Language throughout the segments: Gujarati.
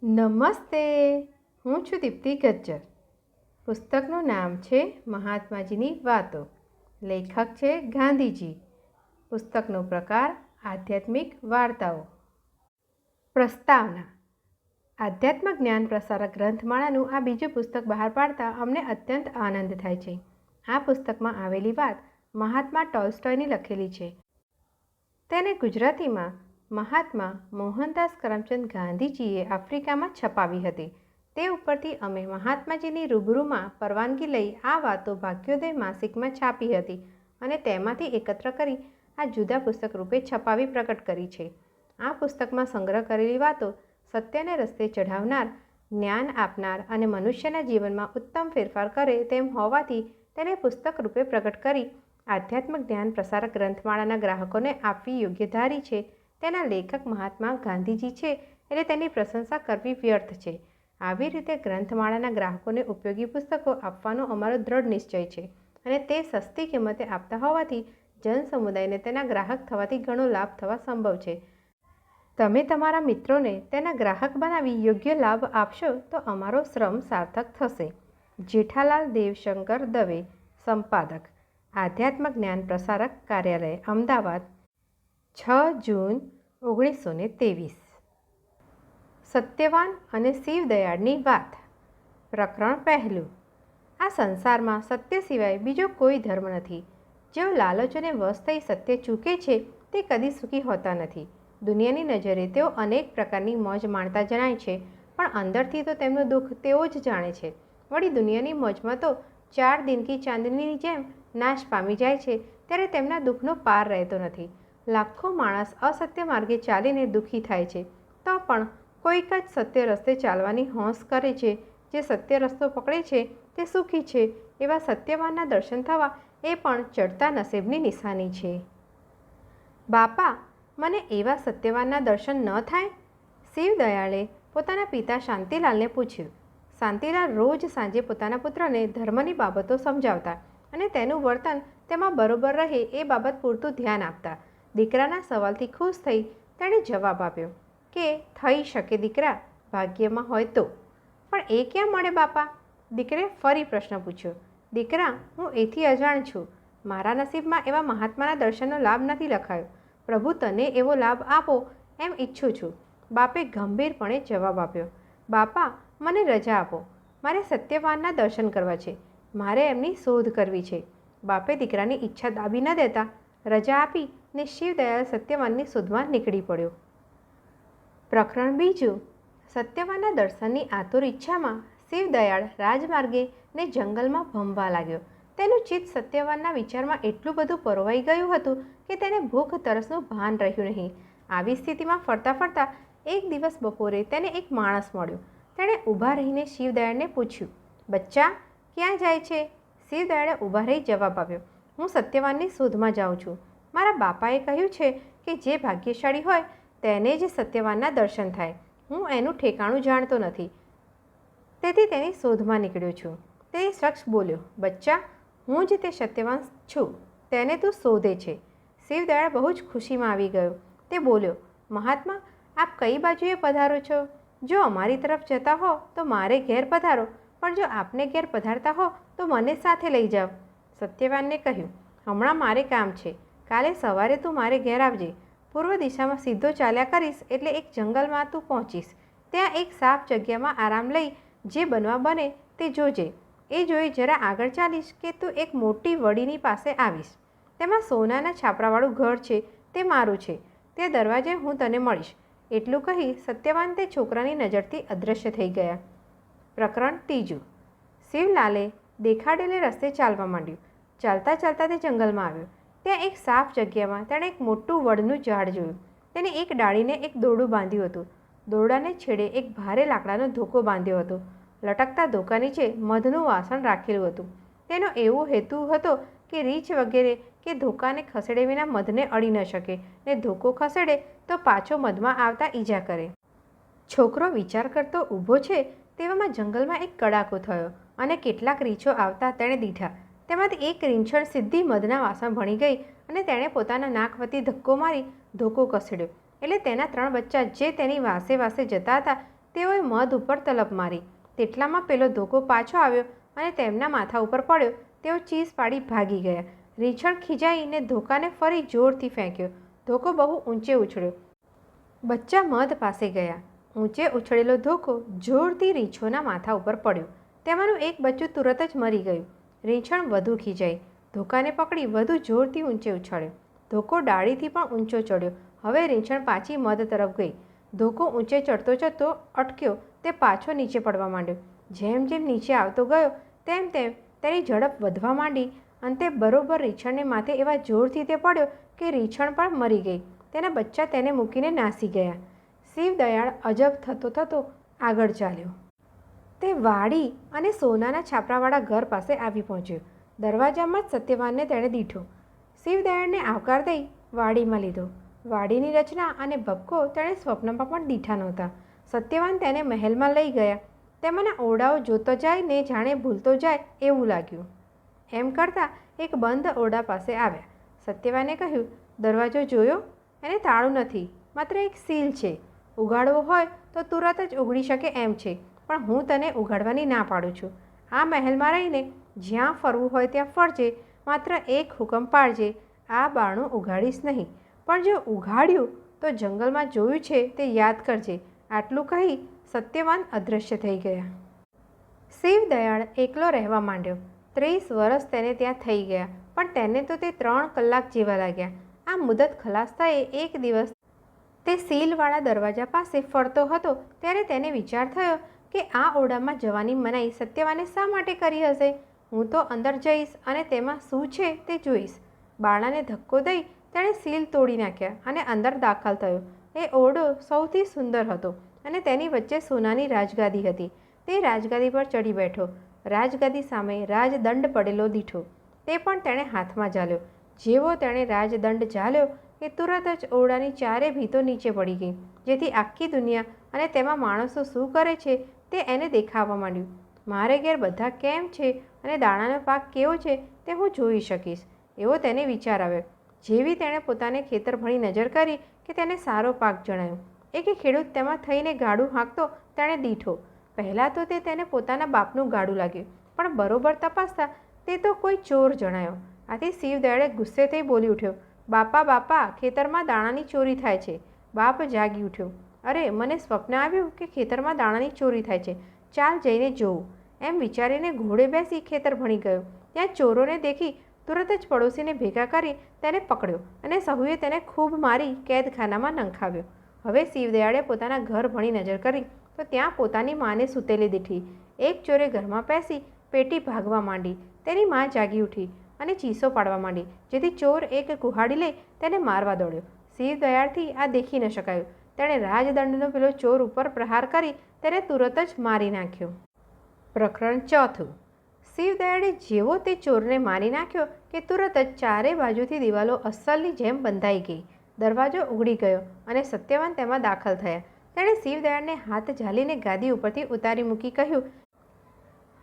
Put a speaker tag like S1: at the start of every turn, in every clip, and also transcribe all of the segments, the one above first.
S1: નમસ્તે. હું છું દીપ્તિ ગજ્જર. પુસ્તકનું નામ છે મહાત્માજીની વાતો. લેખક છે ગાંધીજી. પુસ્તકનો પ્રકાર આધ્યાત્મિક વાર્તાઓ. પ્રસ્તાવના. આધ્યાત્મ જ્ઞાન પ્રસારક ગ્રંથમાળાનું આ બીજું પુસ્તક બહાર પાડતા અમને અત્યંત આનંદ થાય છે. આ પુસ્તકમાં આવેલી વાત મહાત્મા ટોલ્સ્ટોયની લખેલી છે. તેને ગુજરાતીમાં મહાત્મા મોહનદાસ કરમચંદ ગાંધીજીએ આફ્રિકામાં છપાવી હતી. તે ઉપરથી અમે મહાત્માજીની રૂબરૂમાં પરવાનગી લઈ આ વાતો ભાગ્યોદય માસિકમાં છાપી હતી અને તેમાંથી એકત્ર કરી આ જુદા પુસ્તક રૂપે છપાવી પ્રકટ કરી છે. આ પુસ્તકમાં સંગ્રહ કરેલી વાતો સત્યને રસ્તે ચઢાવનાર, જ્ઞાન આપનાર અને મનુષ્યના જીવનમાં ઉત્તમ ફેરફાર કરે તેમ હોવાથી તેને પુસ્તક રૂપે પ્રકટ કરી આધ્યાત્મિક જ્ઞાન પ્રસારક ગ્રંથમાળાના ગ્રાહકોને આપવી યોગ્ય ધારી છે. તેના લેખક મહાત્મા ગાંધીજી છે એટલે તેની પ્રશંસા કરવી વ્યર્થ છે. આવી રીતે ગ્રંથમાળાના ગ્રાહકોને ઉપયોગી પુસ્તકો આપવાનો અમારો દ્રઢ નિશ્ચય છે અને તે સસ્તી કિંમતે આપતા હોવાથી જનસમુદાયને તેના ગ્રાહક થવાથી ઘણો લાભ થવા સંભવ છે. તમે તમારા મિત્રોને તેના ગ્રાહક બનાવી યોગ્ય લાભ આપશો તો અમારો શ્રમ સાર્થક થશે. જેઠાલાલ દેવશંકર દવે, સંપાદક, આધ્યાત્મ જ્ઞાન પ્રસારક કાર્યાલય, અમદાવાદ, 6 જૂન 1923. સત્યવાન અને શિવદયાળની વાત. પ્રકરણ પહેલું. આ સંસારમાં સત્ય સિવાય બીજો કોઈ ધર્મ નથી. જેઓ લાલચોને વશ થઈ સત્ય ચૂકે છે તે કદી સુખી હોતા નથી. દુનિયાની નજરે તેઓ અનેક પ્રકારની મોજ માણતા જણાય છે, પણ અંદરથી તો તેમનું દુઃખ તેઓ જ જાણે છે. વળી દુનિયાની મોજમાં તો 4 દિન કી ચાંદનીની જેમ નાશ પામી જાય છે, ત્યારે તેમના દુઃખનો પાર રહેતો નથી. લાખો માણસ અસત્ય માર્ગે ચાલીને દુઃખી થાય છે, તો પણ કોઈક જ સત્ય રસ્તે ચાલવાની હોંશ કરે છે. જે સત્ય રસ્તો પકડે છે તે સુખી છે. એવા સત્યવાનના દર્શન થવા એ પણ ચડતા નસીબની નિશાની છે. બાપા, મને એવા સત્યવાનના દર્શન ન થાય? શિવદયાળે પોતાના પિતા શાંતિલાલને પૂછ્યું. શાંતિલાલ રોજ સાંજે પોતાના પુત્રને ધર્મની બાબતો સમજાવતા અને તેનું વર્તન તેમાં બરોબર રહે એ બાબત પૂરતું ધ્યાન આપતા. દીકરાના સવાલથી ખુશ થઈ તેણે જવાબ આપ્યો કે થઈ શકે દીકરા, ભાગ્યમાં હોય તો. પણ એ ક્યાં મળે બાપા? દીકરે ફરી પ્રશ્ન પૂછ્યો. દીકરા, હું એથી અજાણ છું. મારા નસીબમાં એવા મહાત્માના દર્શનનો લાભ નથી લખાયો. પ્રભુ તને એવો લાભ આપો એમ ઈચ્છું છું. બાપે ગંભીરપણે જવાબ આપ્યો. બાપા, મને રજા આપો. મારે સત્યવાનના દર્શન કરવા છે. મારે એમની શોધ કરવી છે. બાપે દીકરાની ઈચ્છા દાબી ન દેતા રજા આપી ને શિવદયાળ સત્યવાનની શોધમાં નીકળી પડ્યો. પ્રકરણ બીજું. સત્યવાનના દર્શનની આતુર ઈચ્છામાં શિવદયાળ રાજમાર્ગે ને જંગલમાં ભમવા લાગ્યો. તેનું ચિત્ત સત્યવાનના વિચારમાં એટલું બધું પરોવાઈ ગયું હતું કે તેને ભૂખ તરસનું ભાન રહ્યું નહીં. આવી સ્થિતિમાં ફરતા ફરતા એક દિવસ બપોરે તેને એક માણસ મળ્યો. તેણે ઊભા રહીને શિવદયાળને પૂછ્યું, બચ્ચા, ક્યાં જાય છે? શિવદયાળે ઊભા રહી જવાબ આપ્યો, હું સત્યવાનની શોધમાં જાઉં છું. મારા બાપાએ કહ્યું છે કે જે ભાગ્યશાળી હોય તેને જ સત્યવાનના દર્શન થાય. હું એનું ઠેકાણું જાણતો નથી, તેથી તેની શોધમાં નીકળ્યો છું. તે શખ્સ બોલ્યો, બચ્ચા, હું જ તે સત્યવાન છું. તેને તું શોધે છે. શિવદયાળ બહુ જ ખુશીમાં આવી ગયો. તે બોલ્યો, મહાત્મા, આપ કઈ બાજુએ પધારો છો? જો અમારી તરફ જતા હો તો મારે ઘેર પધારો, પણ જો આપને ઘેર પધારતા હો તો મને સાથે લઈ જાઓ. સત્યવાનને કહ્યું, હમણાં મારે કામ છે. કાલે સવારે તું મારે ઘેર આવજે. પૂર્વ દિશામાં સીધો ચાલ્યા કરીશ એટલે એક જંગલમાં તું પહોંચીશ. ત્યાં એક સાફ જગ્યામાં આરામ લઈ જે બનવા બને તે જોજે. એ જોઈ જરા આગળ ચાલીશ કે તું એક મોટી વડીની પાસે આવીશ. તેમાં સોનાના છાપરાવાળું ઘર છે. તે મારું છે. તે દરવાજે હું તને મળીશ. એટલું કહી સત્યવાન તે છોકરાની નજરથી અદૃશ્ય થઈ ગયા. પ્રકરણ ત્રીજું. શિવલાલે દેખાડેલે રસ્તે ચાલવા માંડ્યું. ચાલતા ચાલતા તે જંગલમાં આવ્યો. ત્યાં એક સાફ જગ્યામાં તેણે એક મોટું વડનું ઝાડ જોયું. તેને એક ડાળીને એક દોરડું બાંધ્યું હતું. દોરડાને છેડે એક ભારે લાકડાનો ધોકો બાંધ્યો હતો. લટકતા ધોકા નીચે મધનું વાસણ રાખેલું હતું. તેનો એવો હેતુ હતો કે રીંછ વગેરે કે ધોકાને ખસેડે વિના મધને અડી ન શકે ને ધોકો ખસેડે તો પાછો મધમાં આવતા ઈજા કરે. છોકરો વિચાર કરતો ઊભો છે તેવામાં જંગલમાં એક કડાકો થયો અને કેટલાક રીંછો આવતા તેણે દીઠા. તેમાંથી એક રીંછણ સીધી મધના વાસણ ભણી ગઈ અને તેણે પોતાના નાક વતી ધક્કો મારી ધોકો ખસેડ્યો. એટલે તેના 3 બચ્ચા જે તેની વાસે વાસે જતા હતા તેઓએ મધ ઉપર તલબ મારી. તેટલામાં પેલો ધોકો પાછો આવ્યો અને તેમના માથા ઉપર પડ્યો. તેઓ ચીસ પાડી ભાગી ગયા. રીંછણ ખીજાઈને ધોકાને ફરી જોરથી ફેંક્યો. ધોકો બહુ ઊંચે ઉછળ્યો. બચ્ચા મધ પાસે ગયા. ઊંચે ઉછળેલો ધોકો જોરથી રીંછોના માથા ઉપર પડ્યો. તેમાંનું એક બચ્ચું તુરત જ મરી ગયું. રીંછણ વધુ ખીજાઈ ધોકાને પકડી વધુ જોરથી ઊંચે ઉછાળ્યો. ધોકો ડાળીથી પણ ઊંચો ચડ્યો. હવે રીંછણ પાછી મધ તરફ ગઈ. ધોકો ઊંચે ચડતો ચડતો અટક્યો. તે પાછો નીચે પડવા માંડ્યો. જેમ જેમ નીચે આવતો ગયો તેમ તેમ તેની ઝડપ વધવા માંડી. અંતે બરોબર રીંછણને માથે એવા જોરથી તે પડ્યો કે રીંછણ પણ મરી ગઈ. તેના બચ્ચા તેને મૂકીને નાસી ગયા. શિવદયાળ અજબ થતો થતો આગળ ચાલ્યો. તે વાડી અને સોનાના છાપરાવાળા ઘર પાસે આવી પહોંચ્યો. દરવાજામાં જ સત્યવાનને તેણે દીઠો. શિવદયાળને આવકાર દઈ વાડીમાં લીધો. વાડીની રચના અને ભપકો તેણે સ્વપ્નમાં પણ દીઠા નહોતા. સત્યવાન તેને મહેલમાં લઈ ગયા. તેમાંના ઓરડાઓ જોતો જાય ને જાણે ભૂલતો જાય એવું લાગ્યું. એમ કરતાં એક બંધ ઓરડા પાસે આવ્યા. સત્યવાને કહ્યું, દરવાજો જોયો? એને તાળું નથી, માત્ર એક સીલ છે. ઉઘાડવો હોય તો તુરત જ ઉઘડી શકે એમ છે, પણ હું તને ઉઘાડવાની ના પાડું છું. આ મહેલમાં રહીને જ્યાં ફરવું હોય ત્યાં ફરજે, માત્ર એક હુકમ પાડજે, આ બારણું ઉઘાડીશ નહીં, પણ જો ઉઘાડ્યું તો જંગલમાં જોયું છે તે યાદ કરજે. આટલું કહી સત્યવાન અદૃશ્ય થઈ ગયા. શિવદયાળ એકલો રહેવા માંડ્યો. 30 વર્ષ તેને ત્યાં થઈ ગયા, પણ તેને તો તે 3 કલાક જેવા લાગ્યા. આ મુદત ખલાસ થયે એક દિવસ તે સીલવાળા દરવાજા પાસે ફરતો હતો ત્યારે તેને વિચાર થયો કે આ ઓરડામાં જવાની મનાઈ સત્યવાને શા માટે કરી હશે? હું તો અંદર જઈશ અને તેમાં શું છે તે જોઈશ. બારણાને ધક્કો દઈ તેણે સીલ તોડી નાખ્યા અને અંદર દાખલ થયો. એ ઓરડો સૌથી સુંદર હતો અને તેની વચ્ચે સોનાની રાજગાદી હતી. તે રાજગાદી પર ચડી બેઠો. રાજગાદી સામે રાજદંડ પડેલો દીઠો. તે પણ તેણે હાથમાં ઝાલ્યો. જેવો તેણે રાજદંડ ઝાલ્યો કે તુરત જ ઓરડાની ચારે ભીતો નીચે પડી ગઈ, જેથી આખી દુનિયા અને તેમાં માણસો શું કરે છે તે એને દેખાવા માંડ્યું. મારે ઘેર બધા કેમ છે અને દાણાનો પાક કેવો છે તે હું જોઈ શકીશ, એવો તેને વિચાર આવ્યો. જેવી તેણે પોતાને ખેતર ભણી નજર કરી કે તેને સારો પાક જણાયો. એક ખેડૂત તેમાં થઈને ગાડું હાંકતો તેણે દીઠો. પહેલાં તો તે તેને પોતાના બાપનું ગાડું લાગ્યું, પણ બરોબર તપાસતા તે તો કોઈ ચોર જણાયો. આથી શિવદયાળે ગુસ્સે થઈ બોલી ઉઠ્યો, બાપા બાપા, ખેતરમાં દાણાની ચોરી થાય છે. બાપ જાગી ઉઠ્યો. અરે, મને સ્વપ્ન આવ્યું કે ખેતરમાં દાણાની ચોરી થાય છે, ચાલ જઈને જોઉં. એમ વિચારીને ઘોડે બેસી ખેતર ભણી ગયો. ત્યાં ચોરોને દેખી તુરત જ પડોશીને ભેગા કરી તેને પકડ્યો અને સહુએ તેને ખૂબ મારી કેદખાનામાં નંખાવ્યો. હવે શિવદયાળે પોતાના ઘર ભણી નજર કરી તો ત્યાં પોતાની માને સૂતેલી દીઠી. એક ચોરે ઘરમાં પેસી પેટી ભાગવા માંડી. તેની મા જાગી ઉઠી અને ચીસો પાડવા માંડી, જેથી ચોર એક કુહાડી લઈ તેને મારવા દોડ્યો. શિવદયાળથી આ દેખી ન શકાયું. તેણે રાજદંડનો પેલો ચોર ઉપર પ્રહાર કરી તેને તુરત જ મારી નાખ્યો. પ્રકરણ 4. શિવદયાળે જેવો તે ચોરને મારી નાખ્યો કે તુરત જ ચારે બાજુથી દિવાલો અસલની જેમ બંધાઈ ગઈ. દરવાજો ઉઘડી ગયો અને સત્યવાન તેમાં દાખલ થયા. તેણે શિવદયાળને હાથ ઝાલીને ગાદી ઉપરથી ઉતારી મૂકી કહ્યું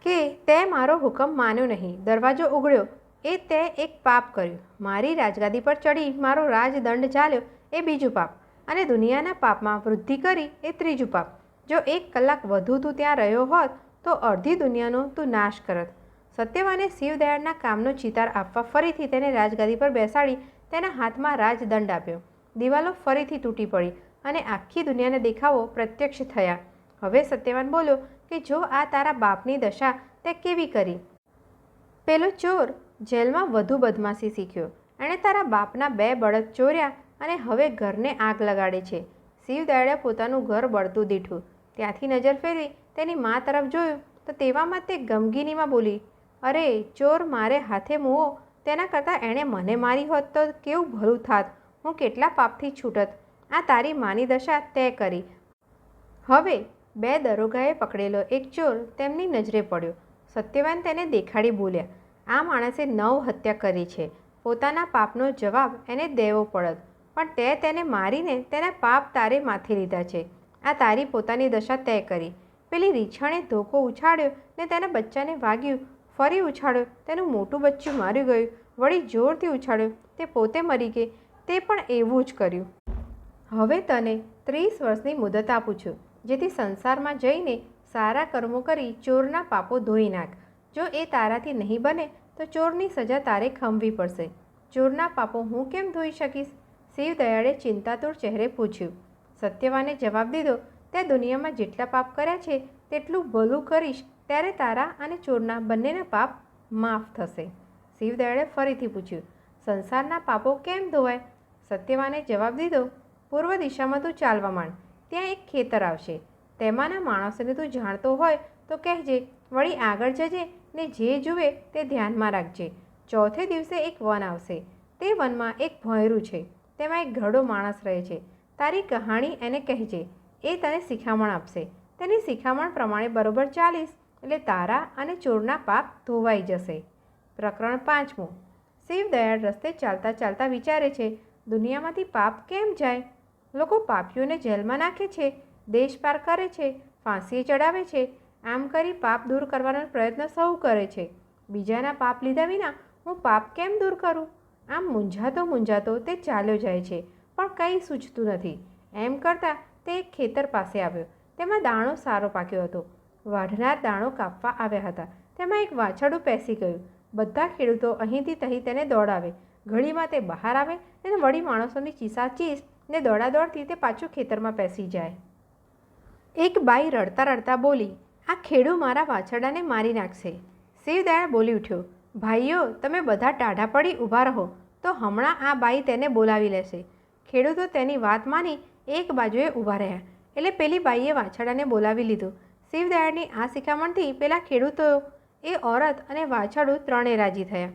S1: કે તે મારો હુકમ માન્યો નહીં. દરવાજો ઉઘડ્યો એ તે એક પાપ કર્યું. મારી રાજગાદી પર ચડી મારો રાજદંડ ઝાલ્યો એ બીજું પાપ, અને દુનિયાના પાપમાં વૃદ્ધિ કરી એ ત્રીજું પાપ. જો 1 કલાક વધુ તું ત્યાં રહ્યો હોત તો અડધી દુનિયાનો તું નાશ કરત. સત્યવાને શિવદયાળના કામનો ચિતાર આપવા ફરીથી તેને રાજગાદી પર બેસાડી તેના હાથમાં રાજદંડ આપ્યો. દિવાલો ફરીથી તૂટી પડી અને આખી દુનિયાને દેખાવો પ્રત્યક્ષ થયા. હવે સત્યવાન બોલ્યો કે જો આ તારા બાપની દશા તે કેવી કરી? પેલો ચોર જેલમાં વધુ બદમાશી શીખ્યો. એણે તારા બાપના 2 બળદ ચોર્યા અને હવે ઘરને આગ લગાડે છે. શિવદયાળે પોતાનું ઘર બળતું દીઠું. ત્યાંથી નજર ફેરવી તેની મા તરફ જોયું તો તેવામાં તે ગમગીનીમાં બોલી, અરે ચોર મારે હાથે મૂવો તેના કરતાં એણે મને મારી હોત તો કેવું ભલું થાત. હું કેટલા પાપથી છૂટત. આ તારી માની દશા તે કરી. હવે 2 દરોગાએ પકડેલો એક ચોર તેમની નજરે પડ્યો. સત્યવાન તેને દેખાડી બોલ્યા, આ માણસે 9 હત્યા કરી છે. પોતાના પાપનો જવાબ એને દેવો પડત, પણ તે તેને મારીને તેના પાપ તારે માથે લીધા છે. આ તારી પોતાની દશા તે કરી. પેલી રીંછણે ધોકો ઉછાળ્યો ને તેના બચ્ચાને વાગ્યું. ફરી ઉછાળ્યો, તેનું મોટું બચ્ચું માર્યું ગયું. વળી જોરથી ઉછાળ્યો, તે પોતે મરી ગઈ. તે પણ એવું જ કર્યું. હવે તને 30 વર્ષની મુદત આપું છું. જેથી સંસારમાં જઈને સારા કર્મો કરી ચોરના પાપો ધોઈ નાખ. જો એ તારાથી નહીં બને તો ચોરની સજા તારે ખમવી પડશે. ચોરના પાપો હું કેમ ધોઈ શકીશ? શિવ દયાળે ચિંતાતુર ચહેરે પૂછ્યું. સત્યવાને જવાબ દીધો, તે દુનિયામાં જેટલા પાપ કર્યા છે તેટલું ભલું કરીશ ત્યારે તારા અને ચોરના બંનેના પાપ માફ થશે. શિવદયાળે ફરીથી પૂછ્યું, સંસારના પાપો કેમ ધોવાય? સત્યવાને જવાબ દીધો, પૂર્વ દિશામાં તું ચાલવા માંડ, ત્યાં એક ખેતર આવશે, તેમાંના માણસોને તું જાણતો હોય તો કહેજે, વળી આગળ જજે ને જે જુએ તે ધ્યાનમાં રાખજે. ચોથે દિવસે એક વન આવશે, તે વનમાં એક ભોંયરું છે, તેમાં એક ઘરડો માણસ રહે છે. તારી કહાણી એને કહેજે, એ તને શિખામણ આપશે. તેની શિખામણ પ્રમાણે બરોબર ચાલીશ એટલે તારા અને ચોરના પાપ ધોવાઈ જશે. પ્રકરણ 5. શિવદયાળ રસ્તે ચાલતા ચાલતા વિચારે છે, દુનિયામાંથી પાપ કેમ જાય? લોકો પાપીઓને જેલમાં નાખે છે, દેશ પાર કરે છે, ફાંસીએ ચડાવે છે. આમ કરી પાપ દૂર કરવાનો પ્રયત્ન સૌ કરે છે. બીજાના પાપ લીધા વિના હું પાપ કેમ દૂર કરું? આમ મૂંઝાતો તે ચાલ્યો જાય છે, પણ કંઈ સૂચતું નથી. એમ કરતાં તે એક ખેતર પાસે આવ્યો. તેમાં દાણો સારો પાક્યો હતો. વાઢનાર દાણો કાપવા આવ્યા હતા. તેમાં એક વાછરડું પેસી ગયું. બધા ખેડૂતો અહીંથી તહીં તેને દોડાવે. ઘડીમાં તે બહાર આવે અને વળી માણસોની ચીસાચીસ ને દોડાદોડથી તે પાછું ખેતરમાં પેસી જાય. એક બાઈ રડતા રડતા બોલી, આ ખેડૂ મારા વાછરડાને મારી નાખશે. શિવદયાળ બોલી ઉઠ્યો, ભાઈઓ, તમે બધા ટાઢા પડી ઊભા રહો તો હમણાં આ બાઈ તેને બોલાવી લેશે. ખેડૂતો તેની વાત માની એક બાજુએ ઊભા રહ્યા એટલે પેલી બાઈએ વાછરડાને બોલાવી લીધું. શિવદયાળની આ શિખામણથી પેલા ખેડૂતો, એ ઓરત અને વાછરડું ત્રણેય રાજી થયા.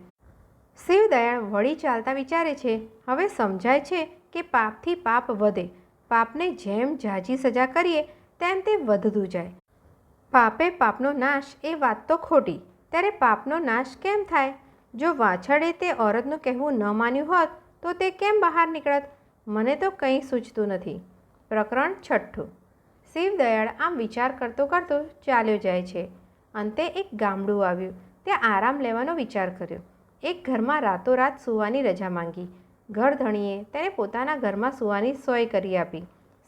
S1: શિવદયાળ વળી ચાલતા વિચારે છે, હવે સમજાય છે કે પાપથી પાપ વધે. પાપને જેમ ઝાઝી સજા કરીએ તેમ તે વધતું જાય. પાપે પાપનો નાશ એ વાત તો ખોટી, ત્યારે પાપનો નાશ કેમ થાય? જો વાછરડે તે ઓરતનું કહેવું ન માન્યું હોત તો તે કેમ બહાર નીકળત? મને તો કંઈ સૂચતું નથી. પ્રકરણ 6. શિવદયાળ આમ વિચાર કરતો કરતો ચાલ્યો જાય છે. અંતે એક ગામડું આવ્યું. ત્યાં આરામ લેવાનો વિચાર કર્યો. એક ઘરમાં રાતોરાત સૂવાની રજા માંગી. ઘરધણીએ તેને પોતાના ઘરમાં સૂવાની સોય કરી આપી.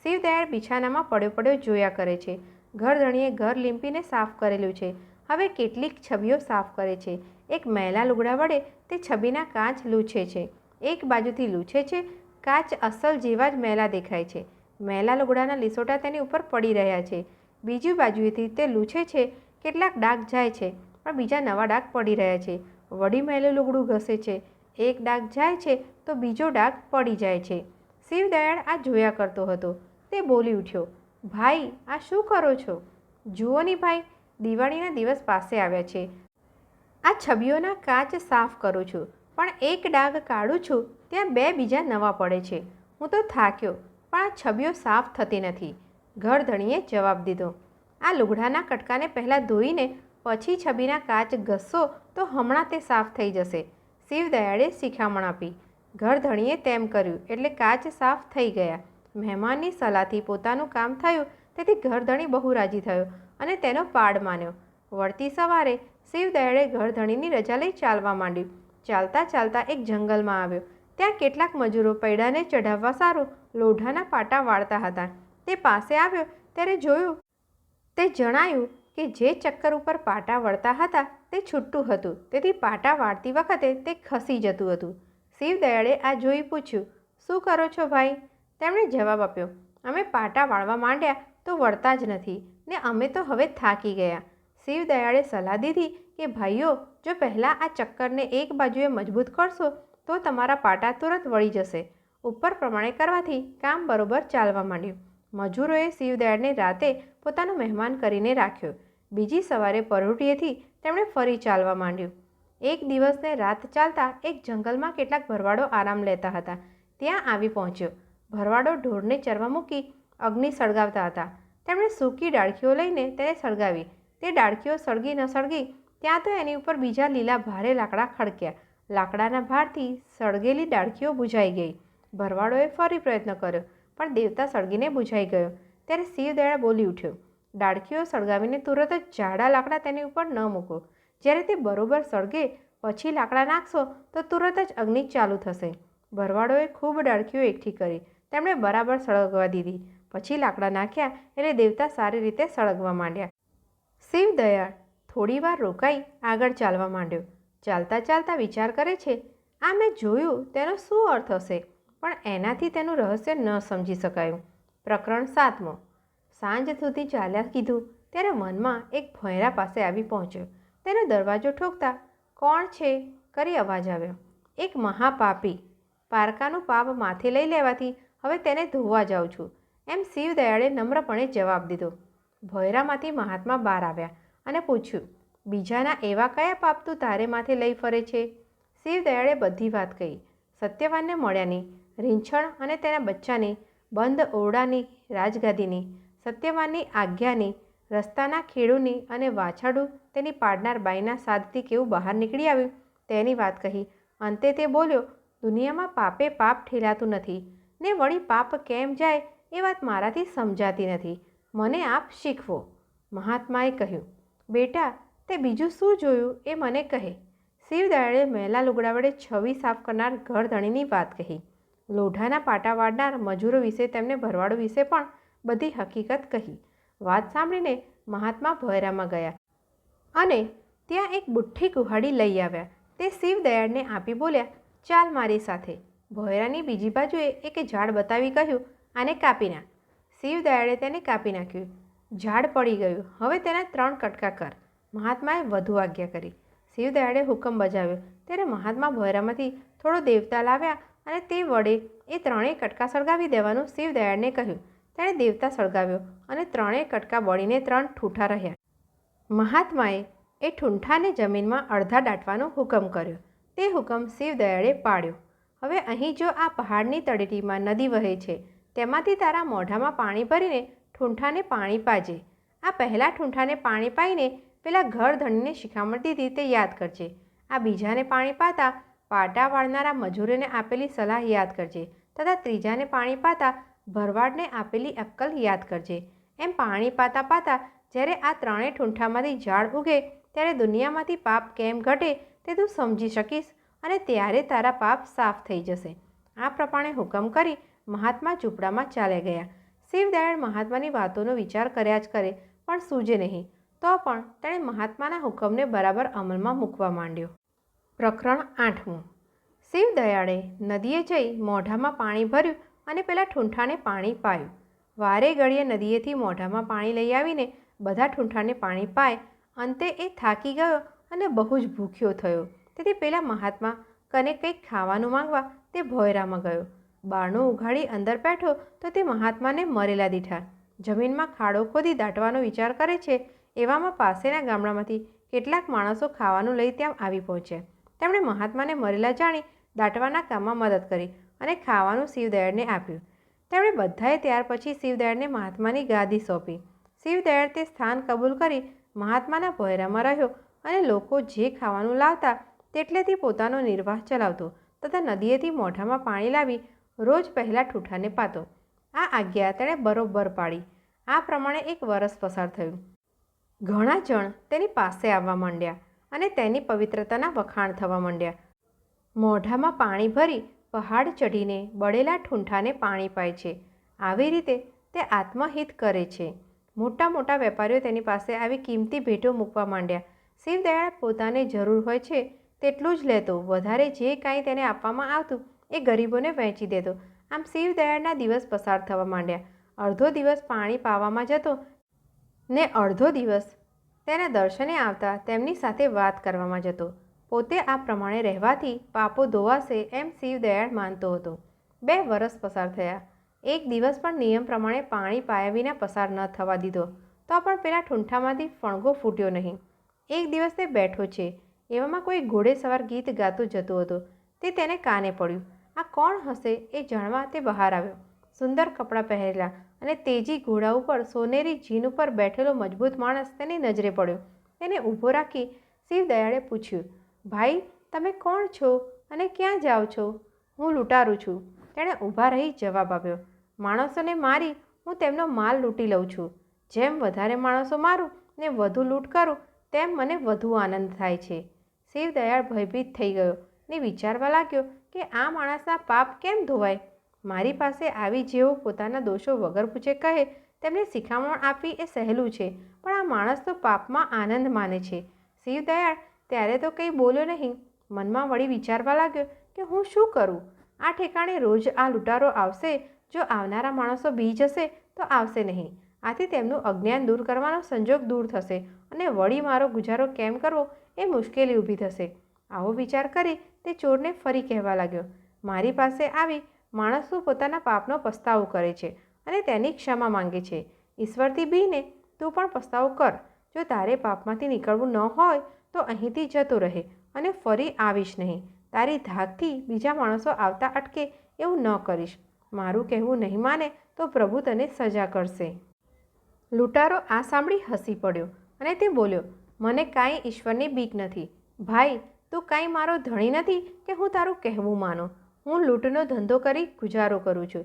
S1: શિવદયાળ બિછાનામાં પડ્યો જોયા કરે છે. ઘરધણીએ ઘર લીંપીને સાફ કરેલું છે. હવે કેટલીક છબીઓ સાફ કરે છે. એક મેલા લુગડા વડે તે છબીના કાચ લૂછે છે. એક બાજુથી લૂછે છે. કાચ અસલ જેવા જ મેલા દેખાય છે. મેલા લુગડાના લીસોટા તેની ઉપર પડી રહ્યા છે. બીજી બાજુએથી તે લૂછે છે. કેટલાક ડાઘ જાય છે, પણ બીજા નવા ડાઘ પડી રહ્યા છે. વળી મેલું લુગડું ઘસે છે. એક ડાઘ જાય છે તો બીજો ડાઘ પડી જાય છે. શિવદયાળ આ જોયા કરતો હતો. તે બોલી ઉઠ્યો, ભાઈ, આ શું કરો છો? જુઓ ની ભાઈ, દિવાળીના દિવસ પાસે આવ્યા છે. આ છબીઓના કાચ સાફ કરું છું, પણ એક ડાઘ કાઢું છું ત્યાં બે બીજા નવા પડે છે. હું તો થાક્યો, પણ આ છબીઓ સાફ થતી નથી. ઘરધણીએ જવાબ દીધો, આ લુગડાના કટકાને પહેલાં ધોઈને પછી છબીના કાચ ઘસશો તો હમણાં તે સાફ થઈ જશે. શિવદયાળે શિખામણ આપી. ઘરધણીએ તેમ કર્યું એટલે કાચ સાફ થઈ ગયા. મહેમાનની સલાહથી પોતાનું કામ થયું, તેથી ઘરધણી બહુ રાજી થયો અને તેનો પાડ માન્યો. વળતી સવારે શિવદયાળે ઘરધણીની રજા લઈ ચાલવા માંડ્યું. ચાલતા ચાલતા એક જંગલમાં આવ્યો. ત્યાં કેટલાક મજૂરો પૈડાને ચઢાવવા સારું લોઢાના પાટા વાળતા હતા. તે પાસે આવ્યો ત્યારે જોયું, તે જણાયું કે જે ચક્કર ઉપર પાટા વળતા હતા તે છૂટું હતું, તેથી પાટા વાળતી વખતે તે ખસી જતું હતું. શિવદયાળે આ જોઈ પૂછ્યું, શું કરો છો ભાઈ? તેમણે જવાબ આપ્યો, અમે પાટા વાળવા માંડ્યા તો વળતા જ નથી ને અમે તો હવે થાકી ગયા. શિવદયાળે સલાહ દીધી કે ભાઈઓ, જો પહેલાં આ ચક્કરને એક બાજુએ મજબૂત કરશો તો તમારા પાટા તુરંત વળી જશે. ઉપર પ્રમાણે કરવાથી કામ બરોબર ચાલવા માંડ્યું. મજૂરોએ શિવદયાળને રાતે પોતાનો મહેમાન કરીને રાખ્યો. બીજી સવારે પરોઢિયેથી તેમણે ફરી ચાલવા માંડ્યું. એક દિવસને રાત ચાલતા એક જંગલમાં કેટલાક ભરવાડો આરામ લેતા હતા. ત્યાં આવી પહોંચ્યો. ભરવાડો ઢોરને ચરવા મૂકી અગ્નિ સળગાવતા હતા. તેમણે સૂકી ડાળખીઓ લઈને તેને સળગાવી. તે ડાળખીઓ સળગી ન સળગી ત્યાં તો એની ઉપર બીજા લીલા ભારે લાકડા ખડક્યા. લાકડાના ભારથી સળગેલી ડાળખીઓ બુઝાઈ ગઈ. ભરવાડોએ ફરી પ્રયત્ન કર્યો, પણ દેવતા સળગીને બુઝાઈ ગયો. ત્યારે શિવદયાળ બોલી ઉઠ્યો, ડાળખીઓ સળગાવીને તુરત જ જાડા લાકડા તેની ઉપર ન મૂકો. જ્યારે તે બરોબર સળગે પછી લાકડા નાખશો તો તુરત જ અગ્નિ ચાલુ થશે. ભરવાડોએ ખૂબ ડાળખીઓ એકઠી કરી. તેમણે બરાબર સળગવા દીધી, પછી લાકડા નાખ્યા એટલે દેવતા સારી રીતે સળગવા માંડ્યા. શિવદયાળ થોડીવાર રોકાઈ આગળ ચાલવા માંડ્યો. ચાલતા ચાલતા વિચાર કરે છે, આ મેં જોયું તેનો શું અર્થ હશે, પણ એનાથી તેનું રહસ્ય ન સમજી શકાયું. પ્રકરણ 7. સાંજ સુધી ચાલ્યા કીધું ત્યારે મનમાં એક ભોંયરા પાસે આવી પહોંચ્યો. તેનો દરવાજો ઠોકતા કોણ છે કરી અવાજ આવ્યો. એક મહાપાપી. પારકાનું પાપ માથે લઈ લેવાથી હવે તેને ધોવા જાઉં છું, એમ શિવદયાળે નમ્રપણે જવાબ દીધો. ભોંયરામાંથી મહાત્મા બહાર આવ્યા અને પૂછ્યું, બીજાના એવા કયા પાપ તું તારે માથે લઈ ફરે છે? શિવદયાળે બધી વાત કહી. સત્યવાનને મળ્યાની, રીંછણ અને તેના બચ્ચાની, બંધ ઓરડાની, રાજગાદીની, સત્યવાનની આજ્ઞાની, રસ્તાના ખેડૂની અને વાછરડું તેની પાડનાર બાઈના સાદથી કેવું બહાર નીકળી આવ્યું તેની વાત કહી. અંતે તે બોલ્યો, દુનિયામાં પાપે પાપ ઠેલાતું નથી ને વળી પાપ કેમ જાય એ વાત મારાથી સમજાતી નથી. મને આપ શીખવો. મહાત્માએ કહ્યું, બેટા તે બીજું શું જોયું એ મને કહે. શિવદયાળે મેલા લુગડા વડે છવી સાફ કરનાર ઘરધણીની વાત કહી. લોઢાના પાટા વાળનાર મજૂરો વિશે, તેમને ભરવાડો વિશે પણ બધી હકીકત કહી. વાત સાંભળીને મહાત્મા ભોંયરામાં ગયા અને ત્યાં એક બુઠ્ઠી કુહાડી લઈ આવ્યા. તે શિવદયાળને આપી બોલ્યા, ચાલ મારી સાથે. ભોંયરાની બીજી બાજુએ એક ઝાડ બતાવી કહ્યું, આને કાપી નાખ. શિવદયાળે તેને કાપી નાખ્યું. ઝાડ પડી ગયું. હવે તેના 3 કટકા કર. મહાત્માએ વધુ આજ્ઞા કરી. શિવદયાળે હુકમ બજાવ્યો ત્યારે મહાત્મા ભોંયરામાંથી થોડો દેવતા લાવ્યા અને તે વડે એ 3 કટકા સળગાવી દેવાનું શિવદયાળને કહ્યું. તેણે દેવતા સળગાવ્યો અને 3 કટકા બળીને 3 ઠૂંઠા રહ્યા. મહાત્માએ એ ઠૂંઠાને જમીનમાં અડધા દાટવાનો હુકમ કર્યો. તે હુકમ શિવદયાળે પાડ્યો. હવે અહીં જો આ પહાડની તળેટીમાં નદી વહે છે, તેમાંથી તારા મોઢામાં પાણી ભરીને ઠૂંઠાને પાણી પાજે. આ પહેલાં ઠૂંઠાને પાણી પાઈને પેલા ઘરધણીને શિખામણ દીધી તે યાદ કરજે. આ બીજાને પાણી પાતા પાટા વાળનારા મજૂરોને આપેલી સલાહ યાદ કરજે તથા ત્રીજાને પાણી પાતા ભરવાડને આપેલી અક્કલ યાદ કરજે. એમ પાણી પાતા પાતા જ્યારે આ 3 ઠૂંઠામાંથી ઝાડ ઉગે ત્યારે દુનિયામાંથી પાપ કેમ ઘટે તે તું સમજી શકીશ અને ત્યારે તારા પાપ સાફ થઈ જશે. આ પ્રમાણે હુકમ કરી મહાત્મા ઝૂંપડામાં ચાલ્યા ગયા. શિવદયાળ મહાત્માની વાતોનો વિચાર કર્યા જ કરે પણ સૂઝે નહીં. તો પણ તેણે મહાત્માના હુકમને બરાબર અમલમાં મૂકવા માંડ્યો. પ્રકરણ 8. શિવદયાળે નદીએ જઈ મોઢામાં પાણી ભર્યું અને પેલા ઠૂંઠાને પાણી પાયું. વારે ઘડીએ નદીએથી મોઢામાં પાણી લઈ આવીને બધા ઠૂંઠાને પાણી પાય. અંતે એ થાકી ગયો અને બહુ જ ભૂખ્યો થયો. તેથી પેલા મહાત્મા કને કંઈક ખાવાનું માંગવા તે ભોંયરામાં ગયો. બારણું ઉઘાડી અંદર બેઠો તો તે મહાત્માને મરેલા દીઠા. જમીનમાં ખાડો ખોદી દાટવાનો વિચાર કરે છે. એવામાં પાસેના ગામડામાંથી કેટલાક માણસો ખાવાનું લઈ ત્યાં આવી પહોંચ્યા. તેમણે મહાત્માને મરેલા જાણી દાટવાના કામમાં મદદ કરી અને ખાવાનું શિવદયાળને આપ્યું. તેમણે બધાએ ત્યાર પછી શિવદયાળને મહાત્માની ગાદી સોંપી. શિવદયાળ તે સ્થાન કબૂલ કરી મહાત્માના ભોંયરામાં રહ્યો અને લોકો જે ખાવાનું લાવતા તેટલેથી પોતાનો નિર્વાહ ચલાવતો તથા નદીએથી મોઢામાં પાણી લાવી રોજ પહેલાં ઠૂંઠાને પાતો. આ આજ્ઞા તેણે બરોબર પાડી. આ પ્રમાણે 1 વર્ષ પસાર થયું. ઘણા જણ તેની પાસે આવવા માંડ્યા અને તેની પવિત્રતાના વખાણ થવા માંડ્યા. મોઢામાં પાણી ભરી પહાડ ચઢીને બળેલા ઠૂંઠાને પાણી પાય છે. આવી રીતે તે આત્મહિત કરે છે. મોટા મોટા વેપારીઓ તેની પાસે આવી કિંમતી ભેટો મૂકવા માંડ્યા. શિવદયાળ પોતાને જરૂર હોય છે તેટલું જ લેતો. વધારે જે કાંઈ તેને આપવામાં આવતું એ ગરીબોને વહેંચી દેતો. આમ શિવદયાળના દિવસ પસાર થવા માંડ્યા. અડધો દિવસ પાણી પાવામાં જતો ને અડધો દિવસ તેના દર્શને આવતા તેમની સાથે વાત કરવામાં જતો. પોતે આ પ્રમાણે રહેવાથી પાપો ધોવાશે એમ શિવદયાળ માનતો હતો. 2 વર્ષ પસાર થયા. એક દિવસ પણ નિયમ પ્રમાણે પાણી પાયા વિના પસાર ન થવા દીધો તો પણ પેલા ઠૂંઠામાંથી ફણગો ફૂટ્યો નહીં. એક દિવસ તે બેઠો છે. એવામાં કોઈ ઘોડેસવાર ગીત ગાતો જતો હતો. તે તેને કાને પડ્યું. આ કોણ હશે એ જાણવા તે બહાર આવ્યો. સુંદર કપડાં પહેરેલા અને તેજી ઘોડા ઉપર સોનેરી જીન ઉપર બેઠેલો મજબૂત માણસ તેની નજરે પડ્યો. તેને ઊભો રાખી શિવદયાળે પૂછ્યું, ભાઈ તમે કોણ છો અને ક્યાં જાઓ છો? હું લૂંટારું છું. તેણે ઊભા રહી જવાબ આપ્યો, માણસોને મારી હું તેમનો માલ લૂંટી લઉં છું. જેમ વધારે માણસો મારું ને વધુ લૂંટ કરું તેમ મને વધુ આનંદ થાય છે. શિવદયાળ ભયભીત થઈ ગયો ને વિચારવા લાગ્યો કે આ માણસના પાપ કેમ ધોવાય? મારી પાસે આવી જેઓ પોતાના દોષો વગર પૂછે કહે તેમને શિખામણ આપવી એ સહેલું છે, પણ આ માણસ તો પાપમાં આનંદ માને છે. શિવદયાળ ત્યારે તો કંઈ બોલ્યો નહીં. મનમાં વળી વિચારવા લાગ્યો કે હું શું કરું? આ ઠેકાણે રોજ આ લૂંટારો આવશે. જો આવનારા માણસો બી જશે તો આવશે નહીં. આથી તેમનું અજ્ઞાન દૂર કરવાનો સંજોગ દૂર થશે અને વળી મારો ગુજારો કેમ કરવો એ મુશ્કેલી ઊભી થશે. આવો વિચાર કરી તે ચોરને ફરી કહેવા લાગ્યો, મારી પાસે આવી માણસો પોતાના પાપનો પસ્તાવો કરે છે અને તેની ક્ષમા માંગે છે. ઈશ્વરથી બીને તું પણ પસ્તાવો કર. જો તારે પાપમાંથી નીકળવું ન હોય તો અહીંથી જતો રહે અને ફરી આવીશ નહીં. તારી ધાકથી બીજા માણસો આવતા અટકે એવું ન કરીશ. મારું કહેવું નહીં માને તો પ્રભુ તને સજા કરશે. લૂંટારો આ સાંભળી હસી પડ્યો અને તે બોલ્યો, મને કાંઈ ઈશ્વરની બીક નથી. ભાઈ, તું કાંઈ મારો ધણી નથી કે હું તારું કહેવું માનું. હું લૂંટનો ધંધો કરી ગુજારો કરું છું,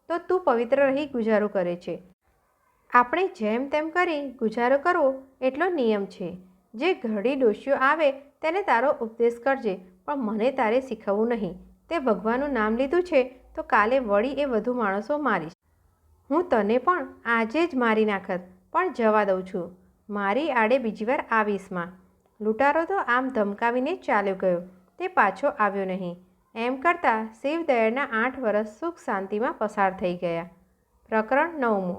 S1: તો તું પવિત્ર રહી ગુજારો કરે છે. આપણે જેમ તેમ કરી ગુજારો કરવો એટલો નિયમ છે. જે ઘરડી ડોશીઓ આવે તેને તારો ઉપદેશ કરજે, પણ મને તારે શીખવવું નહીં. તે ભગવાનનું નામ લીધું છે તો કાલે વળી એ વધુ માણસો મારીશ. હું તને પણ આજે જ મારી નાખત, પણ જવા દઉં છું. મારી આડે બીજી વાર આવીશમાં. લૂંટારો તો આમ ધમકાવીને ચાલ્યો ગયો. તે પાછો આવ્યો નહીં. એમ કરતાં શિવદયાળના 8 વર્ષ સુખ શાંતિમાં પસાર થઈ ગયા. પ્રકરણ 9.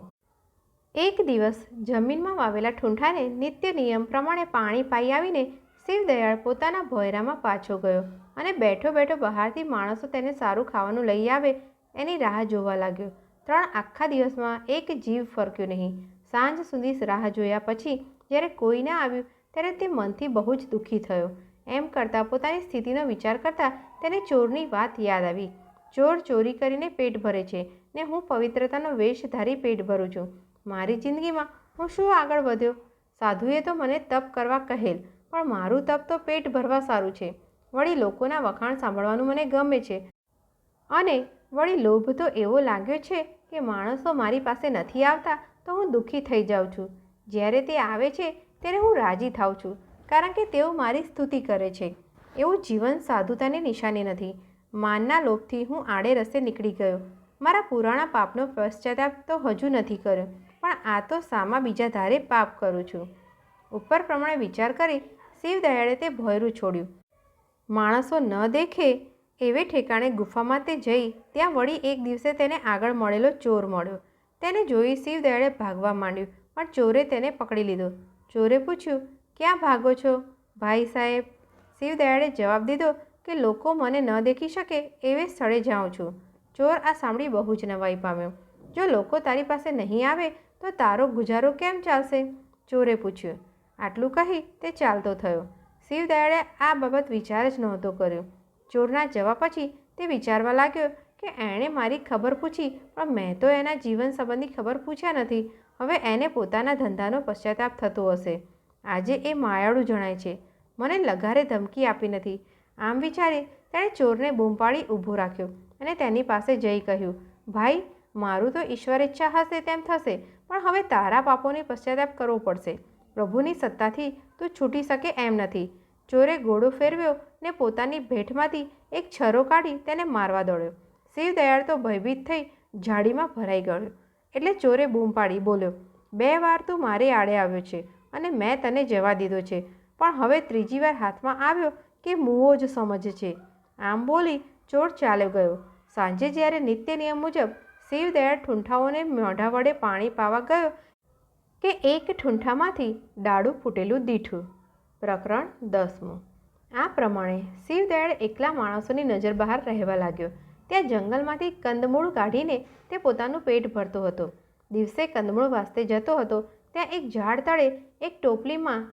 S1: એક દિવસ જમીનમાં વાવેલા ઠૂંઠાને નિત્ય નિયમ પ્રમાણે પાણી પાઈ આવીને શિવદયાળ પોતાના ભોયરામાં પાછો ગયો અને બેઠો બેઠો બહારથી માણસો તેને સારું ખાવાનું લઈ આવે એની રાહ જોવા લાગ્યો. 3 આખા દિવસમાં એક જીવ ફરક્યો નહીં. સાંજ સુધી રાહ જોયા પછી જ્યારે કોઈ ના આવ્યું ત્યારે તે મનથી બહુ જ દુઃખી થયો. એમ કરતાં પોતાની સ્થિતિનો વિચાર કરતાં તેને ચોરની વાત યાદ આવી. ચોર ચોરી કરીને પેટ ભરે છે ને હું પવિત્રતાનો વેશ ધારી પેટ ભરું છું. મારી જિંદગીમાં હું શું આગળ વધ્યો? સાધુએ તો મને તપ કરવા કહેલ, પણ મારું તપ તો પેટ ભરવા સારું છે. વળી લોકોના વખાણ સાંભળવાનું મને ગમે છે અને વળી લોભ તો એવો લાગ્યો છે કે માણસો મારી પાસે નથી આવતા તો હું દુઃખી થઈ જાઉં છું. જ્યારે તે આવે છે ત્યારે હું રાજી થાઉં છું, કારણ કે તેઓ મારી સ્તુતિ કરે છે. એવું જીવન સાધુતાની નિશાની નથી. માનના લોભથી હું આડે રસ્તે નીકળી ગયો. મારા પુરાણા પાપનો પશ્ચાતાપ તો હજુ નથી કર્યો, પણ આ તો સામા બીજા ધારે પાપ કરું છું. ઉપર પ્રમાણે વિચાર કરી શિવદયાળે તે ભોયરું છોડ્યું. માણસો ન દેખે એવે ઠેકાણે ગુફામાં તે જઈ ત્યાં વળી એક દિવસે તેને આગળ મળેલો ચોર મળ્યો. તેને જોઈ શિવદયાળે ભાગવા માંડ્યું, પણ ચોરે તેને પકડી લીધો. ચોરે પૂછ્યું, ક્યાં ભાગો છો ભાઈ સાહેબ? શિવદયાળે જવાબ દીધો કે લોકો મને ન દેખી શકે એવે સ્થળે જાઉં છું. ચોર આ સાંભળી બહુ જ નવાઈ પામ્યો. જો લોકો તારી પાસે નહીં આવે તો તારો ગુજારો કેમ ચાલશે? ચોરે પૂછ્યું. આટલું કહી તે ચાલતો થયો. શિવદયાળે આ બાબત વિચાર જ નહોતો કર્યો. ચોરના જવા પછી તે વિચારવા લાગ્યો કે એણે મારી ખબર પૂછી, પણ મેં તો એના જીવન સંબંધી ખબર પૂછ્યા નથી. હવે એને પોતાના ધંધાનો પશ્ચાતાપ થતો હશે. આજે એ માયાળું જણાય છે, મને લગારે ધમકી આપી નથી. આમ વિચારી તેણે ચોરને બૂમ પાડી ઊભો રાખ્યો અને તેની પાસે જઈ કહ્યું, ભાઈ, મારું તો ઈશ્વર ઈચ્છા હશે તેમ થશે, પણ હવે તારા પાપોની પશ્ચાતાપ કરવો પડશે. પ્રભુની સત્તાથી તું છૂટી શકે એમ નથી. ચોરે ઘોડો ફેરવ્યો ને પોતાની ભેટમાંથી એક છરો કાઢી તેને મારવા દોડ્યો. શિવદયાળ તો ભયભીત થઈ ઝાડીમાં ભરાઈ ગયો. એટલે ચોરે બૂમ પાડી બોલ્યો, 2 વાર તું મારી આડે આવ્યો છે અને મેં તને જવા દીધો છે, પણ હવે 3જી વાર હાથમાં આવ્યો કે મુવો જ સમજ છે. આમ બોલી ચોર ચાલ્યો ગયો. સાંજે જ્યારે નિત્ય નિયમ મુજબ શિવદયાળ ઠૂંઠાઓને મોઢા વડે પાણી પાવા ગયો કે એક ઠૂંઠામાંથી ડાળું ફૂટેલું દીઠું. પ્રકરણ 10. આ પ્રમાણે શિવદયાળ એકલા માણસોની નજર બહાર રહેવા લાગ્યો. ત્યાં જંગલમાંથી કંદમૂળ કાઢીને તે પોતાનું પેટ ભરતો હતો. દિવસે કંદમૂળ વાસ્તે જતો હતો ત્યાં એક ઝાડ તળે એક ટોપલીમાં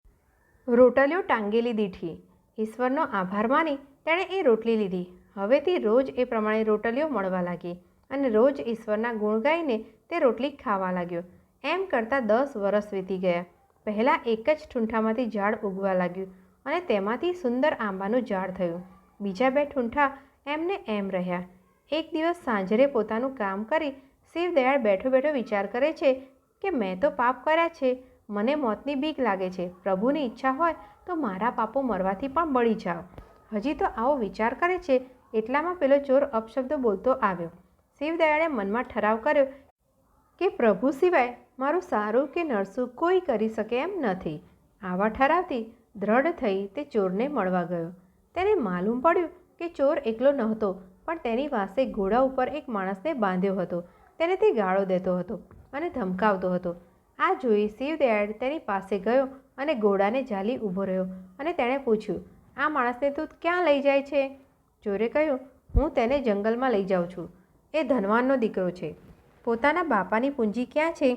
S1: રોટલીઓ ટાંગેલી દીઠી. ઈશ્વરનો આભાર માની તેણે એ રોટલી લીધી. હવેથી રોજ એ પ્રમાણે રોટલીઓ મળવા લાગી અને રોજ ઈશ્વરના ગુણ ગાઈને તે રોટલી ખાવા લાગ્યો. એમ કરતાં 10 વર્ષ વીતી ગયા. પહેલાં એક જ ઠૂંઠામાંથી ઝાડ ઉગવા લાગ્યું અને તેમાંથી સુંદર આંબાનું ઝાડ થયું. બીજા 2 ઠૂંઠા એમને એમ રહ્યા. એક દિવસ સાંજરે પોતાનું કામ કરી શિવદયાળ બેઠો બેઠો વિચાર કરે છે કે મેં તો પાપ કર્યા છે, મને મોતની બીક લાગે છે. પ્રભુની ઈચ્છા હોય તો મારા પાપો મરવાથી પણ બળી જાઓ. હજી તો આવો વિચાર કરે છે એટલામાં પેલો ચોર અપશબ્દો બોલતો આવ્યો. શિવદયાળે મનમાં ઠરાવ કર્યો કે પ્રભુ સિવાય મારું સારું કે નરસું કોઈ કરી શકે એમ નથી. આવા ઠરાવથી દ્રઢ થઈ તે ચોરને મળવા ગયો. તેને માલુમ પડ્યું કે ચોર એકલો નહોતો, પણ તેની પાસે ઘોડા ઉપર એક માણસને બાંધ્યો હતો. તેને તે ગાળો દેતો હતો અને ધમકાવતો હતો. આ જોઈ શિવદયાળ તેની પાસે ગયો અને ઘોડાને ઝાલી ઊભો રહ્યો અને તેણે પૂછ્યું, આ માણસને તું ક્યાં લઈ જાય છે? ચોરે કહ્યું, હું તેને જંગલમાં લઈ જાઉં છું. એ ધનવાનનો દીકરો છે. પોતાના બાપાની પૂંજી ક્યાં છે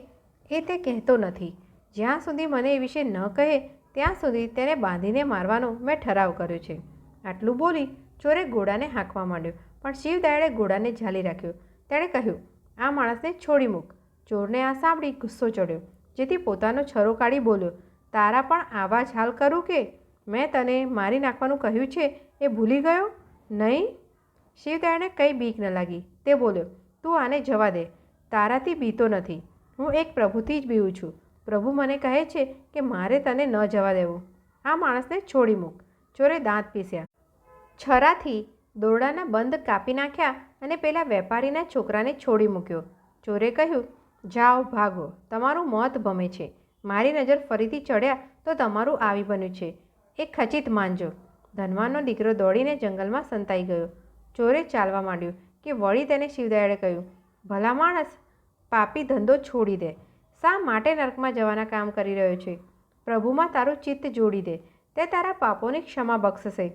S1: એ તે કહેતો નથી. જ્યાં સુધી મને એ વિશે ન કહે ત્યાં સુધી તેને બાંધીને મારવાનો મેં ઠરાવ કર્યો છે. આટલું બોલી ચોરે ઘોડાને હાંકવા માંડ્યો, પણ શિવદયાળે ઘોડાને ઝાલી રાખ્યો. તેણે કહ્યું, આ માણસને છોડી મૂક. ચોરને આ સાંભળી ગુસ્સો ચડ્યો, જેથી પોતાનો છરો કાઢી બોલ્યો, તારા પણ આવા જ હાલ કરું કે? મેં તને મારી નાખવાનું કહ્યું છે એ ભૂલી ગયો? નહીં. શિવદયાળને કંઈ બીક ન લાગી. તે બોલ્યો, તું આને જવા દે. તારાથી બીતો નથી. હું એક પ્રભુથી જ બીવું છું. પ્રભુ મને કહે છે કે મારે તને ન જવા દેવું. આ માણસને છોડી મૂક. ચોરે દાંત પીસ્યા, છરાથી દોરડાના બંધ કાપી નાખ્યા અને પેલા વેપારીના છોકરાને છોડી મૂક્યો. ચોરે કહ્યું, જાઓ, ભાગો, તમારું મોત ભમે છે. મારી નજર ફરીથી ચડ્યા તો તમારું આવી બન્યું છે. એ ખચિત માનજો. ધનવાનનો દીકરો દોડીને જંગલમાં સંતાઈ ગયો. ચોરે ચાલવા માંડ્યું કે વળી તેને શિવદયાળે કહ્યું, ભલા માણસ, પાપી ધંધો છોડી દે. શા માટે નરકમાં જવાના કામ કરી રહ્યો છે? પ્રભુમાં તારું ચિત્ત જોડી દે, તે તારા પાપોની ક્ષમા બક્ષશે.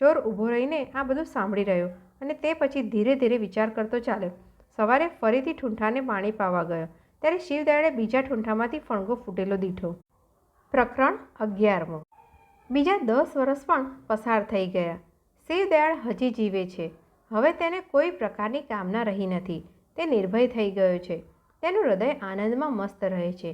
S1: ચોર ઊભો રહીને આ બધું સાંભળી રહ્યો અને તે પછી ધીરે ધીરે વિચાર કરતો ચાલ્યો. સવારે ફરીથી ઠૂંઠાને પાણી પાવા ગયો ત્યારે શિવદયાળે બીજા ઠૂંઠામાંથી ફણગો ફૂટેલો દીઠો. પ્રકરણ 11. બીજા 10 વર્ષ પણ પસાર થઈ ગયા. શિવદયાળ હજી જીવે છે. હવે તેને કોઈ પ્રકારની કામના રહી નથી. તે નિર્ભય થઈ ગયો છે. તેનું હૃદય આનંદમાં મસ્ત રહે છે.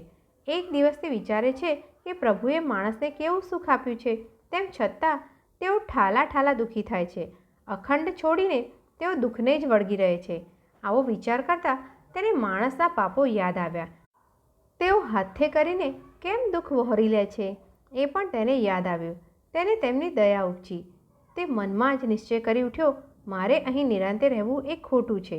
S1: એક દિવસ તે વિચારે છે કે પ્રભુએ માણસને કેવું સુખ આપ્યું છે, તેમ છતાં તેઓ ઠાલા ઠાલા દુઃખી થાય છે. અખંડ છોડીને તેઓ દુઃખને જ વળગી રહે છે. આવો વિચાર કરતાં તેને માણસના પાપો યાદ આવ્યા. તેઓ હાથે કરીને કેમ દુઃખ વહોરી લે છે એ પણ તેને યાદ આવ્યું. તેને તેમની દયા ઉપજી. તે મનમાં જ નિશ્ચય કરી ઉઠ્યો, મારે અહીં નિરાંતે રહેવું એ ખોટું છે.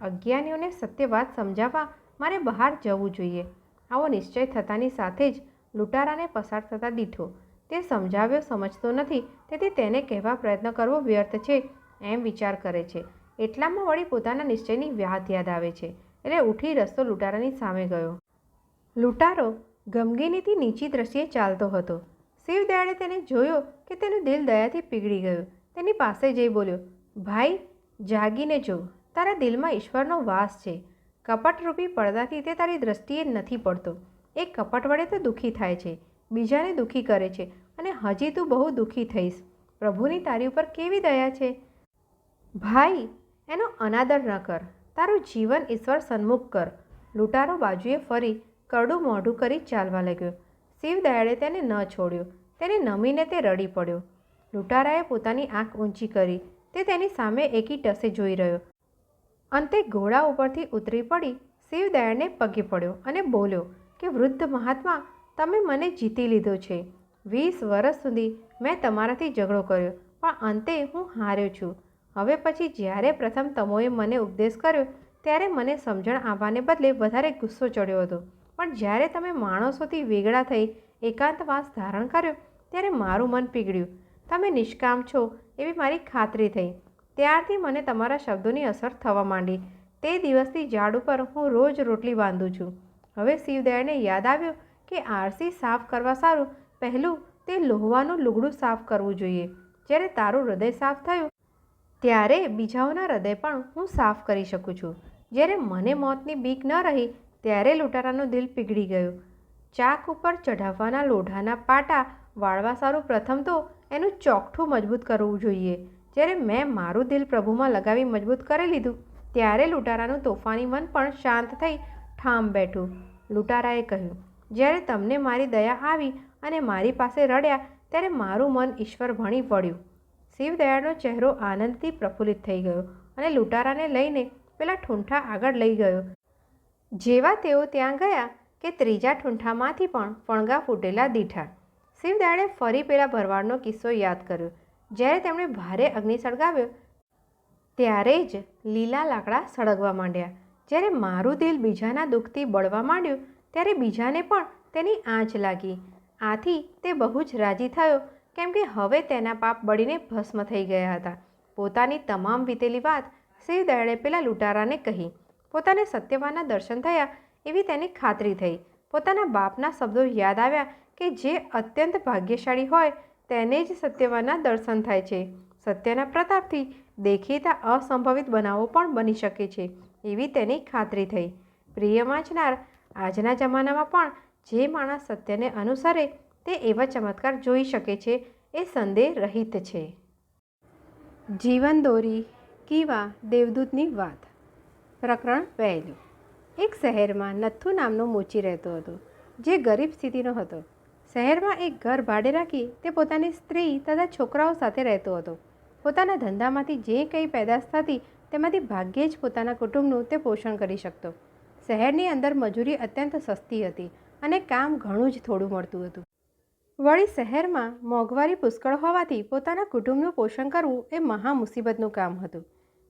S1: અજ્ઞાનીઓને સત્ય વાત સમજાવવા મારે બહાર જવું જોઈએ. આવો નિશ્ચય થતાની સાથે જ લૂંટારાને પસાર થતા દીઠો. તે સમજાવ્યો સમજતો નથી, તેથી તેને કહેવા પ્રયત્ન કરવો વ્યર્થ છે એમ વિચાર કરે છે. એટલામાં વળી પોતાના નિશ્ચયની વાત યાદ આવે છે, એટલે ઉઠી રસ્તો લૂંટારાની સામે ગયો. લૂંટારો ગમગીનીથી નીચી દ્રષ્ટિએ ચાલતો હતો. શિવદયાળે તેને જોયો કે તેનું દિલ દયાથી પીગળી ગયું. તેની પાસે જઈ બોલ્યો, ભાઈ, જાગીને જો. તારા દિલમાં ઈશ્વરનો વાસ છે. કપટરૂપી પડદાથી તે તારી દ્રષ્ટિએ નથી પડતો. એ કપટ વડે તો દુઃખી થાય છે, બીજાને દુઃખી કરે છે, અને હજી તું બહુ દુઃખી થઈશ. પ્રભુની તારી ઉપર કેવી દયા છે. ભાઈ, એનો અનાદર ન કર. તારું જીવન ઈશ્વર સન્મુખ કર. લૂંટારો બાજુએ ફરી કરડું મોઢું કરી ચાલવા લાગ્યો. શિવદયાળે તેને ન છોડ્યો. તેને નમીને તે રડી પડ્યો. લૂંટારાએ પોતાની આંખ ઊંચી કરી. તે તેની સામે એકી ટસે જોઈ રહ્યો. અંતે ઘોડા ઉપરથી ઉતરી પડી શિવદયાળને પગે પડ્યો અને બોલ્યો કે વૃદ્ધ મહાત્મા, તમે મને જીતી લીધો છે. 20 વર્ષ સુધી મેં તમારાથી ઝઘડો કર્યો, પણ અંતે હું હાર્યો છું. હવે પછી જ્યારે પ્રથમ તમોએ મને ઉપદેશ કર્યો ત્યારે મને સમજણ આવવાને બદલે વધારે ગુસ્સો ચડ્યો હતો. પણ જ્યારે તમે માણસોથી વેગળા થઈ એકાંતવાસ ધારણ કર્યો ત્યારે મારું મન પીગળ્યું. તમે નિષ્કામ છો એવી મારી ખાતરી થઈ. ત્યારથી મને તમારા શબ્દોની અસર થવા માંડી. તે દિવસથી ઝાડ ઉપર હું રોજ રોટલી બાંધું છું. હવે શિવદયાળને યાદ આવ્યું કે આરસી સાફ કરવા સારું પહેલું તે લોહવાનું લુગડું સાફ કરવું જોઈએ. જ્યારે તારું હૃદય સાફ થયું ત્યારે બીજાઓના હૃદય પણ હું સાફ કરી શકું છું. જ્યારે મને મોતની બીક ન રહી ત્યારે લૂંટારાનું દિલ પીગળી ગયું. ચાક ઉપર ચઢાવવાના લોઢાના પાટા વાળવા સારું પ્રથમ તો એનું ચોકઠું મજબૂત કરવું જોઈએ. જ્યારે મેં મારું દિલ પ્રભુમાં લગાવી મજબૂત કરી લીધું ત્યારે લૂંટારાનું તોફાની મન પણ શાંત થઈ ઠામ બેઠું. લૂંટારાએ કહ્યું, જ્યારે તમને મારી દયા આવી અને મારી પાસે રડ્યા ત્યારે મારું મન ઈશ્વર ભણી વળ્યું. શિવદયાળનો ચહેરો આનંદથી પ્રફુલ્લિત થઈ ગયો અને લૂંટારાને લઈને પેલા ઠૂંઠા આગળ લઈ ગયો. જેવા તેઓ ત્યાં ગયા કે ત્રીજા ઠૂંઠામાંથી પણ ફણગા ફૂટેલા દીઠા. શિવદયાળે ફરી પેલા ભરવાડનો કિસ્સો યાદ કર્યો. જ્યારે તેમણે ભારે અગ્નિ સળગાવ્યો ત્યારે જ લીલા લાકડા સળગવા માંડ્યા. જ્યારે મારું દિલ બીજાના દુઃખથી બળવા માંડ્યું ત્યારે બીજાને પણ તેની આંચ લાગી. આથી તે બહુ જ રાજી થયો, કેમ કે હવે તેના પાપ બળીને ભસ્મ થઈ ગયા હતા. પોતાની તમામ વીતેલી વાત શિવદયાળે પેલા લૂંટારાને કહી. પોતાને સત્યવાનના દર્શન થયા એવી તેની ખાતરી થઈ. પોતાના બાપના શબ્દો યાદ આવ્યા કે જે અત્યંત ભાગ્યશાળી હોય તેને જ સત્યવાનના દર્શન થાય છે. સત્યના પ્રતાપથી દેખીતા અસંભવિત બનાવો પણ બની શકે છે એવી તેની ખાતરી થઈ. પ્રિય વાંચનાર, આજના જમાનામાં પણ જે માણસ સત્યને અનુસરે તે એવા ચમત્કાર જોઈ શકે છે એ સંદેહ રહિત છે. જીવનદોરી કીવા દેવદૂતની વાત. પ્રકરણ 1. એક શહેરમાં નથ્થુ નામનો મોચી રહેતો હતો, જે ગરીબ સ્થિતિનો હતો. શહેરમાં એક ઘર ભાડે રાખી તે પોતાની સ્ત્રી તથા છોકરાઓ સાથે રહેતો હતો. પોતાના ધંધામાંથી જે કંઈ પેદાશ થતી તેમાંથી ભાગ્યે જ પોતાના કુટુંબનું તે પોષણ કરી શકતો. શહેરની અંદર મજૂરી અત્યંત સસ્તી હતી અને કામ ઘણું જ થોડું મળતું હતું. વળી શહેરમાં મોંઘવારી પુષ્કળ હોવાથી પોતાના કુટુંબનું પોષણ કરવું એ મહા મુસીબતનું કામ હતું.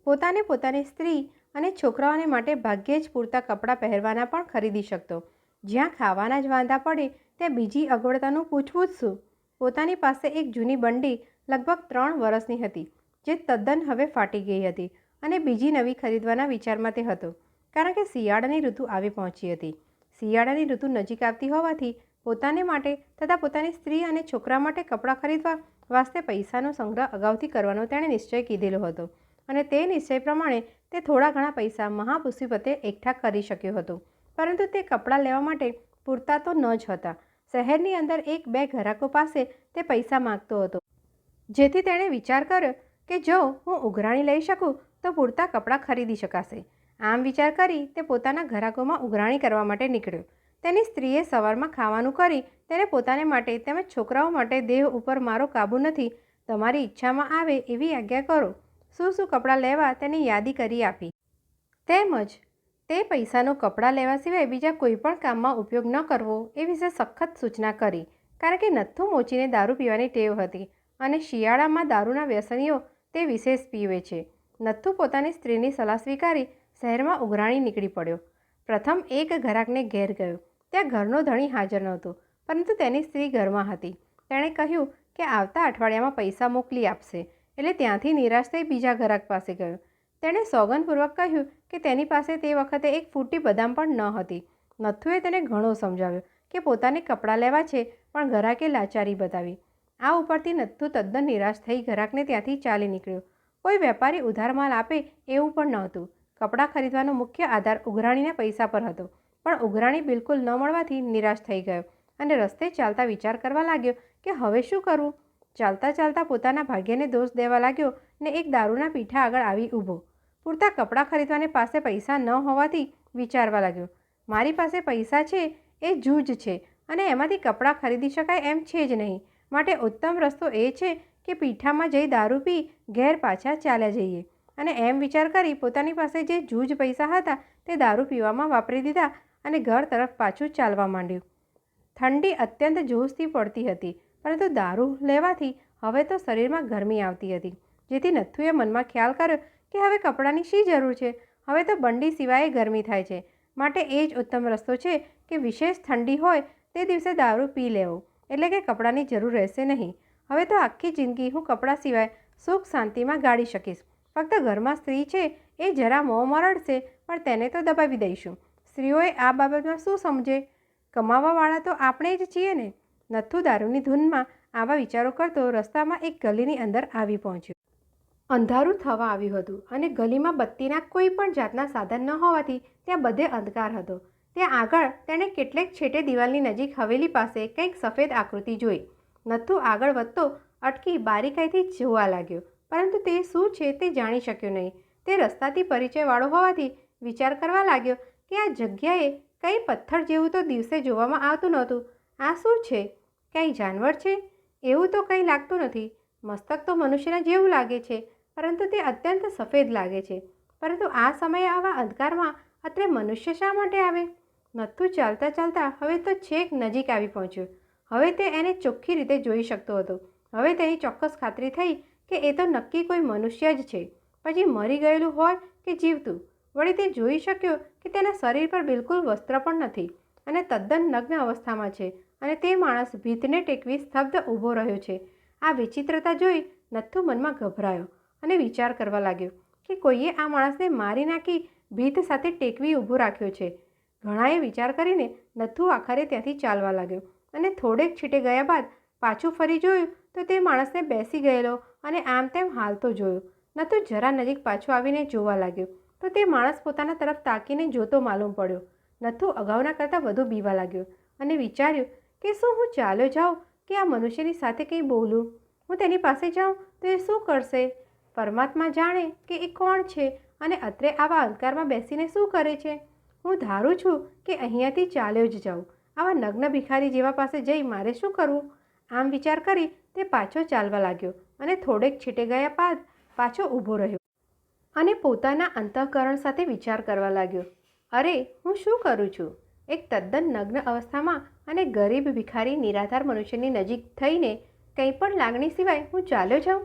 S1: પોતાને પોતાની સ્ત્રી અને છોકરાઓને માટે ભાગ્યે જ પૂરતા કપડાં પહેરવાના પણ ખરીદી શકતો. જ્યાં ખાવાના જ વાંધા પડે ત્યાં બીજી અગવડતાનું પૂછવું જ શું. પોતાની પાસે એક જૂની બંડી લગભગ 3 વર્ષની હતી, જે તદ્દન હવે ફાટી ગઈ હતી અને બીજી નવી ખરીદવાના વિચારમાં તે હતો, કારણ કે શિયાળાની ઋતુ આવી પહોંચી હતી. શિયાળાની ઋતુ નજીક આવતી હોવાથી પોતાને માટે તથા પોતાની સ્ત્રી અને છોકરા માટે કપડાં ખરીદવા વાસ્તે પૈસાનો સંગ્રહ અગાઉથી કરવાનો તેણે નિશ્ચય કીધેલો હતો અને તે નિશ્ચય પ્રમાણે તે થોડા ઘણા પૈસા મહામુસીબતે એકઠા કરી શક્યો હતો. પરંતુ તે કપડાં લેવા માટે પૂરતા તો ન જ હતા. શહેરની અંદર 1-2 ઘરાકો પાસે તે પૈસા માગતો હતો, જેથી તેણે વિચાર કર્યો કે જો હું ઉઘરાણી લઈ શકું તો પૂરતા કપડાં ખરીદી શકાશે. આમ વિચાર કરી તે પોતાના ઘરાકોમાં ઉઘરાણી કરવા માટે નીકળ્યો. તેની સ્ત્રીએ સવારમાં ખાવાનું કરી તેને પોતાને માટે તેમજ છોકરાઓ માટે દેહ ઉપર મારો કાબૂ નથી, તમારી ઈચ્છામાં આવે એવી આજ્ઞા કરો, શું શું કપડાં લેવા તેની યાદી કરી આપી. તેમજ તે પૈસાનો કપડાં લેવા સિવાય બીજા કોઈ પણ કામમાં ઉપયોગ ન કરવો એ વિશે સખત સૂચના કરી. કારણ કે નથ્થુ મોચીને દારૂ પીવાની ટેવ હતી અને શિયાળામાં દારૂના વ્યસનીઓ તે વિશેષ પીવે છે. નથ્થુ પોતાની સ્ત્રીની સલાહ સ્વીકારી શહેરમાં ઉઘરાણી નીકળી પડ્યો. પ્રથમ એક ઘરાકને ઘેર ગયો. ત્યાં ઘરનો ધણી હાજર નહોતો, પરંતુ તેની સ્ત્રી ઘરમાં હતી. તેણે કહ્યું કે આવતા અઠવાડિયામાં પૈસા મોકલી આપશે, એટલે ત્યાંથી નિરાશ થઈ બીજા ઘરાક પાસે ગયો. તેણે સોગંદપૂર્વક કહ્યું કે તેની પાસે તે વખતે એક ફૂટી બદામ પણ ન હતી. નથ્થુએ તેને ઘણો સમજાવ્યો કે પોતાને કપડાં લેવા છે, પણ ઘરાકે લાચારી બતાવી. આ ઉપરથી નથ્થુ તદ્દન નિરાશ થઈ ઘરાકને ત્યાંથી ચાલી નીકળ્યો. કોઈ વેપારી ઉધાર માલ આપે એવું પણ નહોતું. કપડાં ખરીદવાનો મુખ્ય આધાર ઉઘરાણીના પૈસા પર હતો, પણ ઉઘરાણી બિલકુલ ન મળવાથી નિરાશ થઈ ગયો અને રસ્તે ચાલતા વિચાર કરવા લાગ્યો કે હવે શું કરવું. ચાલતા ચાલતા પોતાના ભાગ્યને દોષ દેવા લાગ્યો ને એક દારૂના પીઠા આગળ આવી ઊભો. પૂરતા કપડાં ખરીદવાને પાસે પૈસા ન હોવાથી વિચારવા લાગ્યો, મારી પાસે પૈસા છે એ જૂજ છે અને એમાંથી કપડાં ખરીદી શકાય એમ છે જ નહીં. માટે ઉત્તમ રસ્તો એ છે કે પીઠામાં જઈ દારૂ પી ઘેર પાછા ચાલ્યા જઈએ. અને એમ વિચાર કરી પોતાની પાસે જે જૂજ પૈસા હતા તે દારૂ પીવામાં વાપરી દીધા અને ઘર તરફ પાછું ચાલવા માંડ્યું. ઠંડી અત્યંત જોશથી પડતી હતી, પરંતુ દારૂ લેવાથી હવે તો શરીરમાં ગરમી આવતી હતી, જેથી નથ્થુએ મનમાં ખ્યાલ કર્યો કે હવે કપડાની શી જરૂર છે, હવે તો બંડી સિવાય ગરમી થાય છે. માટે એ જ ઉત્તમ રસ્તો છે કે વિશેષ ઠંડી હોય તે દિવસે દારૂ પી લેવો, એટલે કે કપડાની જરૂર રહેશે નહીં. હવે તો આખી જિંદગી હું કપડાં સિવાય સુખ શાંતિમાં ગાળી શકીશ. ફક્ત ઘરમાં સ્ત્રી છે એ જરા મોં મરડશે, પણ તેને તો દબાવી દઈશું. સ્ત્રીઓએ આ બાબતમાં શું સમજે? કમાવાવાળા તો આપણે જ છીએ ને. નથ્થુ દારૂની ધૂનમાં આવા વિચારો કરતો રસ્તામાં એક ગલીની અંદર આવી પહોંચ્યો. અંધારું થવા આવ્યું હતું અને ગલીમાં બત્તીના કોઈ પણ જાતના સાધન ન હોવાથી ત્યાં બધે અંધકાર હતો. ત્યાં આગળ તેણે કેટલેક છેટે દિવાલની નજીક હવેલી પાસે કંઈક સફેદ આકૃતિ જોઈ. નથ્થુ આગળ વધતો અટકી બારીકાઈથી જોવા લાગ્યો, પરંતુ તે શું છે તે જાણી શક્યો નહીં. તે રસ્તાથી પરિચયવાળો હોવાથી વિચાર કરવા લાગ્યો કે આ જગ્યાએ કંઈ પથ્થર જેવું તો દિવસે જોવામાં આવતું નહોતું. આ શું છે? કંઈ જાનવર છે? એવું તો કંઈ લાગતું નથી. મસ્તક તો મનુષ્યના જેવું લાગે છે, પરંતુ તે અત્યંત સફેદ લાગે છે. પરંતુ આ સમયે આવા અંધકારમાં અત્રે મનુષ્ય શા માટે આવે? નથ્થુ ચાલતા ચાલતા હવે તો છેક નજીક આવી પહોંચ્યો. હવે તે એને ચોખ્ખી રીતે જોઈ શકતો હતો. હવે તેની ચોક્કસ ખાતરી થઈ કે એ તો નક્કી કોઈ મનુષ્ય જ છે. પછી મરી ગયેલું હોય કે જીવતું. વળી તે જોઈ શક્યો કે તેના શરીર પર બિલકુલ વસ્ત્ર પણ નથી અને તદ્દન નગ્ન અવસ્થામાં છે અને તે માણસ ભીતને ટેકવી સ્તબ્ધ ઊભો રહ્યો છે. આ વિચિત્રતા જોઈ નથ્થુ મનમાં ગભરાયો અને વિચાર કરવા લાગ્યો કે કોઈએ આ માણસને મારી નાખી ભીત સાથે ટેકવી ઊભો રાખ્યો છે. ઘણાએ વિચાર કરીને નથ્થુ આખરે ત્યાંથી ચાલવા લાગ્યો અને થોડેક છીટે ગયા બાદ પાછું ફરી જોયું તો તે માણસને બેસી ગયેલો અને આમ તેમ હાલતો જોયો. નથ્થુ જરા નજીક પાછો આવીને જોવા લાગ્યો તો તે માણસ પોતાના તરફ તાકીને જોતો માલુમ પડ્યો. નથ્થુ અગાઉના કરતાં વધુ બીવા લાગ્યો અને વિચાર્યું કે શું હું ચાલ્યો જાઉં કે આ મનુષ્યની સાથે કંઈ બોલું? હું તેની પાસે જાઉં તો એ શું કરશે? પરમાત્મા જાણે કે એ કોણ છે અને અત્રે આવા અંધકારમાં બેસીને શું કરે છે? હું ધારું છું કે અહીંયાથી ચાલ્યો જ જાઉં. આવા નગ્ન ભિખારી જેવા પાસે જઈ મારે શું કરવું? આમ વિચાર કરી તે પાછો ચાલવા લાગ્યો અને થોડેક છીટે ગયા બાદ પાછો ઊભો રહ્યો અને પોતાના અંતઃકરણ સાથે વિચાર કરવા લાગ્યો. અરે, હું શું કરું છું? એક તદ્દન નગ્ન અવસ્થામાં અને ગરીબ ભિખારી નિરાધાર મનુષ્યની નજીક થઈને કંઈ પણ લાગણી સિવાય હું ચાલ્યો જાઉં?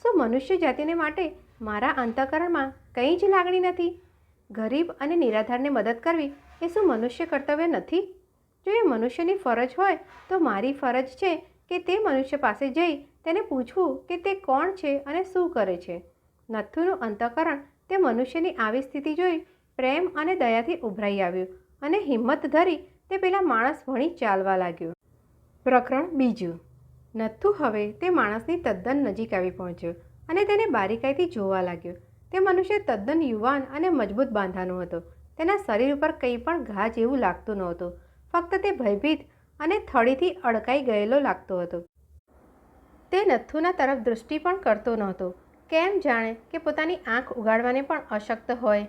S1: શું મનુષ્ય જાતિને માટે મારા અંતઃકરણમાં કંઈ જ લાગણી નથી? ગરીબ અને નિરાધારને મદદ કરવી એ શું મનુષ્ય કર્તવ્ય નથી? જો એ મનુષ્યની ફરજ હોય તો મારી ફરજ છે કે તે મનુષ્ય પાસે જઈ તેને પૂછવું કે તે કોણ છે અને શું કરે છે. નથ્થુનું અંતઃકરણ તે મનુષ્યની આવી સ્થિતિ જોઈ પ્રેમ અને દયાથી ઉભરાઈ આવ્યું અને હિંમત ધરી તે પેલા માણસ ભણી ચાલવા લાગ્યો. પ્રકરણ બીજું. નથ્થુ હવે તે માણસની તદ્દન નજીક આવી પહોંચ્યો અને તેને બારીકાઈથી જોવા લાગ્યો. તે મનુષ્ય તદ્દન યુવાન અને મજબૂત બાંધાનો હતો. તેના શરીર ઉપર કંઈ પણ ઘા જેવું લાગતું નહોતું. ફક્ત તે ભયભીત અને થડીથી અડકાઈ ગયેલો લાગતો હતો. તે નથ્થુના તરફ દૃષ્ટિ પણ કરતો નહોતો, કેમ જાણે કે પોતાની આંખ ઉગાડવાને પણ અશક્ત હોય.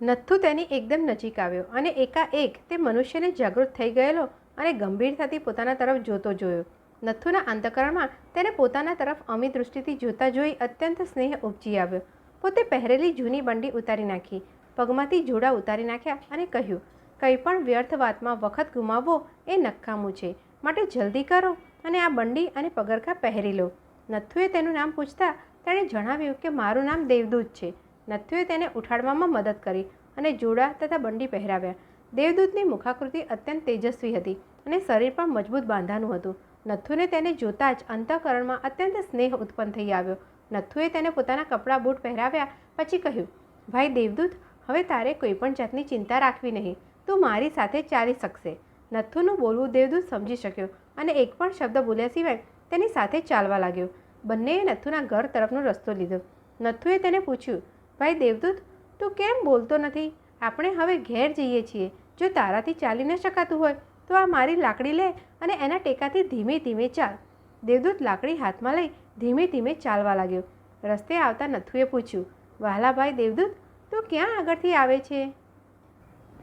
S1: નથ્થુ તેની એકદમ નજીક આવ્યો અને એકાએક તે મનુષ્યને જાગૃત થઈ ગયેલો અને ગંભીરતાથી પોતાના તરફ જોતો જોયો. નથ્થુના અંતઃકરણમાં તેને પોતાના તરફ અમી દૃષ્ટિથી જોતા જોઈ અત્યંત સ્નેહ ઉપજી આવ્યો. પોતે પહેરેલી જૂની બંડી ઉતારી નાખી, પગમાંથી જોડા ઉતારી નાખ્યા અને કહ્યું, કંઈ પણ વ્યર્થ વાતમાં વખત ગુમાવવો એ નકામું છે, માટે જલ્દી કરો અને આ બંડી અને પગરખાં પહેરી લો. નથ્થુએ તેનું નામ પૂછતા તેણે જણાવ્યું કે મારું નામ દેવદૂત છે. નથ્થુએ તેને ઉઠાડવામાં મદદ કરી અને જોડા તથા બંડી પહેરાવ્યા. દેવદૂતની મુખાકૃતિ અત્યંત તેજસ્વી હતી અને શરીર પણ મજબૂત બાંધાનું હતું. નથ્થુને તેને જોતાં જ અંતઃકરણમાં અત્યંત સ્નેહ ઉત્પન્ન થઈ આવ્યો. નથ્થુએ તેને પોતાના કપડાં બૂટ પહેરાવ્યા પછી કહ્યું, ભાઈ દેવદૂત, હવે તારે કોઈ પણ જાતની ચિંતા રાખવી નહીં. તું મારી સાથે ચાલી શકશે. નથ્થુનું બોલવું દેવદૂત સમજી શક્યો અને એક પણ શબ્દ બોલ્યા સિવાય તેની સાથે ચાલવા લાગ્યો. બંનેએ નથ્થુના ઘર તરફનો રસ્તો લીધો. નથ્થુએ તેને પૂછ્યું, ભાઈ દેવદૂત, તું કેમ બોલતો નથી? આપણે હવે ઘેર જઈએ છીએ. જો તારાથી ચાલી ન શકાતું હોય તો આ મારી લાકડી લે અને એના ટેકાથી ધીમે ધીમે ચાલ. દેવદૂત લાકડી હાથમાં લઈ ધીમે ધીમે ચાલવા લાગ્યો. રસ્તે આવતા નથ્થુએ પૂછ્યું, વહાલા ભાઈ દેવદૂત, તું ક્યાં આગળથી આવે છે?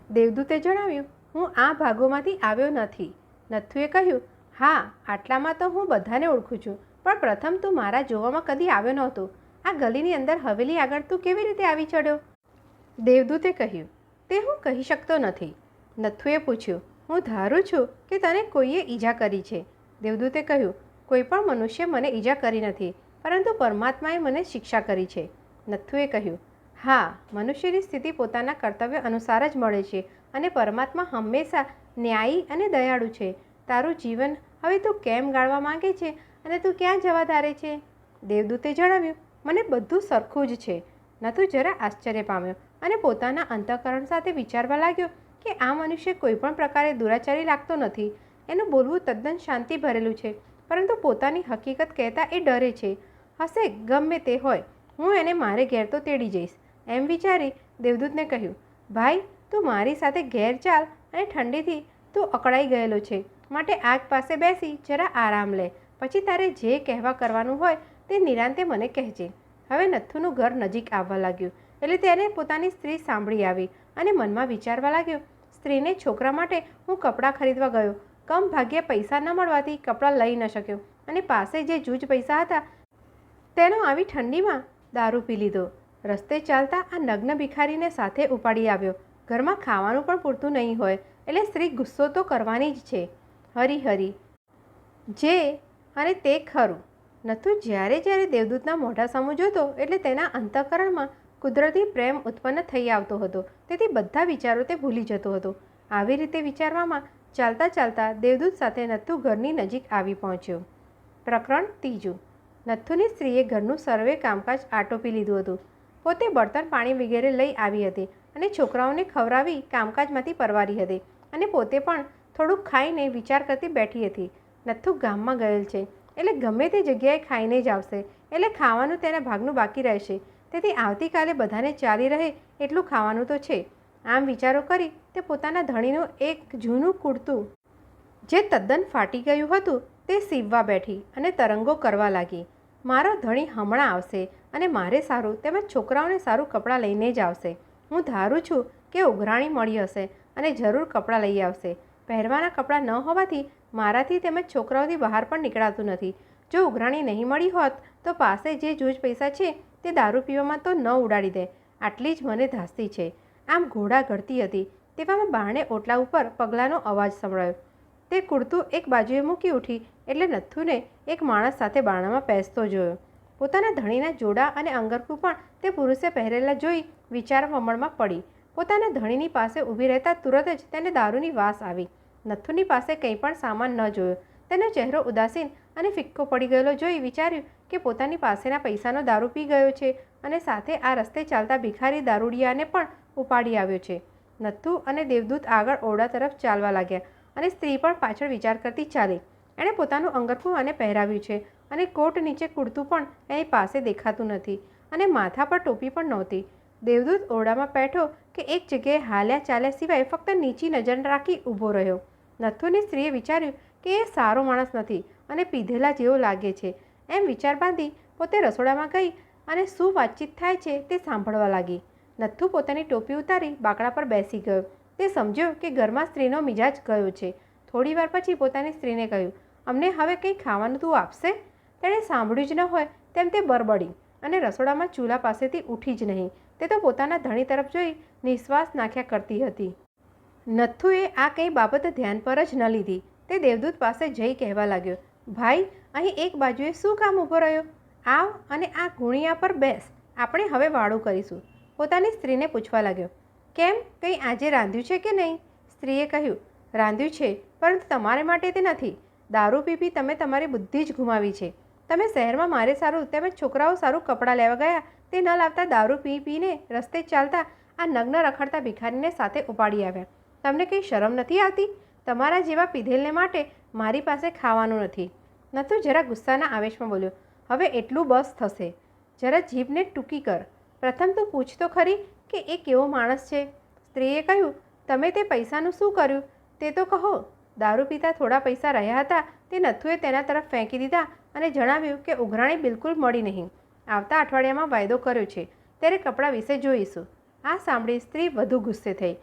S1: દેવદૂતે જણાવ્યું, હું આ ભાગોમાંથી આવ્યો નથી. નથ્થુએ કહ્યું, હા, આટલામાં તો હું બધાને ઓળખું છું, પણ પ્રથમ તું મારા જોવામાં કદી આવ્યો નહોતો. આ ગલીની અંદર હવેલી આગળ તું કેવી રીતે આવી ચડ્યો? દેવદૂતે કહ્યું, તે હું કહી શકતો નથી. નથ્થુએ પૂછ્યું, હું ધારું છું કે તને કોઈએ ઈજા કરી છે. દેવદૂતે કહ્યું, કોઈ પણ મનુષ્ય મને ઈજા કરી નથી, પરંતુ પરમાત્માએ મને શિક્ષા કરી છે. નથ્થુએ કહ્યું, હા, મનુષ્યની સ્થિતિ પોતાના કર્તવ્ય અનુસાર જ મળે છે અને પરમાત્મા હંમેશા ન્યાયી અને દયાળુ છે. તારું જીવન હવે તું કેમ ગાળવા માંગે છે અને તું ક્યાં જવા ધારે છે? દેવદૂતે જણાવ્યું, મને બધું સરખું જ છે. નથ્થુ જરા આશ્ચર્ય પામ્યો અને પોતાના અંતઃકરણ સાથે વિચારવા લાગ્યો કે આ મનુષ્ય કોઈ પણ પ્રકારે દુરાચારી લાગતો નથી. એનું બોલવું તદ્દન શાંતિ ભરેલું છે, પરંતુ પોતાની હકીકત કહેતા એ ડરે છે. હશે ગમે તે હોય, હું એને મારે ઘેર તો તેડી જઈશ. એમ વિચારી દેવદૂતને કહ્યું, ભાઈ, તું મારી સાથે ઘેર ચાલ અને ઠંડીથી તું અકળાઈ ગયેલો છે, માટે આગ પાસે બેસી જરા આરામ લે. પછી તારે જે કહેવા કરવાનું હોય તે નિરાંતે મને કહેજે. હવે નથ્થુનું ઘર નજીક આવવા લાગ્યું એટલે તેને પોતાની સ્ત્રી સાંભળી આવી અને મનમાં વિચારવા લાગ્યો, સ્ત્રીને છોકરા માટે હું કપડાં ખરીદવા ગયો. કમ ભાગ્યે પૈસા ન મળવાથી કપડાં લઈ ન શક્યો અને પાસે જે જૂજ પૈસા હતા તેનો આવી ઠંડીમાં દારૂ પી લીધો. રસ્તે ચાલતા આ નગ્ન ભિખારીને સાથે ઉપાડી આવ્યો. ઘરમાં ખાવાનું પણ પૂરતું નહીં હોય એટલે સ્ત્રી ગુસ્સો તો કરવાની જ છે. હરી હરી જે અને તે ખરું. નથુ જ્યારે જ્યારે દેવદૂતના મોઢા સામું જોતો એટલે તેના અંતઃકરણમાં કુદરતી પ્રેમ ઉત્પન્ન થઈ આવતો હતો. તેથી બધા વિચારો તે ભૂલી જતો હતો. આવી રીતે વિચારવામાં ચાલતા ચાલતા દેવદૂત સાથે નથુ ઘરની નજીક આવી પહોંચ્યો. પ્રકરણ 3. નથુની સ્ત્રીએ ઘરનું સર્વે કામકાજ આટોપી લીધું હતું. પોતે બળતણ પાણી વગેરે લઈ આવી હતી અને છોકરાઓને ખવડાવી કામકાજમાંથી પરવારી હતી અને પોતે પણ થોડુંક ખાઈને વિચાર કરતી બેઠી હતી. નથુ ગામમાં ગયેલ છે એટલે ગમે તે જગ્યાએ ખાઈને જ આવશે, એટલે ખાવાનું તેના ભાગનું બાકી રહેશે. તેથી આવતીકાલે બધાને ચાલી રહે એટલું ખાવાનું તો છે. આમ વિચારો કરી તે પોતાના ધણીનું એક જૂનું કુર્તું જે તદ્દન ફાટી ગયું હતું તે સીવવા બેઠી અને તરંગો કરવા લાગી. મારો ધણી હમણાં આવશે અને મારે સારું તેમજ છોકરાઓને સારું કપડાં લઈને જ આવશે. હું ધારું છું કે ઉઘરાણી મળી હશે અને જરૂર કપડાં લઈ આવશે. પહેરવાના કપડાં ન હોવાથી મારાથી તેમજ છોકરાઓથી બહાર પણ નીકળાતું નથી. જો ઉઘરાણી નહીં મળી હોત તો પાસે જે જૂજ પૈસા છે તે દારૂ પીવામાં તો ન ઉડાડી દે, આટલી જ મને ધાસ્તી છે. આમ ઘોડા ઘડતી હતી તેવામાં બારણે ઓટલા ઉપર પગલાંનો અવાજ સંભળાયો. તે કુર્તું એક બાજુએ મૂકી ઉઠી એટલે નથુને એક માણસ સાથે બારણામાં પેસતો જોયો. પોતાના ધણીના જોડા અને અંગરખું પણ તે પુરુષે પહેરેલા જોઈ વિચાર વમળમાં પડી. પોતાના ધણીની પાસે ઊભી રહેતા તુરત જ તેને દારૂની વાસ આવી. નથુની પાસે કંઈ પણ સામાન ન જોયો. તેનો ચહેરો ઉદાસીન અને ફિક્કો પડી ગયેલો જોઈ વિચાર્યું કે પોતાની પાસેના પૈસાનો દારૂ પી ગયો છે અને સાથે આ રસ્તે ચાલતા ભિખારી દારૂડિયાને પણ ઉપાડી આવ્યો છે. નથુ અને દેવદૂત આગળ ઓરડા તરફ ચાલવા લાગ્યા અને સ્ત્રી પણ પાછળ વિચાર કરતી ચાલી. એણે પોતાનું અંગરખું આને પહેરાવ્યું છે અને કોટ નીચે કુર્તું પણ એની પાસે દેખાતું નથી અને માથા પર ટોપી પણ નહોતી. દેવદૂત ઓરડામાં બેઠો કે એક જગ્યાએ હાલ્યા ચાલ્યા સિવાય ફક્ત નીચી નજર રાખી ઊભો રહ્યો. નથુની સ્ત્રીએ વિચાર્યું કે એ સારો માણસ નથી અને પીધેલા જેવો લાગે છે. એમ વિચાર બાંધી પોતે રસોડામાં ગઈ અને શું વાતચીત થાય છે તે સાંભળવા લાગી. નથુ પોતાની ટોપી ઉતારી બાકડા પર બેસી ગયો. તે સમજ્યો કે ઘરમાં સ્ત્રીનો મિજાજ ગયો છે. થોડી વાર પછી પોતાની સ્ત્રીને કહ્યું, અમને હવે કંઈ ખાવાનું તું આપશે? તેણે સાંભળ્યું જ ન હોય તેમ તે બરબડી અને રસોડામાં ચૂલા પાસેથી ઉઠી જ નહીં. તે તો પોતાના ધણી તરફ જોઈ નિશ્વાસ નાખ્યા કરતી હતી. નથુએ આ કંઈ બાબત ધ્યાન પર જ ન લીધી. તે દેવદૂત પાસે જઈ કહેવા લાગ્યો, ભાઈ, અહીં એક બાજુએ શું કામ ઊભો રહ્યો? આવ અને આ ગુણિયા પર બેસ. આપણે હવે વાળું કરીશું. પોતાની સ્ત્રીને પૂછવા લાગ્યો, કેમ, કંઈ આજે રાંધ્યું છે કે નહીં? સ્ત્રીએ કહ્યું, રાંધ્યું છે, પરંતુ તમારે માટે તે નથી. દારૂ પી તમે તમારી બુદ્ધિ જ ગુમાવી છે. તમે શહેરમાં મારે સારું તેમજ છોકરાઓ સારું કપડાં લેવા ગયા તે ન લાવતા દારૂ પીને રસ્તે ચાલતા આ નગ્ન રખડતા ભિખારીને સાથે ઉપાડી આવ્યા. તમને કંઈ શરમ નથી આવતી? તમારા જેવા પીધેલને માટે મારી પાસે ખાવાનું નથી. નથુ જરા ગુસ્સાના આવેશમાં બોલ્યો, હવે એટલું બસ થશે. જરા જીભને ટૂંકી કર. પ્રથમ તું પૂછ તો ખરી કે એ કેવો માણસ છે? સ્ત્રીએ કહ્યું, તમે તે પૈસાનું શું કર્યું તે તો કહો. દારૂ પીતા થોડા પૈસા રહ્યા હતા તે નથુએ તેના તરફ ફેંકી દીધા અને જણાવ્યું કે ઉઘરાણી બિલકુલ મળી નહીં. આવતા અઠવાડિયામાં વાયદો કર્યો છે, ત્યારે કપડાં વિશે જોઈશું. આ સાંભળી સ્ત્રી વધુ ગુસ્સે થઈ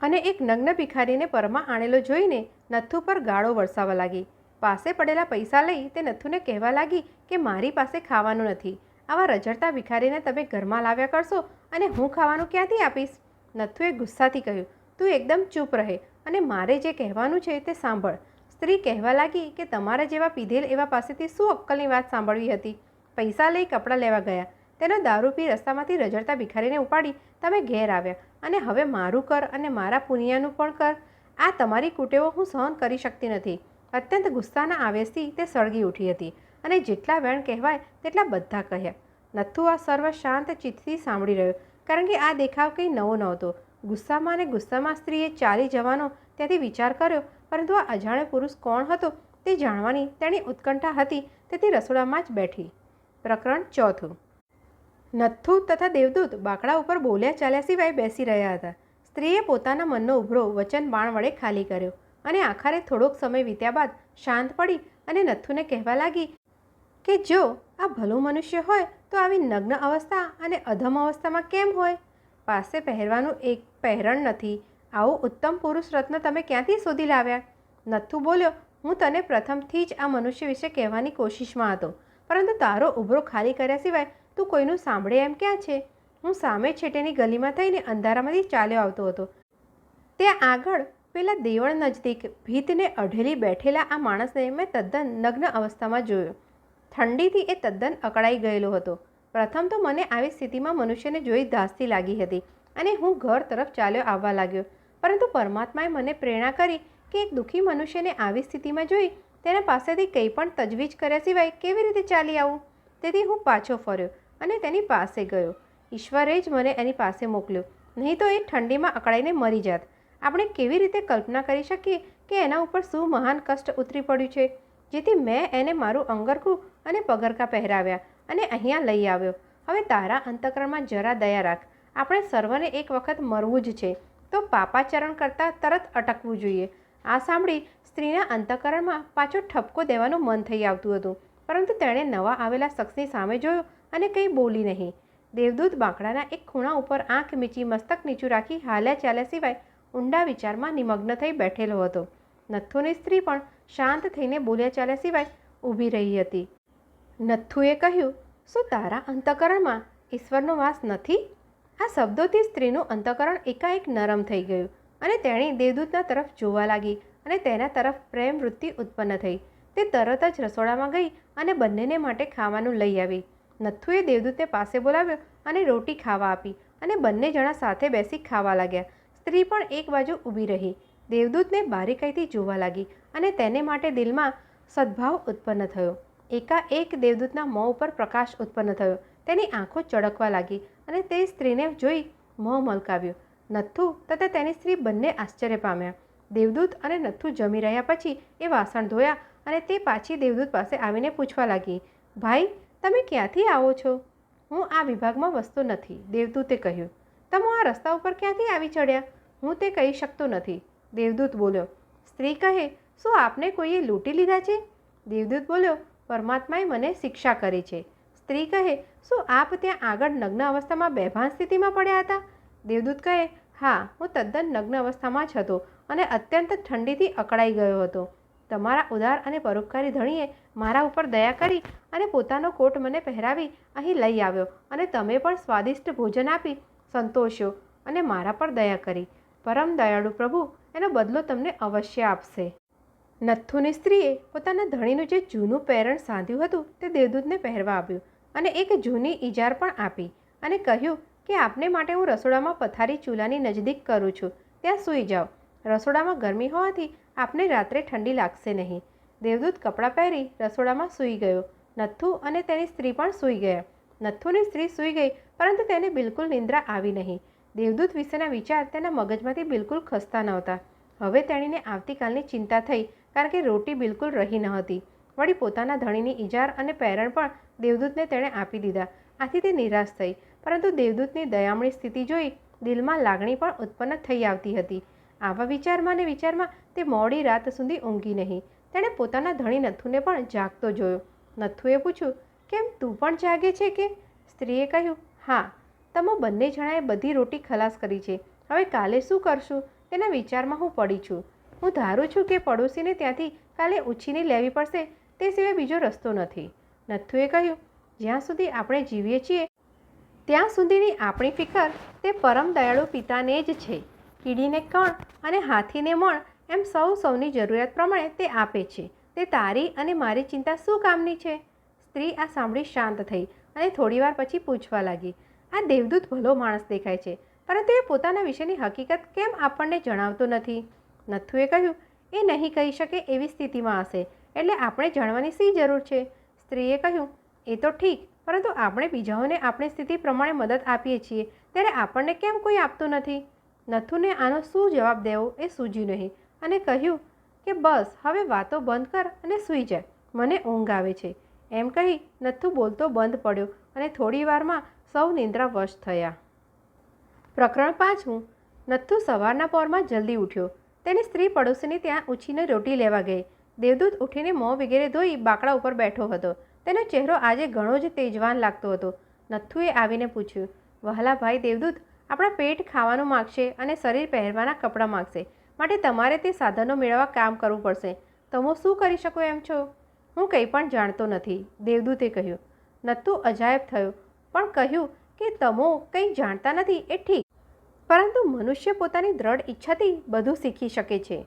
S1: અને એક નગ્ન ભિખારીને પરમાં આણેલો જોઈને નથુ પર ગાળો વરસાવવા લાગી. પાસે પડેલા પૈસા લઈ તે નથુને કહેવા લાગી કે મારી પાસે ખાવાનું નથી. આવા રઝળતા ભિખારીને તમે ઘરમાં લાવ્યા કરશો અને હું ખાવાનું ક્યાંથી આપીશ? નથુએ ગુસ્સાથી કહ્યું, તું એકદમ ચૂપ રહે અને મારે જે કહેવાનું છે તે સાંભળ. સ્ત્રી કહેવા લાગી કે તમારા જેવા પીધેલ એવા પાસેથી શું અક્કલની વાત સાંભળવી હતી? પૈસા લઈ કપડાં લેવા ગયા, તેનો દારૂ પી રસ્તામાંથી રઝળતા ભિખારીને ઉપાડી તમે ઘેર આવ્યા અને હવે મારું કર અને મારા પુનિયાનું પણ કર. આ તમારી કુટેવો હું સહન કરી શકતી નથી. અત્યંત ગુસ્સાના આવેશથી તે સળગી ઉઠી હતી અને જેટલા વેણ કહેવાય તેટલા બધા કહ્યા. નથુ આ સર્વ શાંત ચિત્તથી સાંભળી રહ્યો, કારણ કે આ દેખાવ કંઈ નવો નહોતો. ગુસ્સામાં અને ગુસ્સામાં સ્ત્રીએ ચાલી જવાનો ત્યાંથી વિચાર કર્યો, પરંતુ આ અજાણ્યો પુરુષ કોણ હતો તે જાણવાની તેની ઉત્કંઠા હતી. તેથી રસોડામાં જ બેઠી. પ્રકરણ 4. નથુ તથા દેવદૂત બાકડા ઉપર બોલ્યા ચાલ્યા સિવાય બેસી રહ્યા હતા. સ્ત્રીએ પોતાના મનનો ઉભરો વચન બાણ વડે ખાલી કર્યો અને આખરે થોડોક સમય વીત્યા બાદ શાંત પડી અને નથુને કહેવા લાગી કે જો આ ભલું મનુષ્ય હોય તો આવી નગ્ન અવસ્થા અને અધમ અવસ્થામાં કેમ હોય? પાસે પહેરવાનું એક પહેરણ નથી. આવું ઉત્તમ પુરુષ રત્ન તમે ક્યાંથી શોધી લાવ્યા? નથુ બોલ્યો, હું તને પ્રથમથી જ આ મનુષ્ય વિશે કહેવાની કોશિશમાં હતો, પરંતુ તારો ઉભરો ખાલી કર્યા સિવાય તું કોઈનું સાંભળે એમ ક્યાં છે? હું સામે છેટેની ગલીમાં થઈને અંધારામાંથી ચાલ્યો આવતો હતો. ત્યાં આગળ પેલા દેવળ નજદીક ભીતને અઢેલી બેઠેલા આ માણસને મેં તદ્દન નગ્ન અવસ્થામાં જોયો. ઠંડીથી એ તદ્દન અકળાઈ ગયેલો હતો. પ્રથમ તો મને આવી સ્થિતિમાં મનુષ્યને જોઈ ધાસ્તી લાગી હતી અને હું ઘર તરફ ચાલ્યો આવવા લાગ્યો. પરંતુ પરમાત્માએ મને પ્રેરણા કરી કે એક દુઃખી મનુષ્યને આવી સ્થિતિમાં જોઈ તેના પાસેથી કંઈ પણ તજવીજ કર્યા સિવાય કેવી રીતે ચાલી આવું. તેથી હું પાછો ફર્યો અને તેની પાસે ગયો. ઈશ્વરે જ મને એની પાસે મોકલ્યો, નહીં તો એ ઠંડીમાં અકળાઈને મરી જાત. આપણે કેવી રીતે કલ્પના કરી શકીએ કે એના ઉપર શું મહાન કષ્ટ ઉતરી પડ્યું છે, જેથી મેં એને મારું અંગરખું અને પગરખાં પહેરાવ્યા અને અહીંયા લઈ આવ્યો. હવે તારા અંતઃકરણમાં જરા દયા રાખ. આપણે સર્વને એક વખત મરવું જ છે, તો પાપાચરણ કરતાં તરત અટકવું જોઈએ. આ સાંભળી સ્ત્રીના અંતઃકરણમાં પાછો ઠપકો દેવાનું મન થઈ આવતું હતું, પરંતુ તેણે નવા આવેલા શખ્સની સામે જોયો અને કંઈ બોલી નહીં. દેવદૂત બાંકડાના એક ખૂણા ઉપર આંખ મીચી મસ્તક નીચું રાખી હાલ્યા ચાલ્યા સિવાય ઊંડા વિચારમાં નિમગ્ન થઈ બેઠેલો હતો. નથ્થુની સ્ત્રી પણ શાંત થઈને બોલ્યા ચાલ્યા સિવાય ઊભી રહી હતી. નથ્થુએ કહ્યું, શું તારા અંતઃકરણમાં ઈશ્વરનો વાસ નથી? આ શબ્દોથી સ્ત્રીનું અંતઃકરણ એકાએક નરમ થઈ ગયું અને તેણી દેવદૂતના તરફ જોવા લાગી અને તેના તરફ પ્રેમ વૃત્તિ ઉત્પન્ન થઈ. તે તરત જ રસોડામાં ગઈ અને બંનેને માટે ખાવાનું લઈ આવી. નથ્થુએ દેવદૂતને પાસે બોલાવ્યો અને રોટી ખાવા આપી અને બંને જણા સાથે બેસી ખાવા લાગ્યા. સ્ત્રી પણ એક બાજુ ઊભી રહી, દેવદૂતને બારીકાઈથી જોવા લાગી અને તેને માટે દિલમાં સદ્ભાવ ઉત્પન્ન થયો. એકાએક દેવદૂતના મોં ઉપર પ્રકાશ ઉત્પન્ન થયો. તેની આંખો ચળકવા લાગી અને તે સ્ત્રીને જોઈ મોં મલકાવ્યું. નથ્થુ તથા તેની સ્ત્રી બંને આશ્ચર્ય પામ્યા. દેવદૂત અને નથ્થુ જમી રહ્યા પછી એ વાસણ ધોયા અને તે પાછી દેવદૂત પાસે આવીને પૂછવા લાગી, ભાઈ તમે ક્યાંથી આવો છો? હું આ વિભાગમાં વસતો નથી, દેવદૂતે કહ્યું. તમે આ રસ્તા ઉપર ક્યાંથી આવી ચડ્યા? હું તે કહી શકતો નથી, દેવદૂત બોલ્યો. સ્ત્રી કહે, શું આપને કોઈએ લૂંટી લીધા છે? દેવદૂત બોલ્યો, પરમાત્માએ મને શિક્ષા કરી છે. સ્ત્રી કહે, શું આપ ત્યાં આગળ નગ્ન અવસ્થામાં બેભાન સ્થિતિમાં પડ્યા હતા? દેવદૂત કહે, હા, હું તદ્દન નગ્ન અવસ્થામાં જ હતો અને અત્યંત ઠંડીથી અકળાઈ ગયો હતો. તમારા ઉદાર અને પરોપકારી ધણીએ મારા ઉપર દયા કરી અને પોતાનો કોટ મને પહેરાવી અહીં લઈ આવ્યો અને તમે પણ સ્વાદિષ્ટ ભોજન આપી સંતોષ્યો અને મારા પર દયા કરી. પરમ દયાળુ પ્રભુ એનો બદલો તમને અવશ્ય આપશે. નથ્થુની સ્ત્રીએ પોતાના ધણીનું જે જૂનું પહેરણ સાંધ્યું હતું તે દેવદૂતને પહેરવા આપ્યું અને એક જૂની ઇજાર પણ આપી અને કહ્યું કે આપને માટે હું રસોડામાં પથારી ચૂલાની નજીક કરું છું, ત્યાં સૂઈ જાઓ. રસોડામાં ગરમી હોવાથી આપને રાત્રે ઠંડી લાગશે નહીં. દેવદૂત કપડાં પહેરી રસોડામાં સૂઈ ગયો. નથ્થુ અને તેની સ્ત્રી પણ સૂઈ ગયા. નથ્થુની સ્ત્રી સૂઈ ગઈ, પરંતુ તેને બિલકુલ નિંદ્રા આવી નહીં. દેવદૂત વિશેના વિચાર તેના મગજમાંથી બિલકુલ ખસતા નહોતા. હવે તેણીને આવતીકાલની ચિંતા થઈ, કારણ કે રોટી બિલકુલ રહી ન હતી. વળી પોતાના ધણીની ઇજાર અને પહેરણ પણ દેવદૂતને તેણે આપી દીધા. આથી તે નિરાશ થઈ, પરંતુ દેવદૂતની દયામણી સ્થિતિ જોઈ દિલમાં લાગણી પણ ઉત્પન્ન થઈ આવતી હતી. આવા વિચારમાં ને વિચારમાં તે મોડી રાત સુધી ઊંઘી નહીં. તેણે પોતાના ધણી નથ્થુને પણ જાગતો જોયો. નથ્થુએ પૂછ્યું, કેમ તું પણ જાગે છે કે? સ્ત્રીએ કહ્યું, હા, તમે બંને જણાએ બધી રોટી ખલાસ કરી છે. હવે કાલે શું કરશું તેના વિચારમાં હું પડી છું. હું ધારું છું કે પડોશીને ત્યાંથી કાલે ઉછીની લેવી પડશે, તે સિવાય બીજો રસ્તો નથી. નથ્થુએ કહ્યું, જ્યાં સુધી આપણે જીવીએ છીએ ત્યાં સુધીની આપણી ફિકર તે પરમ દયાળુ પિતાને જ છે. કીડીને કણ અને હાથીને મણ એમ સૌની જરૂરિયાત પ્રમાણે તે આપે છે. તે તારી અને મારી ચિંતા શું કામની છે? સ્ત્રી આ સાંભળી શાંત થઈ અને થોડીવાર પછી પૂછવા લાગી, આ દેવદૂત ભલો માણસ દેખાય છે, પરંતુ એ પોતાના વિશેની હકીકત કેમ આપણને જણાવતો નથી? નથ્થુએ કહ્યું, એ નહીં કહી શકે એવી સ્થિતિમાં હશે, એટલે આપણે જાણવાની શી જરૂર છે? સ્ત્રીએ કહ્યું, એ તો ઠીક, પરંતુ આપણે બીજાઓને આપણી સ્થિતિ પ્રમાણે મદદ આપીએ છીએ, ત્યારે આપણને કેમ કોઈ આપતું નથી? નથ્થુને આનો શું જવાબ દેવો એ સૂઝ્યું નહીં અને કહ્યું કે બસ હવે વાતો બંધ કર અને સૂઈ જાય, મને ઊંઘ આવે છે. એમ કહી નથ્થુ બોલતો બંધ પડ્યો અને થોડી વારમાં સૌ નિંદ્રાવશ થયા. પ્રકરણ 5. નથ્થુ સવારના પહોરમાં જલ્દી ઉઠ્યો. તેની સ્ત્રી પડોશીની ત્યાં ઉછીને રોટી લેવા ગઈ. દેવદૂત ઉઠીને મોં વગેરે ધોઈ બાકડા ઉપર બેઠો હતો. તેનો ચહેરો આજે ઘણો જ તેજવાન લાગતો હતો. નથ્થુએ આવીને પૂછ્યું, વહાલા ભાઈ દેવદૂત, આપણા પેટ ખાવાનું માગશે અને શરીર પહેરવાના કપડાં માગશે, માટે તમારે તે સાધનો મેળવવા કામ કરવું પડશે. તમે શું કરી શકો એમ છો? હું કંઈ પણ જાણતો નથી, દેવદૂતે કહ્યું. નથ્થુ અજાયબ થયો, પણ કહ્યું કે તમે કંઈ જાણતા નથી એ ઠીક, પરંતુ મનુષ્ય પોતાની દ્રઢ ઈચ્છાથી બધું શીખી શકે છે.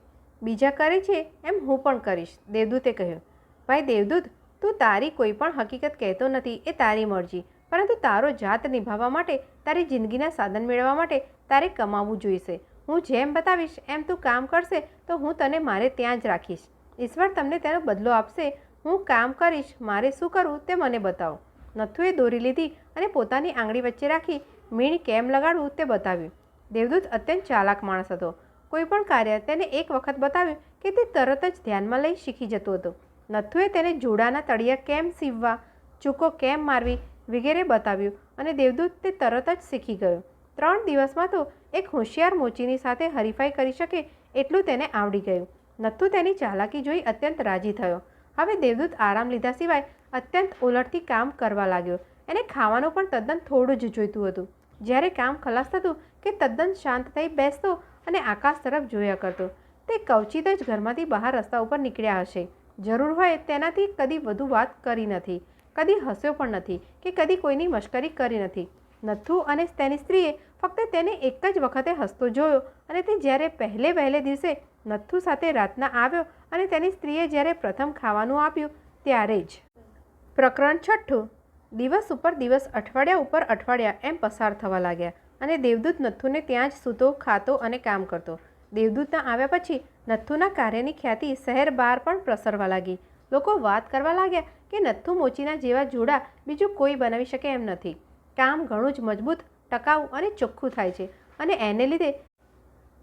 S1: બીજા કરે છે એમ હું પણ કરીશ, દેવદૂતે કહ્યું. ભાઈ દેવદૂત, તું તારી કોઈ પણ હકીકત કહેતો નથી એ તારી મરજી, પરંતુ તારો જાત નિભાવવા માટે, તારી જિંદગીના સાધન મેળવવા માટે તારે કમાવવું જોઈશે. હું જેમ બતાવીશ એમ તું કામ કરશે તો હું તને મારે ત્યાં જ રાખીશ. ઈશ્વર તમને તેનો બદલો આપશે. હું કામ કરીશ, મારે શું કરવું તે મને બતાવો. નથુએ દોરી લીધી અને પોતાની આંગળી વચ્ચે રાખી મીણ કેમ લગાડવું તે બતાવ્યું. દેવદૂત અત્યંત ચાલાક માણસ હતો. કોઈ પણ કાર્ય તેને એક વખત બતાવ્યું કે તે તરત જ ધ્યાનમાં લઈ શીખી જતો હતો. નથુએ તેને જોડાના તળિયા કેમ સીવવા, ચૂકો કેમ મારવી વગેરે બતાવ્યું અને દેવદૂત તે તરત જ શીખી ગયો. 3 દિવસમાં તો એક હોશિયાર મોચીની સાથે હરીફાઈ કરી શકે એટલું તેને આવડી ગયું. નથુ તેની ચાલાકી જોઈ અત્યંત રાજી થયો. હવે દેવદૂત આરામ લીધા સિવાય અત્યંત ઉલટથી કામ કરવા લાગ્યો. એને ખાવાનું પણ તદ્દન થોડું જ જોઈતું હતું. જ્યારે કામ ખલાસ થતું કે તદ્દન શાંત થઈ બેસતો અને આકાશ તરફ જોયા કરતો. તે કવચિત જ ઘરમાંથી બહાર રસ્તા ઉપર નીકળ્યા હશે. જરૂર હોય તેનાથી કદી વધુ વાત કરી નથી, કદી હસ્યો પણ નથી કે કદી કોઈની મશ્કરી કરી નથી. નથુ અને તેની સ્ત્રીએ ફક્ત તેને એક જ વખતે હસતો જોયો અને તે જ્યારે વહેલે દિવસે નથુ સાથે રાતના આવ્યો અને તેની સ્ત્રીએ જ્યારે પ્રથમ ખાવાનું આપ્યું ત્યારે જ. પ્રકરણ 6. દિવસ ઉપર દિવસ, અઠવાડિયા ઉપર અઠવાડિયા એમ પસાર થવા લાગ્યા અને દેવદૂત નથુને ત્યાં જ સૂતો, ખાતો અને કામ કરતો. દેવદૂતના આવ્યા પછી નથુના કાર્યની ખ્યાતિ શહેર બહાર પણ પ્રસરવા લાગી. લોકો વાત કરવા લાગ્યા કે નથુ મોચીના જેવા જોડા બીજું કોઈ બનાવી શકે એમ નથી. કામ ઘણું જ મજબૂત, ટકાઉ અને ચોખ્ખું થાય છે અને એને લીધે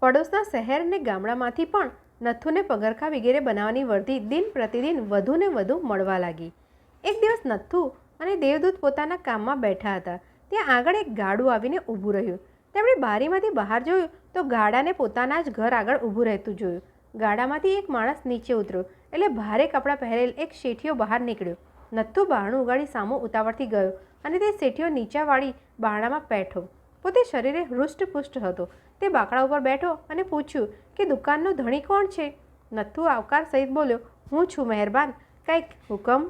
S1: પડોશના શહેર અને ગામડામાંથી પણ નથુને પગરખાં વગેરે બનાવવાની વર્ધી દિન પ્રતિદિન વધુ ને વધુ મળવા લાગી. એક દિવસ નથુ અને દેવદૂત પોતાના કામમાં બેઠા હતા. ત્યાં આગળ એક ગાડું આવીને ઊભું રહ્યું. તેમણે બારીમાંથી બહાર જોયું તો ગાડાને પોતાના જ ઘર આગળ ઊભું રહેતું જોયું. ગાડામાંથી એક માણસ નીચે ઉતર્યો એટલે ભારે કપડાં પહેરેલ એક શેઠિયો બહાર નીકળ્યો. નથુ બારણું ઉગાડી સામો ઉતાવળથી ગયો અને તે શેઠિયો નીચાવાળી બારણામાં બેઠો. પોતે શરીરે હૃષ્ટપુષ્ટ હતો. તે બાકડા ઉપર બેઠો અને પૂછ્યું કે દુકાનનો ધણી કોણ છે? નથુ આવકાર સહિત બોલ્યો, હું છું મહેરબાન, કંઈક હુકમ?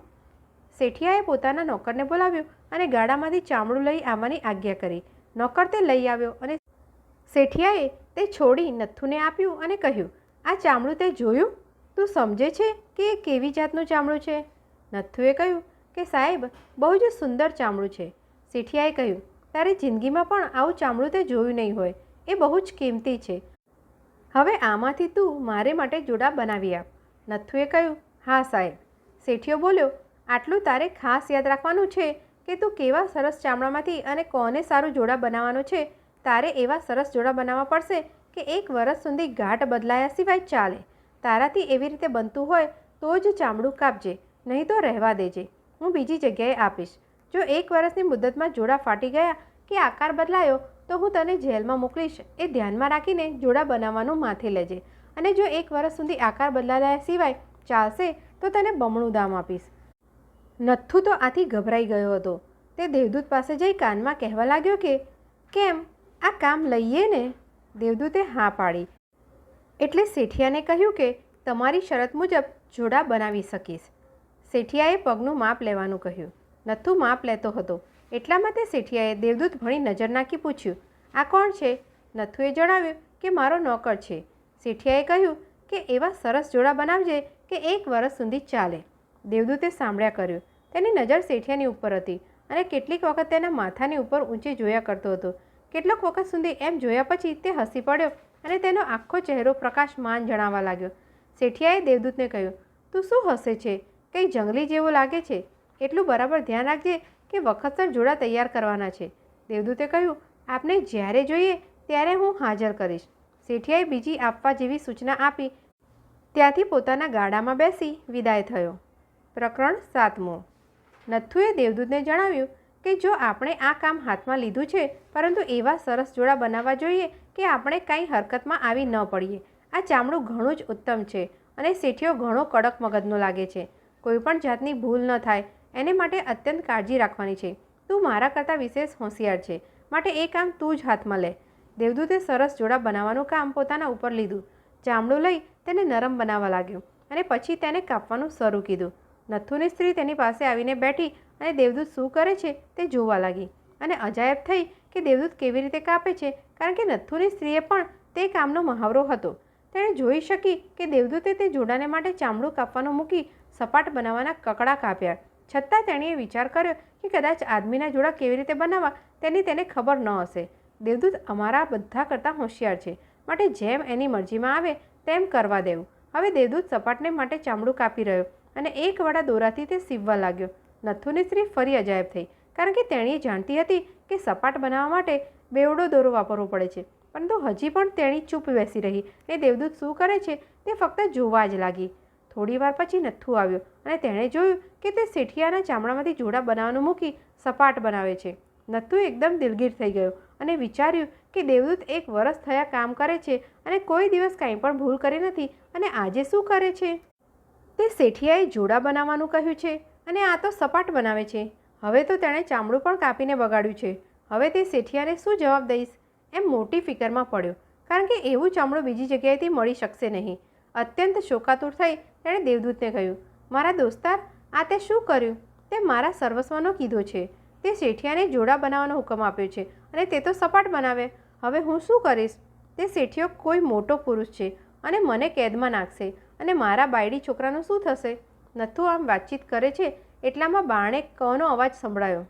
S1: શેઠિયાએ પોતાના નોકરને બોલાવ્યો અને ગાડામાંથી ચામડું લઈ આવવાની આજ્ઞા કરી. નોકર તે લઈ આવ્યો અને શેઠિયાએ તે છોડી નથુને આપ્યું અને કહ્યું, આ ચામડું તે જોયું? તું સમજે છે કે એ કેવી જાતનું ચામડું છે? નથુએ કહ્યું કે સાહેબ, બહુ જ સુંદર ચામડું છે. શેઠિયાએ કહ્યું, તારી જિંદગીમાં પણ આવું ચામડું તે જોયું નહીં હોય. એ બહુ જ કિંમતી છે. હવે આમાંથી તું મારે માટે જોડા બનાવી આપ. નથુએ કહ્યું, હા સાહેબ. શેઠિયો બોલ્યો, આટલું તારે ખાસ યાદ રાખવાનું છે કે તું કેવા સરસ ચામડામાંથી અને કોને સારું જોડા બનાવવાનો છે. તારે એવા સરસ જોડા બનાવવા પડશે કે 1 વર્ષ સુધી ઘાટ બદલાયા સિવાય ચાલે. તારાથી એવી રીતે બનતું હોય તો જ ચામડું કાપજે, નહીં તો રહેવા દેજે. હું બીજી જગ્યાએ આપીશ. જો 1 વર્ષની મુદ્દતમાં જોડા ફાટી ગયા કે આકાર બદલાયો તો હું તને જેલમાં મોકલીશ. એ ધ્યાનમાં રાખીને જોડા બનાવવાનું માથે લેજે અને જો 1 વર્ષ સુધી આકાર બદલાયા સિવાય ચાલશે તો તને બમણું દામ આપીશ. નથુ તો આથી ગભરાઈ ગયો હતો. તે દેવદૂત પાસે જઈ કાનમાં કહેવા લાગ્યો કે કેમ, આ કામ લઈએ ને? દેવદૂતે હા પાડી. એટલે શેઠિયાને કહ્યું કે તમારી શરત મુજબ જોડા બનાવી શકીશ. શેઠિયાએ પગનું માપ લેવાનું કહ્યું. નથુ માપ લેતો હતો. એટલામાં તે શેઠિયાએ દેવદૂત ભણી નજર નાખી પૂછ્યું, આ કોણ છે? નથુએ જણાવ્યું કે મારો નોકર છે. શેઠિયાએ કહ્યું કે એવા સરસ જોડા બનાવજે કે 1 વર્ષ સુધી ચાલે. દેવદૂતે સાંભળ્યા કર્યું. તેની નજર શેઠિયાની ઉપર હતી અને કેટલીક વખત તેના માથાની ઉપર ઊંચે જોયા કરતો હતો. કેટલોક વખત સુધી એમ જોયા પછી તે હસી પડ્યો અને તેનો આખો ચહેરો પ્રકાશમાન જણાવવા લાગ્યો. શેઠિયાએ દેવદૂતને કહ્યું, તું શું હસે છે? કંઈ જંગલી જેવો લાગે છે. એટલું બરાબર ધ્યાન રાખજે કે વખતસર જોડા તૈયાર કરવાના છે. દેવદૂતે કહ્યું, આપને જ્યારે જોઈએ ત્યારે હું હાજર કરીશ. શેઠિયાએ બીજી આપવા જેવી સૂચના આપી ત્યાંથી પોતાના ગાડામાં બેસી વિદાય થયો. પ્રકરણ 7. નથુએ દેવદૂતને જણાવ્યું કે જો આપણે આ કામ હાથમાં લીધું છે, પરંતુ એવા સરસ જોડા બનાવવા જોઈએ કે આપણે કાંઈ હરકતમાં આવી ન પડીએ. આ ચામડું ઘણું જ ઉત્તમ છે અને શેઠિયો ઘણો કડક મગજનો લાગે છે. કોઈ પણ જાતની ભૂલ ન થાય એને માટે અત્યંત કાળજી રાખવાની છે. તું મારા કરતાં વિશેષ હોશિયાર છે, માટે એ કામ તું જ હાથમાં લે. દેવદૂતે સરસ જોડા બનાવવાનું કામ પોતાના ઉપર લીધું. ચામડું લઈ તેને નરમ બનાવવા લાગ્યો અને પછી તેને કાપવાનું શરૂ કીધું. નથુની સ્ત્રી તેની પાસે આવીને બેઠી અને દેવદૂત શું કરે છે તે જોવા લાગી અને અજાયબ થઈ કે દેવદૂત કેવી રીતે કાપે છે, કારણ કે નથુની સ્ત્રીએ પણ તે કામનો મહાવરો હતો. તેણે જોઈ શકી કે દેવદૂતે તે જોડાને માટે ચામડું કાપવાનું મૂકી સપાટ બનાવવાના કકડા કાપ્યા. છતાં તેણીએ વિચાર કર્યો કે કદાચ આદમીના જોડા કેવી રીતે બનાવવા તેની તેને ખબર ન હશે. દેવદૂત અમારા બધા કરતાં હોશિયાર છે, માટે જેમ એની મરજીમાં આવે તેમ કરવા દેવું. હવે દેવદૂત સપાટને માટે ચામડું કાપી રહ્યો અને એક વડા દોરાથી તે સીવવા લાગ્યો. નથુની સ્ત્રી ફરી અજાયબ થઈ, કારણ કે તેણી જાણતી હતી કે સપાટ બનાવવા માટે બેવડો દોરો વાપરવો પડે છે. પરંતુ હજી પણ તેણી ચૂપ બેસી રહી અને દેવદૂત શું કરે છે તે ફક્ત જોવા જ લાગી. થોડી વાર પછી નથ્થુ આવ્યો અને તેણે જોયું કે તે શેઠિયાના ચામડામાંથી જોડા બનાવવાનું મૂકી સપાટ બનાવે છે. નથ્થુ એકદમ દિલગીર થઈ ગયો અને વિચાર્યું કે દેવદૂત 1 વર્ષ થયા કામ કરે છે અને કોઈ દિવસ કાંઈ પણ ભૂલ કરી નથી, અને આજે શું કરે છે? તે શેઠિયાએ જોડા બનાવવાનું કહ્યું છે અને આ તો સપાટ બનાવે છે. હવે તો તેણે ચામડું પણ કાપીને બગાડ્યું છે. હવે તે શેઠિયાને શું જવાબ દઈશ એમ મોટી ફિકરમાં પડ્યો, કારણ કે એવું ચામડું બીજી જગ્યાએથી મળી શકશે નહીં. અત્યંત શોકાતુર થઈ તેણે દેવદૂતને કહ્યું, મારા દોસ્તાર, આ તે શું કર્યું? તે મારા સર્વસ્વનો કીધો છે. તે શેઠિયાને જોડા બનાવવાનો હુકમ આપ્યો છે અને તે તો સપાટ બનાવે. હવે હું શું કરીશ? તે શેઠિયો કોઈ મોટો પુરુષ છે અને મને કેદમાં નાખશે, અને મારા બાયડી છોકરાનું શું થશે? નથુ આમ વાતચીત કરે છે એટલામાં બારણે કનો અવાજ સંભળાયો.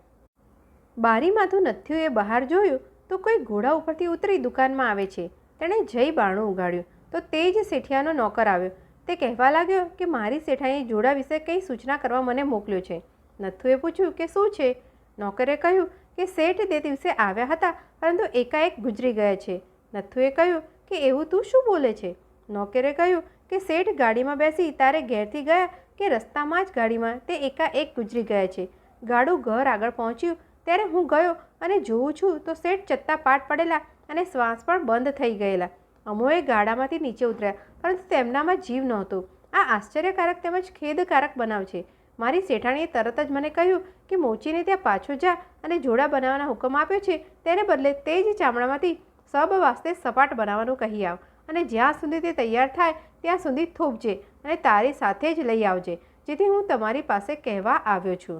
S1: બારીમાંથી નથ્થુએ બહાર જોયું તો કોઈ ઘોડા ઉપરથી ઉતરી દુકાનમાં આવે છે. તેણે જઈ બારણું ઉગાડ્યું તો તે જ શેઠિયાનો નોકર આવ્યો. તે કહેવા લાગ્યો કે મારી શેઠાઈએ જોડા વિશે કંઈ સૂચના કરવા મને મોકલ્યો છે. નથ્થુએ પૂછ્યું કે શું છે? નોકરે કહ્યું કે શેઠ તે દિવસે આવ્યા હતા, પરંતુ એકાએક ગુજરી ગયા છે. નથ્થુએ કહ્યું કે એવું તું શું બોલે છે? નોકરે કહ્યું કે શેઠ ગાડીમાં બેસી તારે ઘેરથી ગયા કે રસ્તામાં જ ગાડીમાં તે એકાએક ગુજરી ગયા છે. ગાડું ઘર આગળ પહોંચ્યું ત્યારે હું ગયો અને જોઉં છું તો શેઠ ચત્તા પાટ પડેલા અને શ્વાસ પણ બંધ થઈ ગયેલા. અમોએ ગાડામાંથી નીચે ઉતર્યા, પરંતુ તેમનામાં જીવ નહોતો. આ આશ્ચર્યકારક તેમજ ખેદકારક બનાવ છે. મારી શેઠાણીએ તરત જ મને કહ્યું કે મોચીને ત્યાં પાછો જા અને જોડા બનાવવાના હુકમ આપ્યો છે, તેને બદલે તે જ ચામડામાંથી સબ વાસ્તે સપાટ બનાવવાનું કહી આવ, અને જ્યાં સુધી તે તૈયાર થાય ત્યાં સુધી થોપજે અને તારી સાથે જ લઈ આવજે, જેથી હું તમારી પાસે કહેવા આવ્યો છું.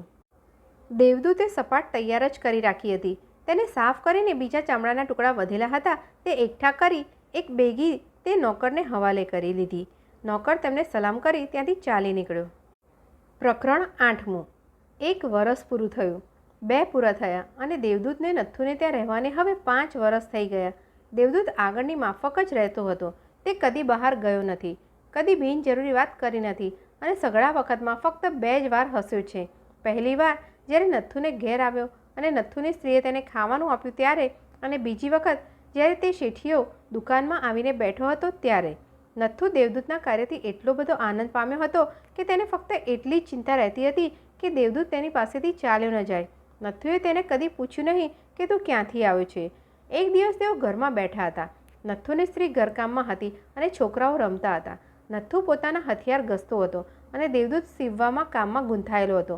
S1: દેવદૂતે સપાટ તૈયાર જ કરી રાખી હતી. તેને સાફ કરીને બીજા ચામડાના ટુકડા વધેલા હતા તે એકઠા કરી એક બેગી તે નોકરને હવાલે કરી લીધી. નોકર તેમને સલામ કરી ત્યાંથી ચાલી નીકળ્યો. પ્રકરણ 8મું. 1 વર્ષ પૂરું થયું. 2 પૂરા થયા અને દેવદૂતને નથ્થુને ત્યાં રહેવાને હવે 5 વર્ષ થઈ ગયા. દેવદૂત આગળની માફક જ રહેતો હતો. તે કદી બહાર ગયો નથી, કદી બિનજરૂરી વાત કરી નથી અને સઘળા વખતમાં ફક્ત 2 જ વાર હસ્યો છે. પહેલી વાર જ્યારે નથ્થુને ઘેર આવ્યો અને નથ્થુની સ્ત્રીએ તેને ખાવાનું આપ્યું ત્યારે, અને બીજી વખત જ્યારે તે શેઠિયો દુકાનમાં આવીને બેઠો હતો ત્યારે. નથ્થુ દેવદૂતના કાર્યથી એટલો બધો આનંદ પામ્યો હતો કે તેને ફક્ત એટલી જ ચિંતા રહેતી હતી કે દેવદૂત તેની પાસેથી ચાલ્યો ન જાય. નથ્થુએ તેને કદી પૂછ્યું નહીં કે તું ક્યાંથી આવ્યો છે. એક દિવસ તેઓ ઘરમાં બેઠા હતા. નથ્થુની સ્ત્રી ઘરકામમાં હતી અને છોકરાઓ રમતા હતા. નથ્થુ પોતાના હથિયાર ઘસતો હતો અને દેવદૂત સીવવામાં કામમાં ગૂંથાયેલો હતો.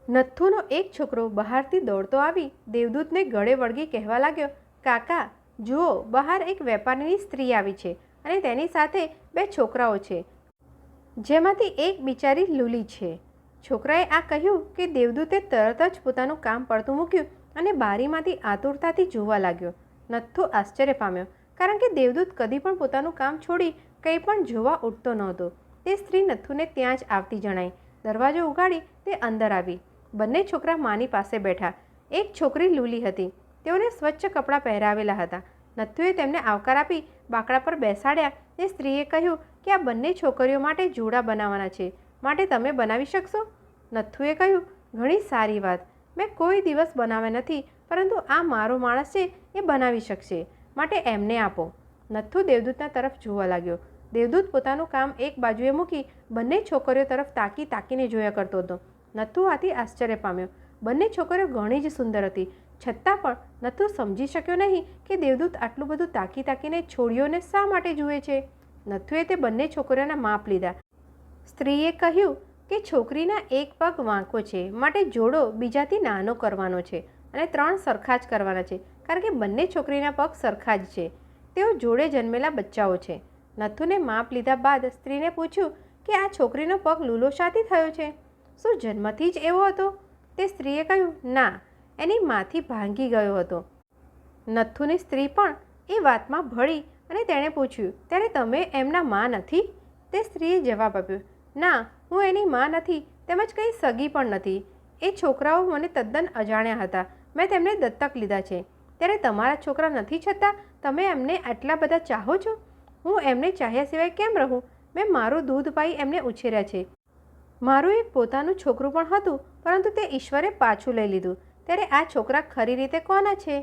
S1: નથ્થુનો એક છોકરો બહારથી દોડતો આવી દેવદૂતને ગળે વળગી કહેવા લાગ્યો, કાકા જુઓ, બહાર એક વેપારીની સ્ત્રી આવી છે અને તેની સાથે 2 છોકરાઓ છે, જેમાંથી એક બિચારી લૂલી છે. છોકરાએ આ કહ્યું કે દેવદૂતે તરત જ પોતાનું કામ પડતું મૂક્યું અને બારીમાંથી આતુરતાથી જોવા લાગ્યો. નથ્થુ આશ્ચર્ય પામ્યો, કારણ કે દેવદૂત કદી પણ પોતાનું કામ છોડી કંઈ પણ જોવા ઉઠતો નહોતો. તે સ્ત્રી નથ્થુને ત્યાં જ આવતી જણાઈ. દરવાજો ઉગાડી તે અંદર આવી. બંને છોકરા માની પાસે બેઠા. એક છોકરી લૂલી હતી. તેઓને સ્વચ્છ કપડાં પહેરાવેલા હતા. નથ્થુએ તેમને આવકાર આપી બાકડા પર બેસાડ્યા. તે સ્ત્રીએ કહ્યું કે આ બંને છોકરીઓ માટે જોડા બનાવવાના છે, માટે તમે બનાવી શકશો? નથ્થુએ કહ્યું, ઘણી સારી વાત. મેં કોઈ દિવસ બનાવ્યા નથી, પરંતુ આ મારો માણસ છે, એ બનાવી શકશે, માટે એમને આપો. નથ્થુ દેવદૂતના તરફ જોવા લાગ્યો. દેવદૂત પોતાનું કામ એક બાજુએ મૂકી બંને છોકરીઓ તરફ તાકીને જોયા કરતો હતો. નથ્થુ આથી આશ્ચર્ય પામ્યો. બંને છોકરીઓ ઘણી જ સુંદર હતી, છતાં પણ નથ્થુ સમજી શક્યો નહીં કે દેવદૂત આટલું બધું તાકીને છોડીઓને શા માટે જુએ છે. નથ્થુએ તે બંને છોકરીઓના માપ લીધા. સ્ત્રીએ કહ્યું કે છોકરીના એક પગ વાંકો છે, માટે જોડો બીજાથી નાનો કરવાનો છે અને 3 સરખા જ કરવાના છે, કારણ કે બંને છોકરીના પગ સરખા જ છે. તેઓ જોડે જન્મેલા બચ્ચાઓ છે. નથ્થુને માપ લીધા બાદ સ્ત્રીને પૂછ્યું કે આ છોકરીનો પગ લૂલો શાથી થયો છે? શું જન્મથી જ એવો હતો? તે સ્ત્રીએ કહ્યું, ના, એની માથી ભાંગી ગયો હતો. નથ્થુની સ્ત્રી પણ એ વાતમાં ભળી અને તેણે પૂછ્યું, ત્યારે તમે એમના મા નથી? તે સ્ત્રીએ જવાબ આપ્યો, ના, હું એની માં નથી, તેમજ કંઈ સગી પણ નથી. એ છોકરાઓ મને તદ્દન અજાણ્યા હતા. મેં તેમને દત્તક લીધા છે. ત્યારે તમારા છોકરા નથી છતાં તમે એમને આટલા બધા ચાહો છો? હું એમને ચાહ્યા સિવાય કેમ રહું? મેં મારું દૂધ પાઈ એમને ઉછેર્યા છે. મારું એક પોતાનું છોકરું પણ હતું, પરંતુ તે ઈશ્વરે પાછું લઈ લીધું. ત્યારે આ છોકરા ખરી રીતે કોના છે?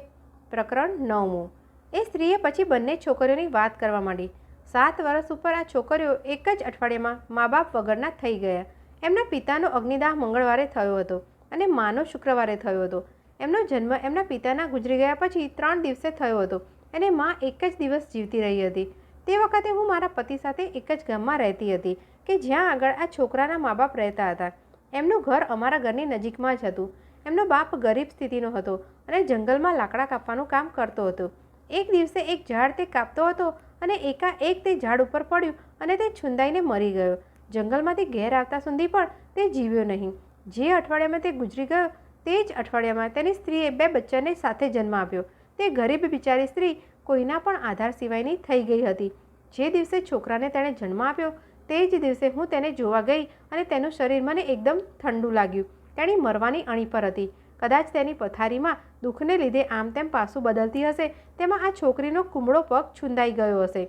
S1: પ્રકરણ 9. એ સ્ત્રીએ પછી બંને છોકરીઓની વાત કરવા માંડી. 7 વર્ષ ઉપર આ છોકરીઓ એક જ અઠવાડિયામાં મા બાપ વગરના થઈ ગયા. એમના પિતાનો અગ્નિદાહ મંગળવારે થયો હતો અને માનો શુક્રવારે થયો હતો. એમનો જન્મ એમના પિતાના ગુજરી ગયા પછી 3 દિવસે થયો હતો અને મા એક જ દિવસ જીવતી રહી હતી. તે વખતે હું મારા પતિ સાથે એક જ ગામમાં રહેતી હતી કે જ્યાં આગળ આ છોકરાના મા બાપ રહેતા હતા. એમનું ઘર અમારા ઘરની નજીકમાં જ હતું. એમનો બાપ ગરીબ સ્થિતિનો હતો અને જંગલમાં લાકડા કાપવાનું કામ કરતો હતો. એક દિવસે એક ઝાડ તે કાપતો હતો અને એકાએક તે ઝાડ ઉપર પડ્યું અને તે છુંદાઈને મરી ગયો. જંગલમાંથી ઘેર આવતા સુધી પણ તે જીવ્યો નહીં. જે અઠવાડિયામાં તે ગુજરી ગયો તે જ અઠવાડિયામાં તેની સ્ત્રીએ 2 બચ્ચાને સાથે જન્મ આપ્યો. તે ગરીબ બિચારી સ્ત્રી કોઈના પણ આધાર સિવાયની થઈ ગઈ હતી. જે દિવસે છોકરાને તેણે જન્મ આપ્યો તે જ દિવસે હું તેને જોવા ગઈ અને તેનું શરીર મને એકદમ ઠંડુ લાગ્યું. તેણી મરવાની અણી પર હતી. કદાચ તેની પથારીમાં દુઃખને લીધે આમ તેમ પાસું બદલતી હશે, તેમાં આ છોકરીનો કુમળો પગ છુંદાઈ ગયો હશે.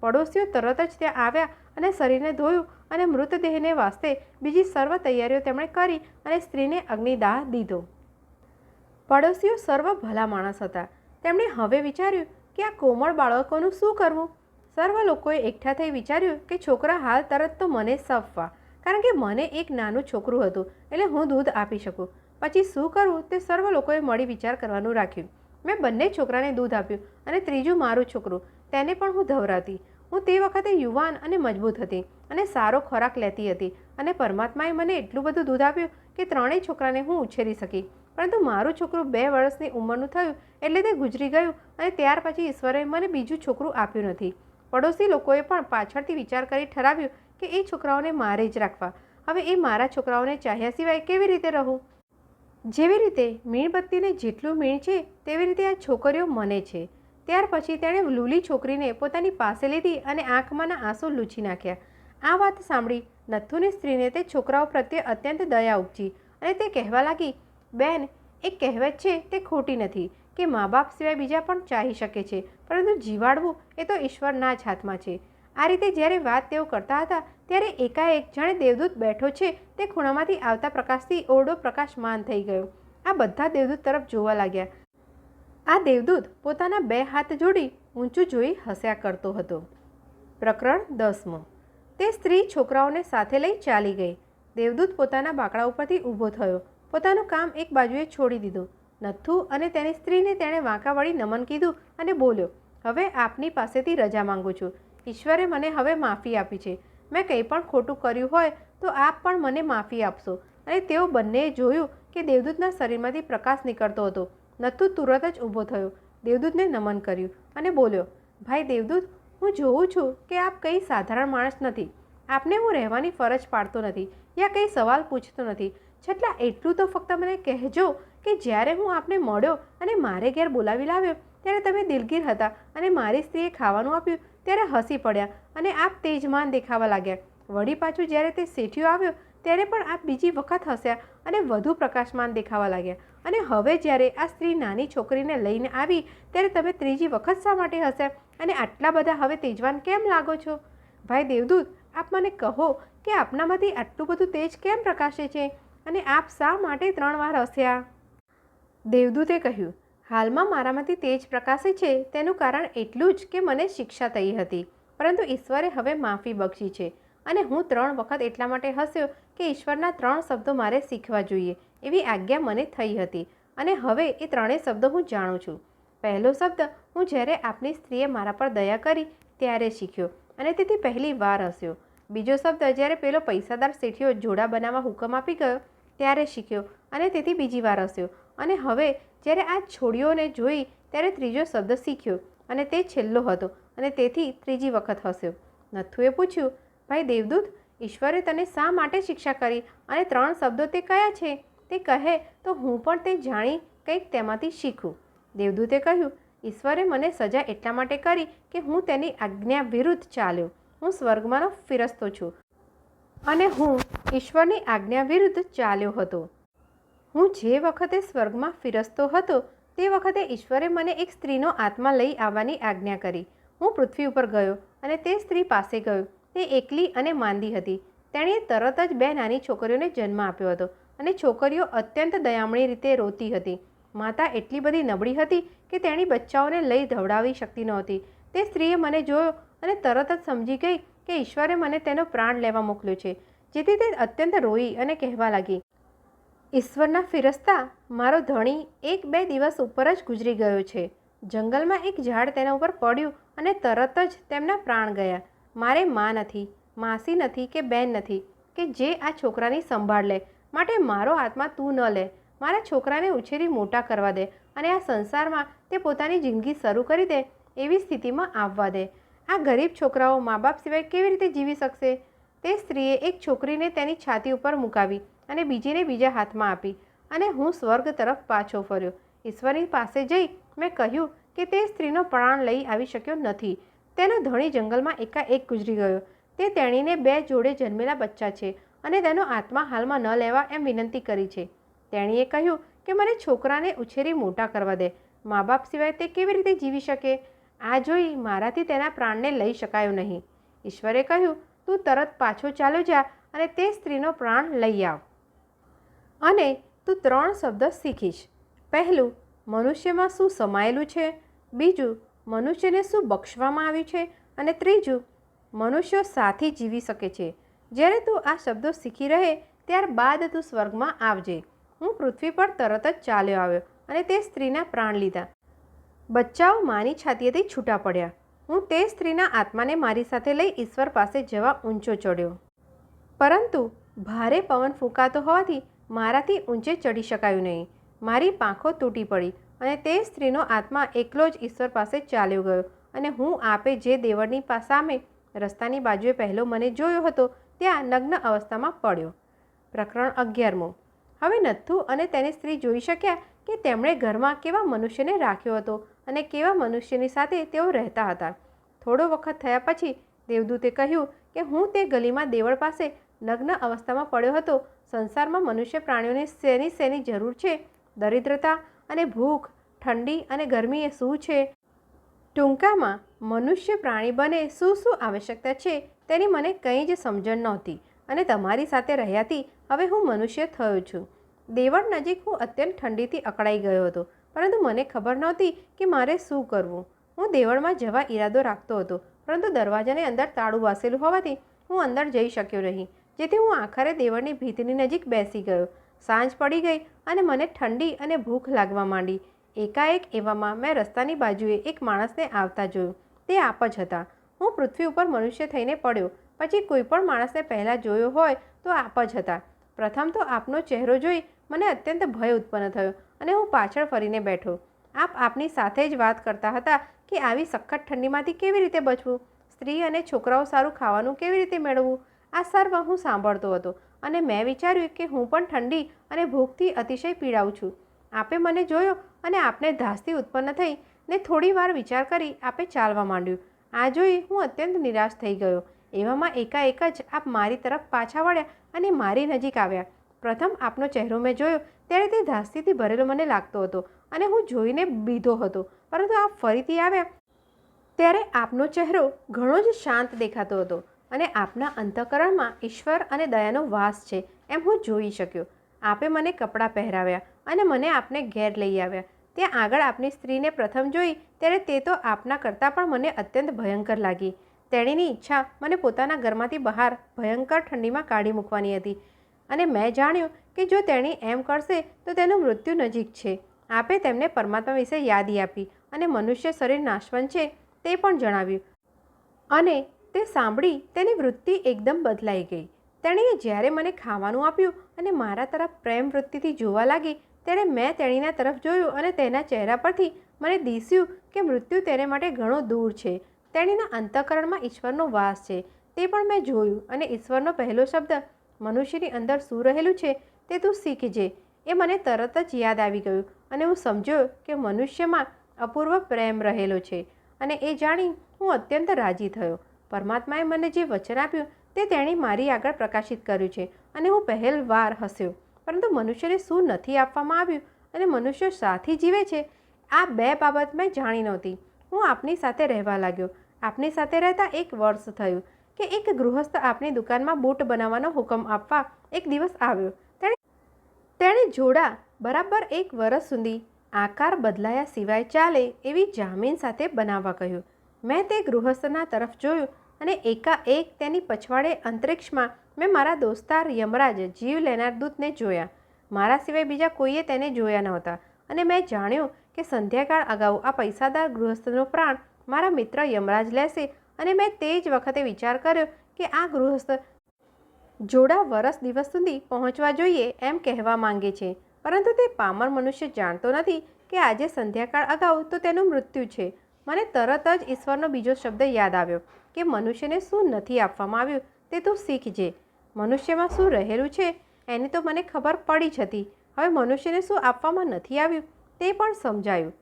S1: પડોશીઓ તરત જ ત્યાં આવ્યા અને શરીરને ધોયું અને મૃતદેહને વાસ્તે બીજી સર્વ તૈયારીઓ તેમણે કરી અને સ્ત્રીને અગ્નિદાહ દીધો. પડોશીઓ સર્વ ભલા માણસ હતા. તેમણે હવે વિચાર્યું કે આ કોમળ બાળકોનું શું કરવું? સર્વ લોકોએ એકઠા થઈ વિચાર્યું કે છોકરા હાલ તરત તો મને સોંપવા, કારણ કે મને એક નાનું છોકરું હતું એટલે હું દૂધ આપી શકું. પછી શું કરવું તે સર્વ લોકોએ મળી વિચાર કરવાનું રાખ્યું. મેં બંને છોકરાને દૂધ આપ્યું અને ત્રીજું મારું છોકરું, તેને પણ હું ધવરાતી. હું તે વખતે યુવાન અને મજબૂત હતી અને સારો ખોરાક લેતી હતી અને પરમાત્માએ મને એટલું બધું દૂધ આપ્યું કે 3 છોકરાને હું ઉછેરી શકી. પરંતુ મારું છોકરું 2 વર્ષની ઉંમરનું થયું એટલે તે ગુજરી ગયું અને ત્યાર પછી ઈશ્વરે મને બીજું છોકરું આપ્યું નથી. પડોશી લોકોએ પણ પાછળથી વિચાર કરી ઠરાવ્યું કે એ છોકરાઓને મારે જ રાખવા. હવે એ મારા છોકરાઓને ચાહ્યા સિવાય કેવી રીતે રહું? જેવી રીતે મીણબત્તીને જેટલું મીણ છે તેવી રીતે આ છોકરીઓ મને છે. ત્યાર પછી તેણે લૂલી છોકરીને પોતાની પાસે લીધી અને આંખમાંના આંસુ લૂછી નાખ્યા. આ વાત સાંભળી નથુની સ્ત્રીને તે છોકરાઓ પ્રત્યે અત્યંત દયા ઉપજી અને તે કહેવા લાગી, બેન, એક કહેવત છે તે ખોટી નથી કે મા બાપ સિવાય બીજા પણ ચાહી શકે છે, પરંતુ જીવાડવું એ તો ઈશ્વરના જ હાથમાં છે. આ રીતે જ્યારે વાત તેઓ કરતા હતા ત્યારે એકાએક જાણે દેવદૂત બેઠો છે તે ખૂણામાંથી આવતા પ્રકાશથી ઓરડો પ્રકાશમાન થઈ ગયો. આ બધા દેવદૂત તરફ જોવા લાગ્યા. આ દેવદૂત પોતાના 2 હાથ જોડી ઊંચું જોઈ હસ્યા કરતો હતો. પ્રકરણ 10. તે સ્ત્રી છોકરાઓને સાથે લઈ ચાલી ગઈ. દેવદૂત પોતાના બાકડા ઉપરથી ઊભો થયો. પોતાનું કામ એક બાજુએ છોડી દીધું. નથુ અને તેની સ્ત્રીને તેણે વાંકા વળી નમન કીધું અને બોલ્યો, હવે આપની પાસેથી રજા માંગુ છું. ઈશ્વરે મને હવે માફી આપી છે. મેં કંઈ પણ ખોટું કર્યું હોય તો આપ પણ મને માફી આપશો. અને તેઓ બંનેએ જોયું કે દેવદૂતના શરીરમાંથી પ્રકાશ નીકળતો હતો. નથુ તુરત જ ઊભો થયો, દેવદૂતને નમન કર્યું અને બોલ્યો, ભાઈ દેવદૂત, હું જોઉં છું કે આપ કંઈ સાધારણ માણસ નથી. આપને હું રહેવાની ફરજ પાડતો નથી યા કંઈ સવાલ પૂછતો નથી, છતાં એટલું તો ફક્ત મને કહેજો કે જ્યારે હું આપને મળ્યો અને મારે ઘેર બોલાવી લાવ્યો ત્યારે તમે દિલગીર હતા અને મારી સ્ત્રીએ ખાવાનું આપ્યું ત્યારે હસી પડ્યા અને આપ તેજમાન દેખાવા લાગ્યા. વળી પાછું જ્યારે તે શેઠિયો આવ્યો ત્યારે પણ આપ બીજી વખત હસ્યા અને વધુ પ્રકાશમાન દેખાવા લાગ્યા. અને હવે જ્યારે આ સ્ત્રી નાની છોકરીને લઈને આવી ત્યારે તમે ત્રીજી વખત શા માટે હસ્યા અને આટલા બધા હવે તેજવાન કેમ લાગો છો? ભાઈ દેવદૂત, આપ મને કહો કે આપનામાંથી આટલું બધું તેજ કેમ પ્રકાશે છે અને આપ શા માટે 3 વાર હસ્યા? દેવદૂતે કહ્યું, હાલમાં મારામાંથી તેજ પ્રકાશે છે તેનું કારણ એટલું જ કે મને શિક્ષા થઈ હતી, પરંતુ ઈશ્વરે હવે માફી બક્ષી છે અને હું 3 વખત એટલા માટે હસ્યો કે ઈશ્વરના 3 શબ્દો મારે શીખવા જોઈએ એવી આજ્ઞા મને થઈ હતી અને હવે એ 3 શબ્દો હું જાણું છું. પહેલો શબ્દ હું જ્યારે આપની સ્ત્રીએ મારા પર દયા કરી ત્યારે શીખ્યો અને તેથી પહેલી વાર હસ્યો. બીજો શબ્દ જ્યારે પેલો પૈસાદાર શેઠિયો જોડા બનાવવા હુકમ આપી ગયો ત્યારે શીખ્યો અને તેથી બીજી વાર હસ્યો. અને હવે જ્યારે આ છોડીઓને જોઈ ત્યારે ત્રીજો શબ્દ શીખ્યો અને તે છેલ્લો હતો અને તેથી ત્રીજી વખત હસ્યો. નથુએ પૂછ્યું, ભાઈ દેવદૂત, ઈશ્વરે તને શા માટે શિક્ષા કરી અને 3 શબ્દો તે કયા છે? તે કહે તો હું પણ તે જાણી કંઈક તેમાંથી શીખું. દેવદૂતે કહ્યું, ઈશ્વરે મને સજા એટલા માટે કરી કે હું તેની આજ્ઞા વિરુદ્ધ ચાલ્યો. હું સ્વર્ગમાંનો ફિરસ્તો છું અને હું ઈશ્વરની આજ્ઞા વિરુદ્ધ ચાલ્યો હતો. હું જે વખતે સ્વર્ગમાં ફિરસતો હતો તે વખતે ઈશ્વરે મને એક સ્ત્રીનો આત્મા લઈ આવવાની આજ્ઞા કરી. હું પૃથ્વી ઉપર ગયો અને તે સ્ત્રી પાસે ગયો. તે એકલી અને માંદી હતી. તેણે તરત જ 2 નાની છોકરીઓને જન્મ આપ્યો હતો અને છોકરીઓ અત્યંત દયામણી રીતે રોતી હતી. માતા એટલી બધી નબળી હતી કે તેણી બચ્ચાઓને લઈ ધવડાવી શકતી નહોતી. તે સ્ત્રીએ મને જોયો અને તરત જ સમજી ગઈ કે ઈશ્વરે મને તેનો પ્રાણ લેવા મોકલ્યો છે. જેથી તે અત્યંત રોઈ અને કહેવા લાગી, ઈશ્વરના ફિરસ્તા, મારો ધણી 1-2 દિવસ ઉપર જ ગુજરી ગયો છે. જંગલમાં એક ઝાડ તેના ઉપર પડ્યું અને તરત જ તેમના પ્રાણ ગયા. મારે માં નથી, માસી નથી કે બેન નથી કે જે આ છોકરાની સંભાળ લે. માટે મારો આત્મા તું ન લે. મારા છોકરાને ઉછેરી મોટા કરવા દે અને આ સંસારમાં તે પોતાની જિંદગી શરૂ કરી દે એવી સ્થિતિમાં આવવા દે. આ ગરીબ છોકરાઓ મા બાપ સિવાય કેવી રીતે જીવી શકશે? તે સ્ત્રીએ એક છોકરીને તેની છાતી ઉપર મુકાવી અને બીજીને બીજા હાથમાં આપી અને હું સ્વર્ગ તરફ પાછો ફર્યો. ઈશ્વરની પાસે જઈ મેં કહ્યું કે તે સ્ત્રીનો પ્રાણ લઈ આવી શક્યો નથી. તેનો ધણી જંગલમાં એકાએક ગુજરી ગયો. તે તેણીને 2 જોડે જન્મેલા બચ્ચા છે અને તેનો આત્મા હાલમાં ન લેવા એમ વિનંતી કરી છે. તેણીએ કહ્યું કે મને છોકરાને ઉછેરી મોટા કરવા દે. મા બાપ સિવાય તે કેવી રીતે જીવી શકે? આ જોઈ મારાથી તેના પ્રાણને લઈ શકાયો નહીં. ઈશ્વરે કહ્યું, તું તરત પાછો ચાલ્યો જા અને તે સ્ત્રીનો પ્રાણ લઈ આવ. અને તું 3 શબ્દ શીખીશ. પહેલું, મનુષ્યમાં શું સમાયેલું છે. બીજું, મનુષ્યને શું બક્ષવામાં આવ્યું છે. અને ત્રીજું, મનુષ્યો સાથી જીવી શકે છે. જ્યારે તું આ શબ્દો શીખી રહે ત્યારબાદ તું સ્વર્ગમાં આવજે. હું પૃથ્વી પર તરત જ ચાલ્યો આવ્યો અને તે સ્ત્રીના પ્રાણ લીધા. બચ્ચાઓ માની છાતીએથી છૂટા પડ્યા. હું તે સ્ત્રીના આત્માને મારી સાથે લઈ ઈશ્વર પાસે જવા ઊંચો ચડ્યો. પરંતુ ભારે પવન ફૂંકાતો હોવાથી મારાથી ઊંચે ચડી શકાયું નહીં. મારી પાંખો તૂટી પડી અને તે સ્ત્રીનો આત્મા એકલો જ ઈશ્વર પાસે ચાલ્યો ગયો અને હું આપે જે દેવળની સામે રસ્તાની બાજુએ પહેલો મને જોયો હતો ત્યાં નગ્ન અવસ્થામાં પડ્યો. પ્રકરણ 11. હવે નથુ અને તેની સ્ત્રી જોઈ શક્યા કે તેમણે ઘરમાં કેવા મનુષ્યને રાખ્યો હતો અને કેવા મનુષ્યની સાથે તેઓ રહેતા હતા. થોડો વખત થયા પછી દેવદૂતે કહ્યું કે હું તે ગલીમાં દેવળ પાસે નગ્ન અવસ્થામાં પડ્યો હતો. સંસારમાં મનુષ્ય પ્રાણીઓને શેની જરૂર છે? દરિદ્રતા અને ભૂખ, ઠંડી અને ગરમી એ શું છે? ટૂંકામાં મનુષ્ય પ્રાણી બને શું આવશ્યકતા છે તેની મને કંઈ જ સમજણ નહોતી અને તમારી સાથે રહ્યાથી હવે હું મનુષ્ય થયો છું. દેવળ નજીક હું અત્યંત ઠંડીથી અકળાઈ ગયો હતો, પરંતુ મને ખબર નહોતી કે મારે શું કરવું. હું દેવળમાં જવા ઈરાદો રાખતો હતો, પરંતુ દરવાજાને અંદર તાળું વાસેલું હોવાથી હું અંદર જઈ શક્યો નહીં. જેથી હું આખરે દેવળની ભીતની નજીક બેસી ગયો. સાંજ પડી ગઈ અને મને ઠંડી અને ભૂખ લાગવા માંડી. એકાએક એવામાં મેં રસ્તાની બાજુએ એક માણસને આવતા જોયું. તે આપ જ હતા. હું પૃથ્વી ઉપર મનુષ્ય થઈને પડ્યો. પછી કોઈ પણ માણસને પહેલાં જોયો હોય તો આપ જ હતા. પ્રથમ તો આપનો ચહેરો જોઈ મને અત્યંત ભય ઉત્પન્ન થયો અને હું પાછળ ફરીને બેઠો. આપની સાથે જ વાત કરતા હતા કે આવી સખત ઠંડીમાંથી કેવી રીતે બચવું, સ્ત્રી અને છોકરાઓ સારું ખાવાનું કેવી રીતે મેળવવું. આ સર્વ હું સાંભળતો હતો અને મેં વિચાર્યું કે હું પણ ઠંડી અને ભૂખથી અતિશય પીડાઉં છું. આપે મને જોયો અને આપને ધાસ્તી ઉત્પન્ન થઈ ને થોડી વાર વિચાર કરી આપે ચાલવા માંડ્યું. આ જોઈ હું અત્યંત નિરાશ થઈ ગયો. એવામાં એકાએક જ આપ મારી તરફ પાછા વળ્યા અને મારી નજીક આવ્યા. પ્રથમ આપનો ચહેરો મેં જોયો ત્યારે તે ધાસ્તીથી ભરેલો મને લાગતો હતો અને હું જોઈને બીધો હતો. પરંતુ આપ ફરીથી આવ્યા ત્યારે આપનો ચહેરો ઘણો જ શાંત દેખાતો હતો અને આપના અંતઃકરણમાં ઈશ્વર અને દયાનો વાસ છે એમ હું જોઈ શક્યો. આપે મને કપડાં પહેરાવ્યા અને મને આપને ઘેર લઈ આવ્યા. ત્યાં આગળ આપની સ્ત્રીને પ્રથમ જોઈ ત્યારે તે તો આપના કરતાં પણ મને અત્યંત ભયંકર લાગી. તેણીની ઈચ્છા મને પોતાના ઘરમાંથી બહાર ભયંકર ઠંડીમાં કાઢી મૂકવાની હતી અને મેં જાણ્યું કે જો તેણી એમ કરશે તો તેનું મૃત્યુ નજીક છે. આપે તેમને પરમાત્મા વિશે યાદી આપી અને મનુષ્ય શરીર નાશવંત છે તે પણ જણાવ્યું અને તે સાંભળી તેની વૃત્તિ એકદમ બદલાઈ ગઈ. તેણીએ જ્યારે મને ખાવાનું આપ્યું અને મારા તરફ પ્રેમ વૃત્તિથી જોવા લાગી ત્યારે મેં તેણીના તરફ જોયું અને તેના ચહેરા પરથી મને દિસ્યું કે મૃત્યુ તેને માટે ઘણો દૂર છે. તેણીના અંતઃકરણમાં ઈશ્વરનો વાસ છે તે પણ મેં જોયું અને ઈશ્વરનો પહેલો શબ્દ મનુષ્યની અંદર શું રહેલું છે તે તું શીખજે એ મને તરત જ યાદ આવી ગયું અને હું સમજ્યો કે મનુષ્યમાં અપૂર્વ પ્રેમ રહેલો છે અને એ જાણી હું અત્યંત રાજી થયો. પરમાત્માએ મને જે વચન આપ્યું તે તેણે મારી આગળ પ્રકાશિત કર્યું છે અને હું પહેલવાર હસ્યો. પરંતુ મનુષ્યને શું નથી આપવામાં આવ્યું અને મનુષ્યો સાથી જીવે છે, આ બે બાબત મેં જાણી નહોતી. હું આપની સાથે રહેવા લાગ્યો. આપની સાથે રહેતા 1 વર્ષ થયું કે એક ગૃહસ્થ આપની દુકાનમાં બૂટ બનાવવાનો હુકમ આપવા એક દિવસ આવ્યો. તેણે જોડા બરાબર 1 વર્ષ સુધી આકાર બદલાયા સિવાય ચાલે એવી જામીન સાથે બનાવવા કહ્યું. મેં તે ગૃહસ્થના તરફ જોયું અને એકાએક તેની પછવાડે અંતરિક્ષમાં મેં મારા દોસ્તાર યમરાજ જીવ લેનાર દૂતને જોયા. મારા સિવાય બીજા કોઈએ તેને જોયા નહોતા અને મેં જાણ્યું કે સંધ્યાકાળ અગાઉ આ પૈસાદાર ગૃહસ્થનો પ્રાણ મારા મિત્ર યમરાજ લેશે અને મેં તે જ વખતે વિચાર કર્યો કે આ ગૃહસ્થ જોડા વર્ષ દિવસ સુધી પહોંચવા જોઈએ એમ કહેવા માંગે છે, પરંતુ તે પામર મનુષ્ય જાણતો નથી કે આજે સંધ્યાકાળ અગાઉ તો તેનું મૃત્યુ છે. મને તરત જ ઈશ્વરનો બીજો શબ્દ યાદ આવ્યો કે મનુષ્યને શું નથી આપવામાં આવ્યું તે તું શીખજે. મનુષ્યમાં શું રહેલું છે એની તો મને ખબર પડી જ હતી. હવે મનુષ્યને શું આપવામાં નથી આવ્યું તે પણ સમજાયું.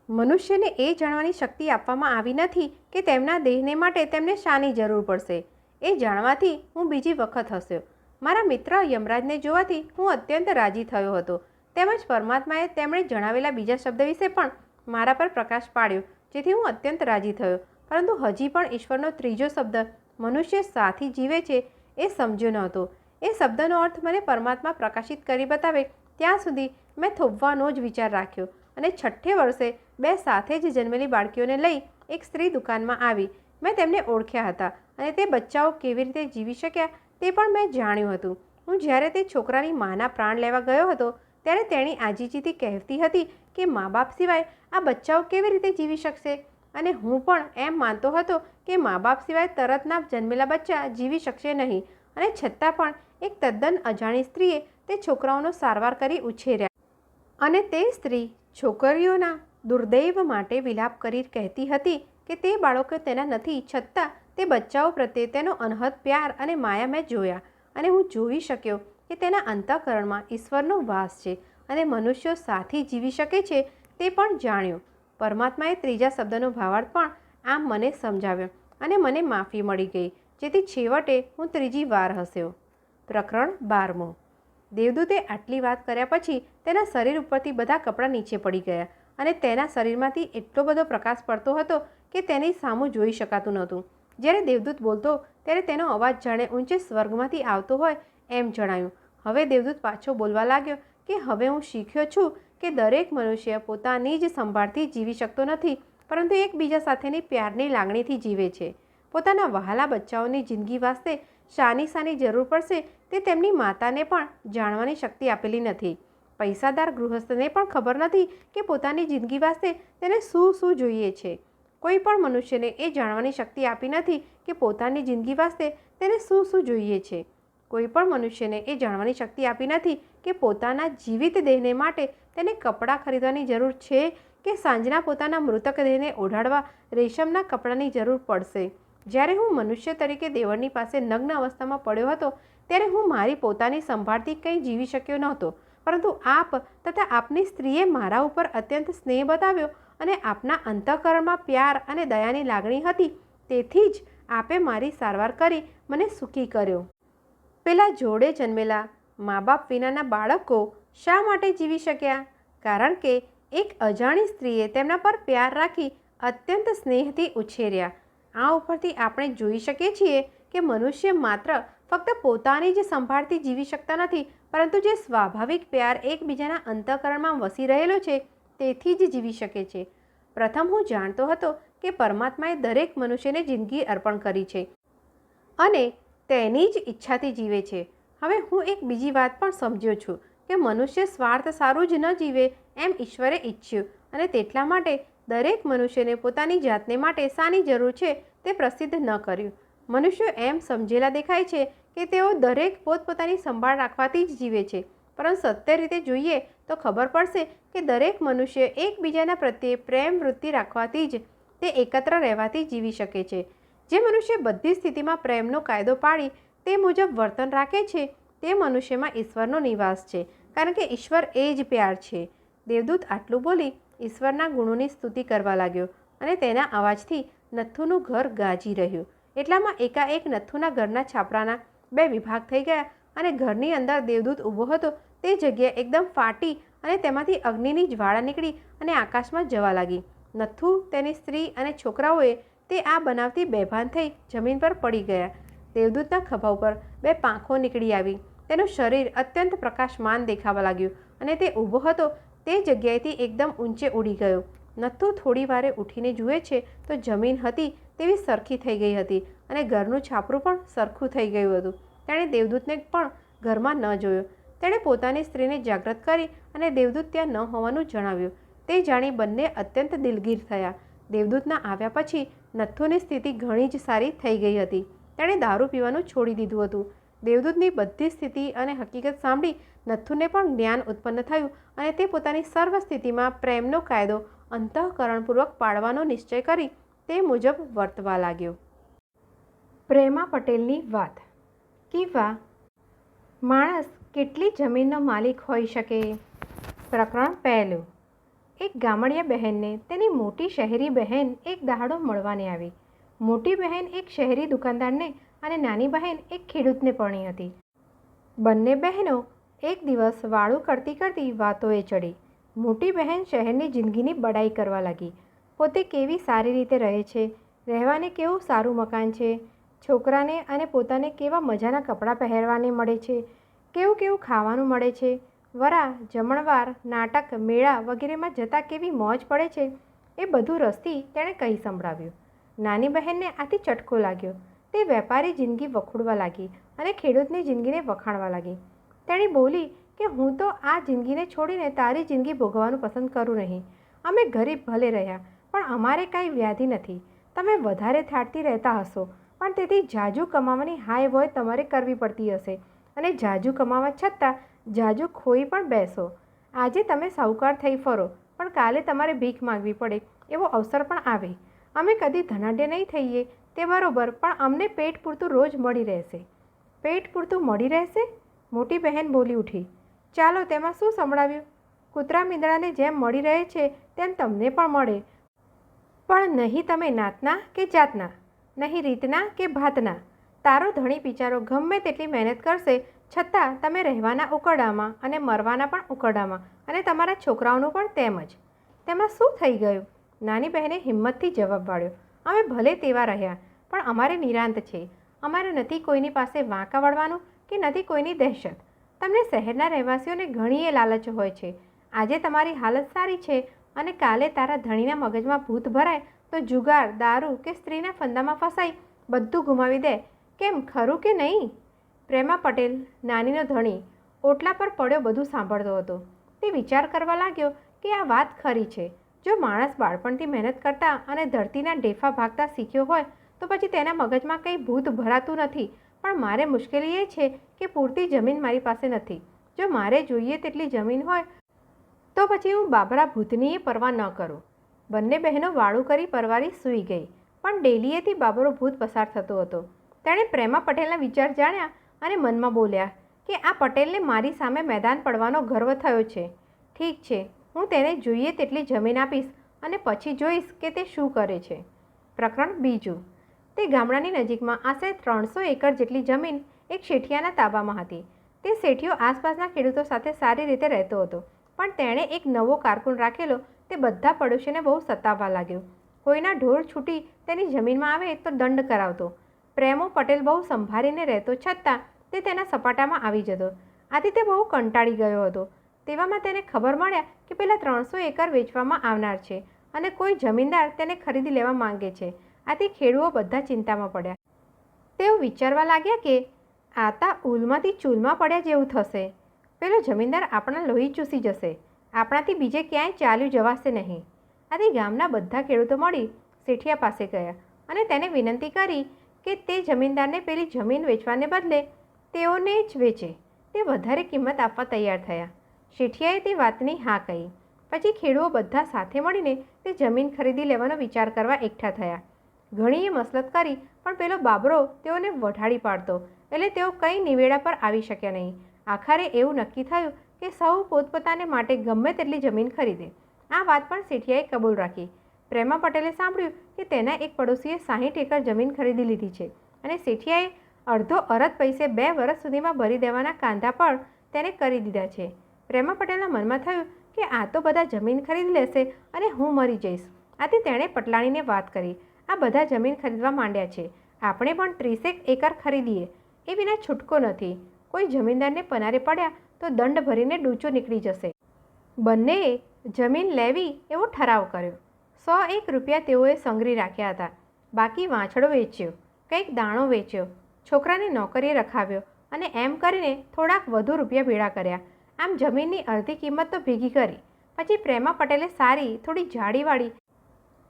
S1: મનુષ્યને એ જાણવાની શક્તિ આપવામાં આવી નથી કે તેમના દેહને માટે તેમને શાની જરૂર પડશે. એ જાણવાથી હું બીજી વખત હસ્યો. મારા મિત્ર યમરાજને જોવાથી હું અત્યંત રાજી થયો હતો. તેમજ પરમાત્માએ તેમણે જણાવેલા બીજા શબ્દ વિશે પણ મારા પર પ્રકાશ પાડ્યો, જેથી હું અત્યંત રાજી થયો. પરંતુ હજી પણ ઈશ્વરનો ત્રીજો શબ્દ મનુષ્ય સાથી જીવે છે એ સમજ્યો નહોતો. એ શબ્દનો અર્થ મને પરમાત્મા પ્રકાશિત કરી બતાવે ત્યાં સુધી મેં થોભવાનો જ વિચાર રાખ્યો અને 6 વર્ષે 2 સાથે જ જન્મેલી બાળકીઓને લઈ એક સ્ત્રી દુકાનમાં આવી. મેં તેમને ઓળખ્યા હતા અને તે બચ્ચાઓ કેવી રીતે જીવી શક્યા તે પણ મેં જાણ્યું હતું. હું જ્યારે તે છોકરાની માના પ્રાણ લેવા ગયો હતો ત્યારે તેણી આજીજીથી કહેતી હતી કે મા બાપ સિવાય આ બચ્ચાઓ કેવી રીતે જીવી શકશે, અને હું પણ એમ માનતો હતો કે મા બાપ સિવાય તરતના જન્મેલા બચ્ચા જીવી શકશે નહીં, અને છતાં પણ એક તદ્દન અજાણી સ્ત્રીએ તે છોકરાઓનો સારવાર કરી ઉછેર્યા. અને તે સ્ત્રી છોકરીઓના દુર્દૈવ માટે વિલાપ કરી કહેતી હતી કે તે બાળકો તેના નથી, છતાં તે બચ્ચાઓ પ્રત્યે તેનો અનહદ પ્યાર અને માયા મેં જોયા અને હું જોઈ શક્યો કે તેના અંતઃકરણમાં ઈશ્વરનો વાસ છે અને મનુષ્યો સાથી જીવી શકે છે તે પણ જાણ્યું. પરમાત્માએ ત્રીજા શબ્દનો ભાવાર્થ પણ આમ મને સમજાવ્યો અને મને માફી મળી ગઈ, જેથી છેવટે હું ત્રીજી વાર હસ્યો. પ્રકરણ 12. દેવદૂતે આટલી વાત કર્યા પછી તેના શરીર ઉપરથી બધા કપડાં નીચે પડી ગયા અને તેના શરીરમાંથી એટલો બધો પ્રકાશ પડતો હતો કે તેની સામું જોઈ શકાતું નહોતું. જ્યારે દેવદૂત બોલતો ત્યારે તેનો અવાજ જાણે ઊંચે સ્વર્ગમાંથી આવતો હોય એમ જણાયું. હવે દેવદૂત પાછો બોલવા લાગ્યો કે હવે હું શીખ્યો છું કે દરેક મનુષ્ય પોતાની જ સંભાળથી જીવી શકતો નથી, પરંતુ એકબીજા સાથેની પ્યારની લાગણીથી જીવે છે. પોતાના વહાલા બચ્ચાઓની જિંદગી વાસ્તે શાની જરૂર પડશે તે તેમની માતાને પણ જાણવાની શક્તિ આપેલી નથી. પૈસાદાર ગૃહસ્થને પણ ખબર નથી કે પોતાની જિંદગી વાસ્તે તેને શું જોઈએ છે. કોઈ પણ મનુષ્યને એ જાણવાની શક્તિ આપી નથી કે પોતાની જિંદગી વાસ્તે તેને શું જોઈએ છે. કોઈ પણ મનુષ્યને એ જાણવાની શક્તિ આપી નથી કે પોતાના જીવિત દેહને માટે તેને કપડાં ખરીદવાની જરૂર છે કે સાંજના પોતાના મૃતક દેહને ઓઢાડવા રેશમના કપડાની જરૂર પડશે. જ્યારે હું મનુષ્ય તરીકે દેવળની પાસે નગ્ન અવસ્થામાં પડ્યો હતો ત્યારે હું મારી પોતાની સંભાળથી કંઈ જીવી શક્યો નહોતો, પરંતુ આપ તથા આપની સ્ત્રીએ મારા ઉપર અત્યંત સ્નેહ બતાવ્યો અને આપના અંતઃકરણમાં પ્યાર અને દયાની લાગણી હતી, તેથી જ આપે મારી સારવાર કરી મને સુખી કર્યો. પેલા જોડે જન્મેલા મા બાપ વિનાના બાળકો શા માટે જીવી શક્યા? કારણ કે એક અજાણી સ્ત્રીએ તેમના પર પ્યાર રાખી અત્યંત સ્નેહથી ઉછેર્યા. આ ઉપરથી આપણે જોઈ શકીએ છીએ કે મનુષ્ય માત્ર ફક્ત પોતાની જ સંભાળથી જીવી શકતા નથી, પરંતુ જે સ્વાભાવિક પ્યાર એકબીજાના અંતઃકરણમાં વસી રહેલો છે તેથી જ જીવી શકે છે. પ્રથમ હું જાણતો હતો કે પરમાત્માએ દરેક મનુષ્યને જિંદગી અર્પણ કરી છે અને તેની જ ઈચ્છાથી જીવે છે. હવે હું એક બીજી વાત પણ સમજ્યો છું કે મનુષ્ય સ્વાર્થ સારું જ ન જીવે એમ ઈશ્વરે ઈચ્છ્યું, અને તેટલા માટે દરેક મનુષ્યને પોતાની જાતને માટે શાની જરૂર છે તે પ્રસિદ્ધ ન કર્યું. મનુષ્યો એમ સમજેલા દેખાય છે કે તેઓ દરેક પોતપોતાની સંભાળ રાખવાથી જ જીવે છે, પરંતુ સત્ય રીતે જોઈએ તો ખબર પડશે કે દરેક મનુષ્ય એકબીજાના પ્રત્યે પ્રેમ વૃત્તિ રાખવાથી જ તે એકત્ર રહેવાથી જીવી શકે છે. જે મનુષ્ય બધી સ્થિતિમાં પ્રેમનો કાયદો પાડી તે મુજબ વર્તન રાખે છે તે મનુષ્યમાં ઈશ્વરનો નિવાસ છે, કારણ કે ઈશ્વર એ જ પ્યાર છે. દેવદૂત આટલું બોલી ઈશ્વરના ગુણોની સ્તુતિ કરવા લાગ્યો અને તેના અવાજથી નથ્થુનું ઘર ગાજી રહ્યું. એટલામાં એકાએક નથુના ઘરના છાપરાના 2 વિભાગ થઈ ગયા અને ઘરની અંદર દેવદૂત ઊભો હતો તે જગ્યાએ એકદમ ફાટી અને તેમાંથી અગ્નિની જ્વાળા નીકળી અને આકાશમાં જવા લાગી. નથુ, તેની સ્ત્રી અને છોકરાઓએ તે આ બનાવથી બેભાન થઈ જમીન પર પડી ગયા. દેવદૂતના ખભા ઉપર 2 પાંખો નીકળી આવી. તેનું શરીર અત્યંત પ્રકાશમાન દેખાવા લાગ્યું અને તે ઊભો હતો તે જગ્યાએથી એકદમ ઊંચે ઉડી ગયો. નથુ થોડી વારે ઉઠીને જુએ છે તો જમીન હતી તેવી સરખી થઈ ગઈ હતી અને ઘરનું છાપરું પણ સરખું થઈ ગયું હતું. તેણે દેવદૂતને પણ ઘરમાં ન જોયો. તેણે પોતાની સ્ત્રીને જાગૃત કરી અને દેવદૂત ત્યાં ન હોવાનું જણાવ્યું. તે જાણી બંને અત્યંત દિલગીર થયા. દેવદૂતના આવ્યા પછી નથુની સ્થિતિ ઘણી જ સારી થઈ ગઈ હતી. તેણે દારૂ પીવાનું છોડી દીધું હતું. દેવદૂતની બધી સ્થિતિ અને હકીકત સાંભળી નથુને પણ જ્ઞાન ઉત્પન્ન થયું અને તે પોતાની સર્વ સ્થિતિમાં પ્રેમનો કાયદો અંતઃકરણપૂર્વક પાળવાનો નિશ્ચય કરી તે મુજબ વર્તવા લાગ્યો. પ્રેમા પટેલની વાત. કીવા માણસ કેટલી જમીનનો માલિક હોઈ શકે? પ્રકરણ પહેલું. એક ગામડિયા બહેનને તેની મોટી શહેરી બહેન એક દહાડો મળવાને આવી. મોટી બહેન એક શહેરી દુકાનદારને અને નાની બહેન એક ખેડૂતને પરણી હતી. બંને બહેનો એક દિવસ વાળું કરતી કરતી વાતોએ ચડી. મોટી બહેન શહેરની જિંદગીની બડાઈ કરવા લાગી. પોતે કેવી સારી રીતે રહે છે, રહેવાને કેવું સારું મકાન છે, છોકરાને અને પોતાને કેવા મજાના કપડાં પહેરવાને મળે છે, કેવું કેવું ખાવાનું મળે છે, વરા, જમણવાર, નાટક, મેળા વગેરેમાં જતાં કેવી મોજ પડે છે, એ બધું રસથી તેણે કહી સંભળાવ્યું. નાની બહેનને આથી ચટકો લાગ્યો. તે વેપારી જિંદગી વખોડવા લાગી અને ખેડૂતની જિંદગીને વખાણવા લાગી. તેણી બોલી કે હું તો આ જિંદગીને છોડીને તારી જિંદગી ભોગવવાનું પસંદ કરું નહીં. અમે ગરીબ ભલે રહ્યા પણ અમારે કાંઈ વ્યાધિ નથી. તમે વધારે થાળથી રહેતા હશો પણ તેથી જાજુ કમાવાની હાય હોય તમારે કરવી પડતી હશે અને જાજુ કમાવા છતાં જાજુ ખોઈ પણ બેસો. આજે તમે સાહુકાર થઈ ફરો પણ કાલે તમારે ભીખ માંગવી પડે એવો અવસર પણ આવે. અમે કદી ધનાઢ્ય નહીં થઈએ તે બરોબર પણ અમને પેટ પૂરતું રોજ મળી રહેશે. પેટ પૂરતું મળી રહેશે? મોટી બહેન બોલી ઉઠી. ચાલો તેમાં શું સંભળાવ્યું? કૂતરા મીંદડાને જેમ મળી રહે છે તેમ તમને પણ મળે, પણ નહીં તમે નાતના કે જાતના, નહીં રીતના કે ભાતના. તારો ધણી બિચારો ગમે તેટલી મહેનત કરશે છતાં તમે રહેવાના ઉકરડામાં અને મરવાના પણ ઉકરડામાં અને તમારા છોકરાઓનું પણ તેમ જ. તેમાં શું થઈ ગયું? નાની બહેને હિંમતથી જવાબ વાળ્યો. અમે ભલે તેવા રહ્યા પણ અમારે નિરાંત છે. અમારે નથી કોઈની પાસે વાંકા વળવાનું કે નથી કોઈની દહેશત. તમને શહેરના રહેવાસીઓને ઘણીએ લાલચ હોય છે. આજે તમારી હાલત સારી છે અને કાલે તારા ધણીના મગજમાં ભૂત ભરાય તો જુગાર, દારૂ કે સ્ત્રીના ફંદામાં ફસાઈ બધું ગુમાવી દે. કેમ, ખરું કે નહીં? પ્રેમા પટેલ, નાનીનો ધણી, ઓટલા પર પડ્યો બધું સાંભળતો હતો. તે વિચાર કરવા લાગ્યો કે આ વાત ખરી છે. જો માણસ બાળપણથી મહેનત કરતા અને ધરતીના ઢેફા ભાગતા શીખ્યો હોય તો પછી તેના મગજમાં કંઈ ભૂત ભરાતું નથી. પણ મારે મુશ્કેલી એ છે કે પૂરતી જમીન મારી પાસે નથી. જો મારે જોઈએ તેટલી જમીન હોય તો પછી હું બાબરા ભૂતનીએ પરવા ન કરું. બંને બહેનો વાળું કરી પરવારી સૂઈ ગઈ પણ ડેલીએથી બાબરો ભૂત પસાર થતો હતો. તેણે પ્રેમા પટેલના વિચાર જાણ્યા અને મનમાં બોલ્યા કે આ પટેલને મારી સામે મેદાન પડવાનો ગર્વ થયો છે. ઠીક છે, હું તેને જોઈએ તેટલી જમીન આપીશ અને પછી જોઈશ કે તે શું કરે છે. પ્રકરણ બીજું. તે ગામડાની નજીકમાં આશરે 300 એકર જેટલી જમીન એક શેઠિયાના તાબામાં હતી. તે શેઠિયો આસપાસના ખેડૂતો સાથે સારી રીતે રહેતો હતો પણ તેણે એક નવો કારકુન રાખેલો. તે બધા પડોશીને બહુ સતાવવા લાગ્યો. કોઈના ઢોર છૂટી તેની જમીનમાં આવે તો દંડ કરાવતો. પ્રેમો પટેલ બહુ સંભાળીને રહેતો છતાં તે તેના સપાટામાં આવી જતો. આથી તે બહુ કંટાળી ગયો હતો. તેવામાં તેને ખબર મળ્યા કે પેલા 300 એકર વેચવામાં આવનાર છે અને કોઈ જમીનદાર તેને ખરીદી લેવા માંગે છે. આથી ખેડૂતો બધા ચિંતામાં પડ્યા. તેઓ વિચારવા લાગ્યા કે આતા ઉલમાંથી ચૂલમાં પડ્યા જેવું થશે. પેલો જમીનદાર આપણા લોહી ચૂસી જશે. આપણાથી બીજે ક્યાંય ચાલ્યું જવાશે નહીં. આથી ગામના બધા ખેડૂતો મળી શેઠિયા પાસે ગયા અને તેને વિનંતી કરી કે તે જમીનદારને પેલી જમીન વેચવાને બદલે તેઓને જ વેચે. તે વધારે કિંમત આપવા તૈયાર થયા. શેઠિયાએ તે વાતની હા કહી. પછી ખેડૂતો બધા સાથે મળીને તે જમીન ખરીદી લેવાનો વિચાર કરવા એકઠા થયા. ઘણીએ મસલત કરી પણ પેલો બાબરો તેઓને વઢાડી પાડતો એટલે તેઓ કંઈ નિવેડા પર આવી શક્યા નહીં. આખરે એવું નક્કી થયું કે સૌ પોતપોતાને માટે ગમે તેટલી જમીન ખરીદે. આ વાત પણ શેઠિયાએ કબૂલ રાખી. પ્રેમા પટેલે સાંભળ્યું કે તેના એક પડોશીએ 60 એકર જમીન ખરીદી લીધી છે અને શેઠિયાએ અડધો અરધ પૈસે 2 વર્ષ સુધીમાં ભરી દેવાના કાંધા પણ તેને કરી દીધા છે. પ્રેમા પટેલના મનમાં થયું કે આ તો બધા જમીન ખરીદી લેશે અને હું મરી જઈશ. આથી તેણે પટલાણીને વાત કરી, આ બધા જમીન ખરીદવા માંડ્યા છે, આપણે પણ 30 એકર ખરીદીએ, એ વિના છૂટકો નથી. કોઈ જમીનદારને પનારે પડ્યા તો દંડ ભરીને ડૂચો નીકળી જશે. બંનેએ જમીન લેવી એવો ઠરાવ કર્યો. 101 રૂપિયા તેઓએ સંગ્રહી રાખ્યા હતા. બાકી વાંછડો વેચ્યો, કંઈક દાણો વેચ્યો, છોકરાને નોકરીએ રખાવ્યો અને એમ કરીને થોડાક વધુ રૂપિયા ભેળા કર્યા. આમ જમીનની અડધી કિંમત તો ભેગી કરી. પછી પ્રેમા પટેલે સારી થોડી જાડીવાળી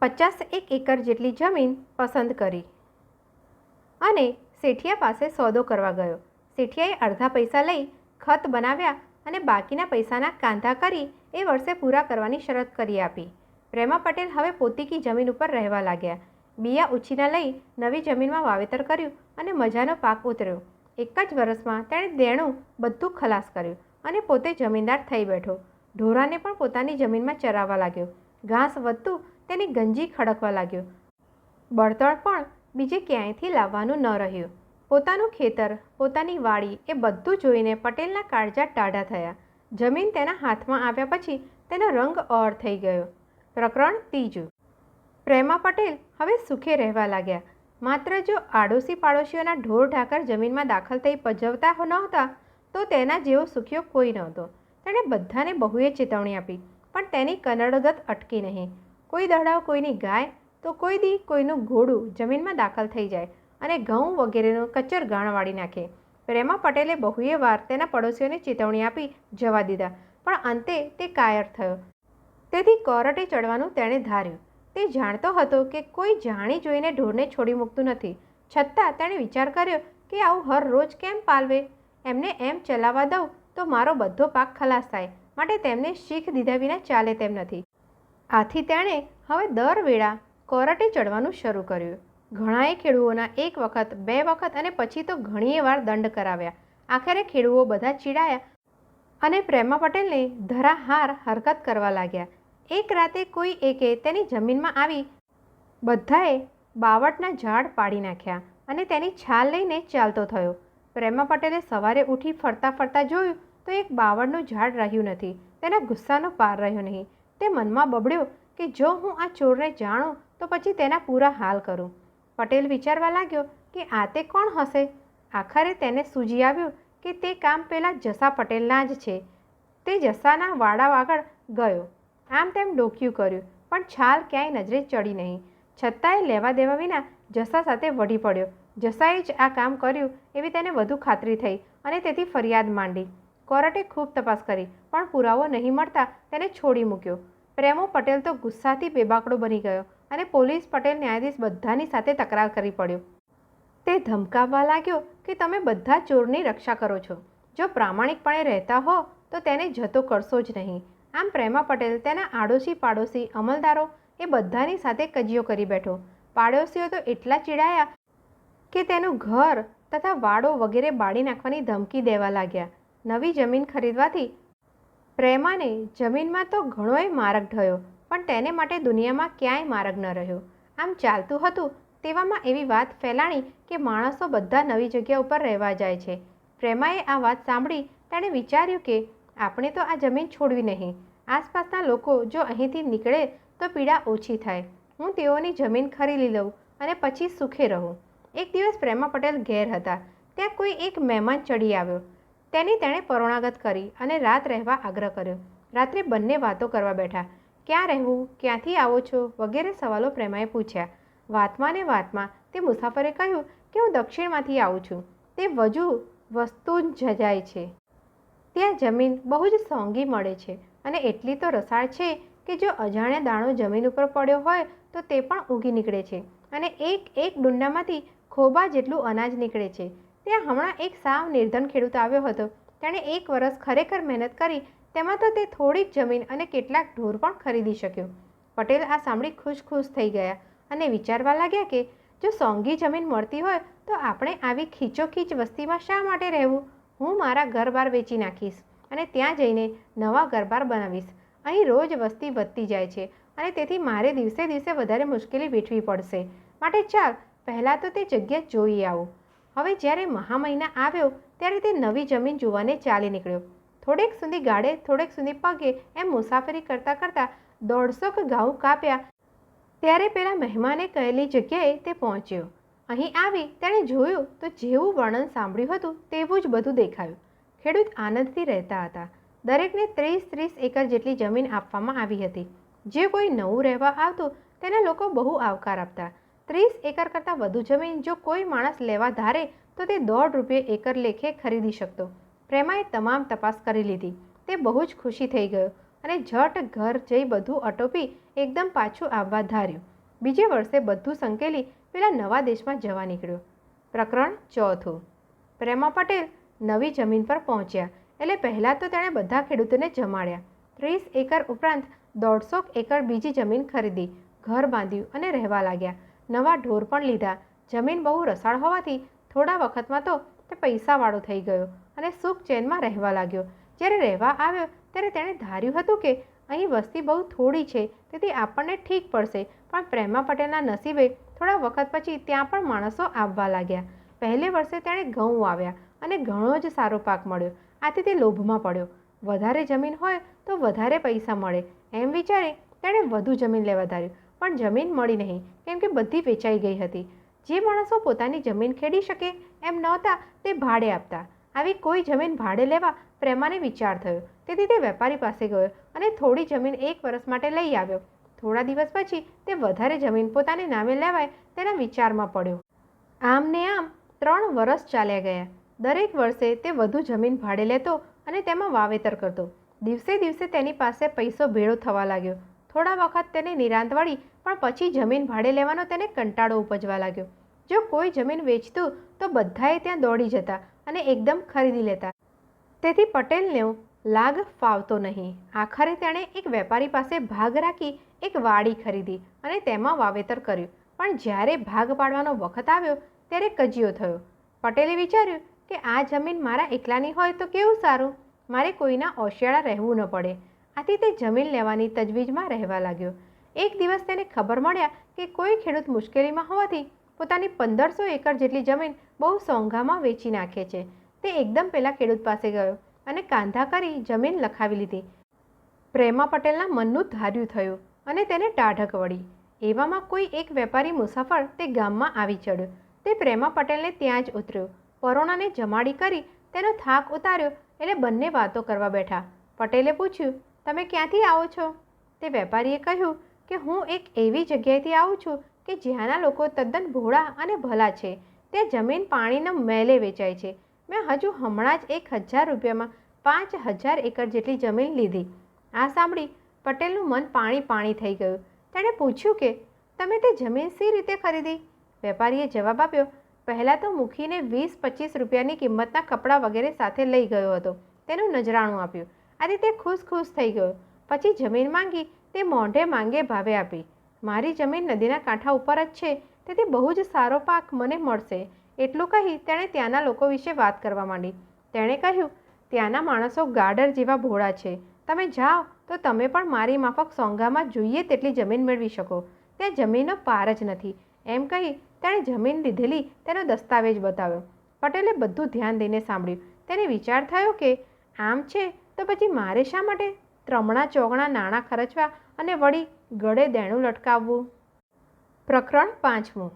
S1: 51 એકર જેટલી જમીન પસંદ કરી અને શેઠિયા પાસે સોદો કરવા ગયો. શેઠિયાએ અડધા પૈસા લઈ ખત બનાવ્યા અને બાકીના પૈસાના કાંધા કરી એ વર્ષે પૂરા કરવાની શરત કરી આપી. પ્રેમા પટેલ હવે પોતીકી જમીન ઉપર રહેવા લાગ્યા. બિયા ઉછીના લઈ નવી જમીનમાં વાવેતર કર્યું અને મજાનો પાક ઉતર્યો. એક જ વર્ષમાં તેણે દેણું બધું ખલાસ કર્યું અને પોતે જમીનદાર થઈ બેઠો. ઢોરાને પણ પોતાની જમીનમાં ચરાવવા લાગ્યો. ઘાસ વધતું તેની ગંજી ખડકવા લાગ્યો. બળતણ પણ બીજે ક્યાંયથી લાવવાનું ન રહ્યું. પોતાનું ખેતર, પોતાની વાડી એ બધું જોઈને પટેલના કાળજા ટાઢા થયા. જમીન તેના હાથમાં આવ્યા પછી તેનો રંગ ઓર થઈ ગયો. પ્રકરણ 3. પ્રેમા પટેલ હવે સુખે રહેવા લાગ્યા. માત્ર જો આડોશી પાડોશીઓના ઢોર ઢાકર જમીનમાં દાખલ થઈ પજવતા નહોતા તો તેના જેવો સુખ્યો કોઈ નહોતો. તેણે બધાને બહુએ ચેતવણી આપી, પણ તેની કનડગત અટકી નહીં. કોઈ દડાવ કોઈની ગાય તો કોઈ દી કોઈનું ઘોડું જમીનમાં દાખલ થઈ જાય અને ઘઉં વગેરેનો કચર ગાણ વાળી નાખે. પ્રેમા પટેલે બહુએ વાર તેના પડોશીઓને ચેતવણી આપી જવા દીધા, પણ અંતે તે કાયર થયો. તેથી કોર્ટે ચડવાનું તેણે ધાર્યું. તે જાણતો હતો કે કોઈ જાણી જોઈને ઢોરને છોડી મૂકતું નથી. છતાં તેણે વિચાર કર્યો કે આવું હર રોજ કેમ પાલવે? એમને એમ ચલાવવા દઉં તો મારો બધો પાક ખલાસ થાય, માટે તેમને શીખ દીધા વિના ચાલે તેમ નથી. આથી તેણે હવે દર વેળા કોર્ટે ચડવાનું શરૂ કર્યું. ઘણાએ ખેડૂઓના 1 વખત 2 વખત અને પછી તો ઘણીએ વાર દંડ કરાવ્યા. આખરે ખેડૂઓ બધા ચીડાયા અને પ્રેમા પટેલને ધરાહાર હરકત કરવા લાગ્યા. એક રાતે કોઈ એકે તેની જમીનમાં આવી બધાએ બાવળના ઝાડ પાડી નાખ્યા અને તેની છાલ લઈને ચાલતો થયો. પ્રેમા પટેલે સવારે ઉઠી ફરતા ફરતા જોયું તો એક બાવળનું ઝાડ રહ્યું નથી. તેના ગુસ્સાનો પાર રહ્યો નહીં. તે મનમાં બબડ્યો કે જો હું આ ચોરને જાણું તો પછી તેના પૂરા હાલ કરું. પટેલ વિચારવા લાગ્યો કે આ તે કોણ હશે? આખરે તેને સૂઝી આવ્યું કે તે કામ પેલા જસા પટેલના જ છે. તે જસાના વાડા આગળ ગયો. આમ તેમ ડોક્યું કર્યું, પણ છાલ ક્યાંય નજરે ચડી નહીં. છતાંય લેવા દેવા વિના જસા સાથે વળી પડ્યો. જસાએ જ આ કામ કર્યું એવી તેને વધુ ખાતરી થઈ અને તેથી ફરિયાદ માંડી. કોર્ટે ખૂબ તપાસ કરી, પણ પુરાવો નહીં મળતા તેને છોડી મૂક્યો. પ્રેમો પટેલ તો ગુસ્સાથી બેબાકડો બની ગયો અને પોલીસ, પટેલ, ન્યાયાધીશ બધાની સાથે તકરાર કરી પડ્યો. તે ધમકાવવા લાગ્યો કે તમે બધા ચોરની રક્ષા કરો છો, જો પ્રામાણિકપણે રહેતા હો તો તેને જતો કરશો જ નહીં. આમ પ્રેમા પટેલ તેના આડોશી પાડોશી અમલદારો એ બધાની સાથે કજિયો કરી બેઠો. પાડોશીઓ તો એટલા ચીડાયા કે તેનું ઘર તથા વાડો વગેરે બાળી નાખવાની ધમકી દેવા લાગ્યા. નવી જમીન ખરીદવાથી પ્રેમાને જમીનમાં તો ઘણોય માર્ગ થયો, પણ તેને માટે દુનિયામાં ક્યાંય માર્ગ ન રહ્યો. આમ ચાલતું હતું તેવામાં એવી વાત ફેલાણી કે માણસો બધા નવી જગ્યા ઉપર રહેવા જાય છે. પ્રેમાએ આ વાત સાંભળી તેણે વિચાર્યું કે આપણે તો આ જમીન છોડવી નહીં. આસપાસના લોકો જો અહીંથી નીકળે તો પીડા ઓછી થાય. હું તેઓની જમીન ખરીદી લઉં અને પછી સુખે રહું. એક દિવસ પ્રેમા પટેલ ઘેર હતા. ત્યાં કોઈ એક મહેમાન ચડી આવ્યો. તેની તેણે પરોણાગત કરી અને રાત રહેવા આગ્રહ કર્યો. રાત્રે બંને વાતો કરવા બેઠા. ક્યાં રહેવું, ક્યાંથી આવો છો વગેરે સવાલો પ્રેમાએ પૂછ્યા. વાતમાં ને વાતમાં તે મુસાફરે કહ્યું કે હું દક્ષિણમાંથી આવું છું. તે વજુ વસ્તુ જજાય છે. ત્યાં જમીન બહુ જ સોંગી મળે છે અને એટલી તો રસાળ છે કે જો અજાણ્યા દાણો જમીન ઉપર પડ્યો હોય તો તે પણ ઉગી નીકળે છે અને એક એક ડુંડામાંથી ખોબા જેટલું અનાજ નીકળે છે. ત્યાં હમણાં એક સાવ નિર્ધન ખેડૂત આવ્યો હતો. તેણે 1 વર્ષ ખરેખર મહેનત કરી, તેમાં તો તે થોડીક જમીન અને કેટલાક ઢોર પણ ખરીદી શક્યો. પટેલ આ સાંભળી ખુશ થઈ ગયા અને વિચારવા લાગ્યા કે જો સોંગી જમીન મળતી હોય તો આપણે આવી ખીચોખીચ વસ્તીમાં શા માટે રહેવું? હું મારા ઘર-બાર વેચી નાખીશ અને ત્યાં જઈને નવા ઘર-બાર બનાવીશ. અહીં રોજ વસ્તી વધતી જાય છે અને તેથી મારે દિવસે દિવસે વધારે મુશ્કેલી વેઠવી પડશે. માટે ચાલ પહેલાં તો તે જગ્યા જોઈ આવું. હવે જ્યારે મહા મહિના આવ્યો ત્યારે તે નવી જમીન જોવાને ચાલી નીકળ્યો. થોડેક સુધી ગાડે, થોડેક સુધી પગે એમ મુસાફરી કરતાં કરતાં 150 ગાઉ કાપ્યા ત્યારે પેલા મહેમાને કહેલી જગ્યાએ તે પહોંચ્યો. અહીં આવી તેણે જોયું તો જેવું વર્ણન સાંભળ્યું હતું તેવું જ બધું દેખાયું. ખેડૂત આનંદથી રહેતા હતા. દરેકને 30-30 એકર જેટલી જમીન આપવામાં આવી હતી. જે કોઈ નવું રહેવા આવતું તેને લોકો બહુ આવકાર આપતા. 30 એકર કરતાં વધુ જમીન જો કોઈ માણસ લેવા ધારે તો તે ₹1.5 એકર લેખે ખરીદી શકતો. પ્રેમાએ તમામ તપાસ કરી લીધી. તે બહુ જ ખુશી થઈ ગયો અને ઝટ ઘર જઈ બધું અટોપી એકદમ પાછું આવવા ધાર્યું. બીજે વર્ષે બધું સંકેલી પેલા નવા દેશમાં જવા નીકળ્યો. પ્રકરણ 4. પ્રેમા પટેલ નવી જમીન પર પહોંચ્યા એટલે પહેલાં તો તેણે બધા ખેડૂતોને જમાડ્યા. 30 એકર ઉપરાંત 150 એકર બીજી જમીન ખરીદી, ઘર બાંધ્યું અને રહેવા લાગ્યા. નવા ઢોર પણ લીધા. જમીન બહુ રસાળ હોવાથી થોડા વખતમાં તો તે પૈસાવાળો થઈ ગયો અને સુખ ચેનમાં રહેવા લાગ્યો. જ્યારે રહેવા આવ્યો ત્યારે તેણે ધાર્યું હતું કે અહીં વસ્તી બહુ થોડી છે તેથી આપણને ઠીક પડશે, પણ પ્રેમા પટેલના નસીબે થોડા વખત પછી ત્યાં પણ માણસો આવવા લાગ્યા. પહેલે વર્ષે તેણે ઘઉં વાવ્યા અને ઘણો જ સારો પાક મળ્યો. આથી તે લોભમાં પડ્યો. વધારે જમીન હોય તો વધારે પૈસા મળે એમ વિચારી તેણે વધુ જમીન લેવા ધાર્યું, પણ જમીન મળી નહીં કેમ કે બધી વેચાઈ ગઈ હતી. જે માણસો પોતાની જમીન ખેડી શકે એમ નહોતા તે ભાડે આપતા. આવી કોઈ જમીન ભાડે લેવા પ્રેમાને વિચાર થયો. તેથી તે વેપારી પાસે ગયો અને થોડી જમીન 1 વર્ષ માટે લઈ આવ્યો. થોડા દિવસ પછી તે વધારે જમીન પોતાને નામે લેવાય તેના વિચારમાં પડ્યો. આમ ને આમ 3 વર્ષ ચાલ્યા ગયા. દરેક વર્ષે તે વધુ જમીન ભાડે લેતો અને તેમાં વાવેતર કરતો. દિવસે દિવસે તેની પાસે પૈસો ભેળો થવા લાગ્યો. થોડા વખત તેને નિરાંત વળી, પણ પછી જમીન ભાડે લેવાનો તેને કંટાળો ઉપજવા લાગ્યો. જો કોઈ જમીન વેચતું તો બધાએ ત્યાં દોડી જતા અને એકદમ ખરીદી લેતા. તેથી પટેલને લાગ ફાવતો નહીં. આખરે તેણે એક વેપારી પાસે ભાગ રાખી એક વાડી ખરીદી અને તેમાં વાવેતર કર્યું. પણ જ્યારે ભાગ પાડવાનો વખત આવ્યો ત્યારે કજિયો થયો. પટેલે વિચાર્યું કે આ જમીન મારા એકલાની હોય તો કેવું સારું, મારે કોઈના ઓશિયાળા રહેવું ન પડે. આથી તે જમીન લેવાની તજવીજમાં રહેવા લાગ્યો. એક દિવસ તેને ખબર મળ્યા કે કોઈ ખેડૂત મુશ્કેલીમાં હોવાથી પોતાની 1500 એકર જેટલી જમીન બહુ સોંઘામાં વેચી નાખે છે. તે એકદમ પેલા ખેડૂત પાસે ગયો અને કાંધા કરી જમીન લખાવી લીધી. પ્રેમા પટેલના મનનું ધાર્યું થયું અને તેને ટાઢક વળી. એવામાં કોઈ એક વેપારી મુસાફર તે ગામમાં આવી ચડ્યો. તે પ્રેમા પટેલને ત્યાં જ ઉતર્યો. પરોણાને જમાડી કરી તેનો થાક ઉતાર્યો એટલે બંને વાતો કરવા બેઠા. પટેલે પૂછ્યું, તમે ક્યાંથી આવો છો? તે વેપારીએ કહ્યું કે હું એક એવી જગ્યાએથી આવું છું કે જ્યાંના લોકો તદ્દન ભોળા અને ભલા છે. તે જમીન પાણીના મેલે વેચાય છે. મેં હજુ હમણાં જ 1000 રૂપિયામાં 5000 એકર જેટલી જમીન લીધી. આ સાંભળી પટેલનું મન પાણી પાણી થઈ ગયું. તેણે પૂછ્યું કે તમે તે જમીન શી રીતે ખરીદી? વેપારીએ જવાબ આપ્યો, પહેલાં તો મૂકીને 20-25 રૂપિયાની કિંમતના કપડાં વગેરે સાથે લઈ ગયો હતો. તેનું નજરાણું આપ્યું. આથી તે ખુશ થઈ ગયો. પછી જમીન માંગી તે મોઢે માંગે ભાવે આપી. મારી જમીન નદીના કાંઠા ઉપર જ છે તેથી બહુ જ સારો પાક મને મળશે એટલું કહી તેણે ત્યાંના લોકો વિશે વાત કરવા માંડી. તેણે કહ્યું, ત્યાંના માણસો ગાડર જેવા ભોળા છે. તમે જાઓ તો તમે પણ મારી માફક સોંગામાં જોઈએ તેટલી જમીન મેળવી શકો. ત્યાં જમીનનો પાર જ નથી. એમ કહી તેણે જમીન લીધેલી તેનો દસ્તાવેજ બતાવ્યો. પટેલે બધું ધ્યાન દઈને સાંભળ્યું. તેને વિચાર થયો કે આમ છે તો પછી મારે શા માટે ત્રમણા ચોગણા નાણાં ખર્ચવા અને વળી ગળે દેણું લટકાવવું? પ્રકરણ 5.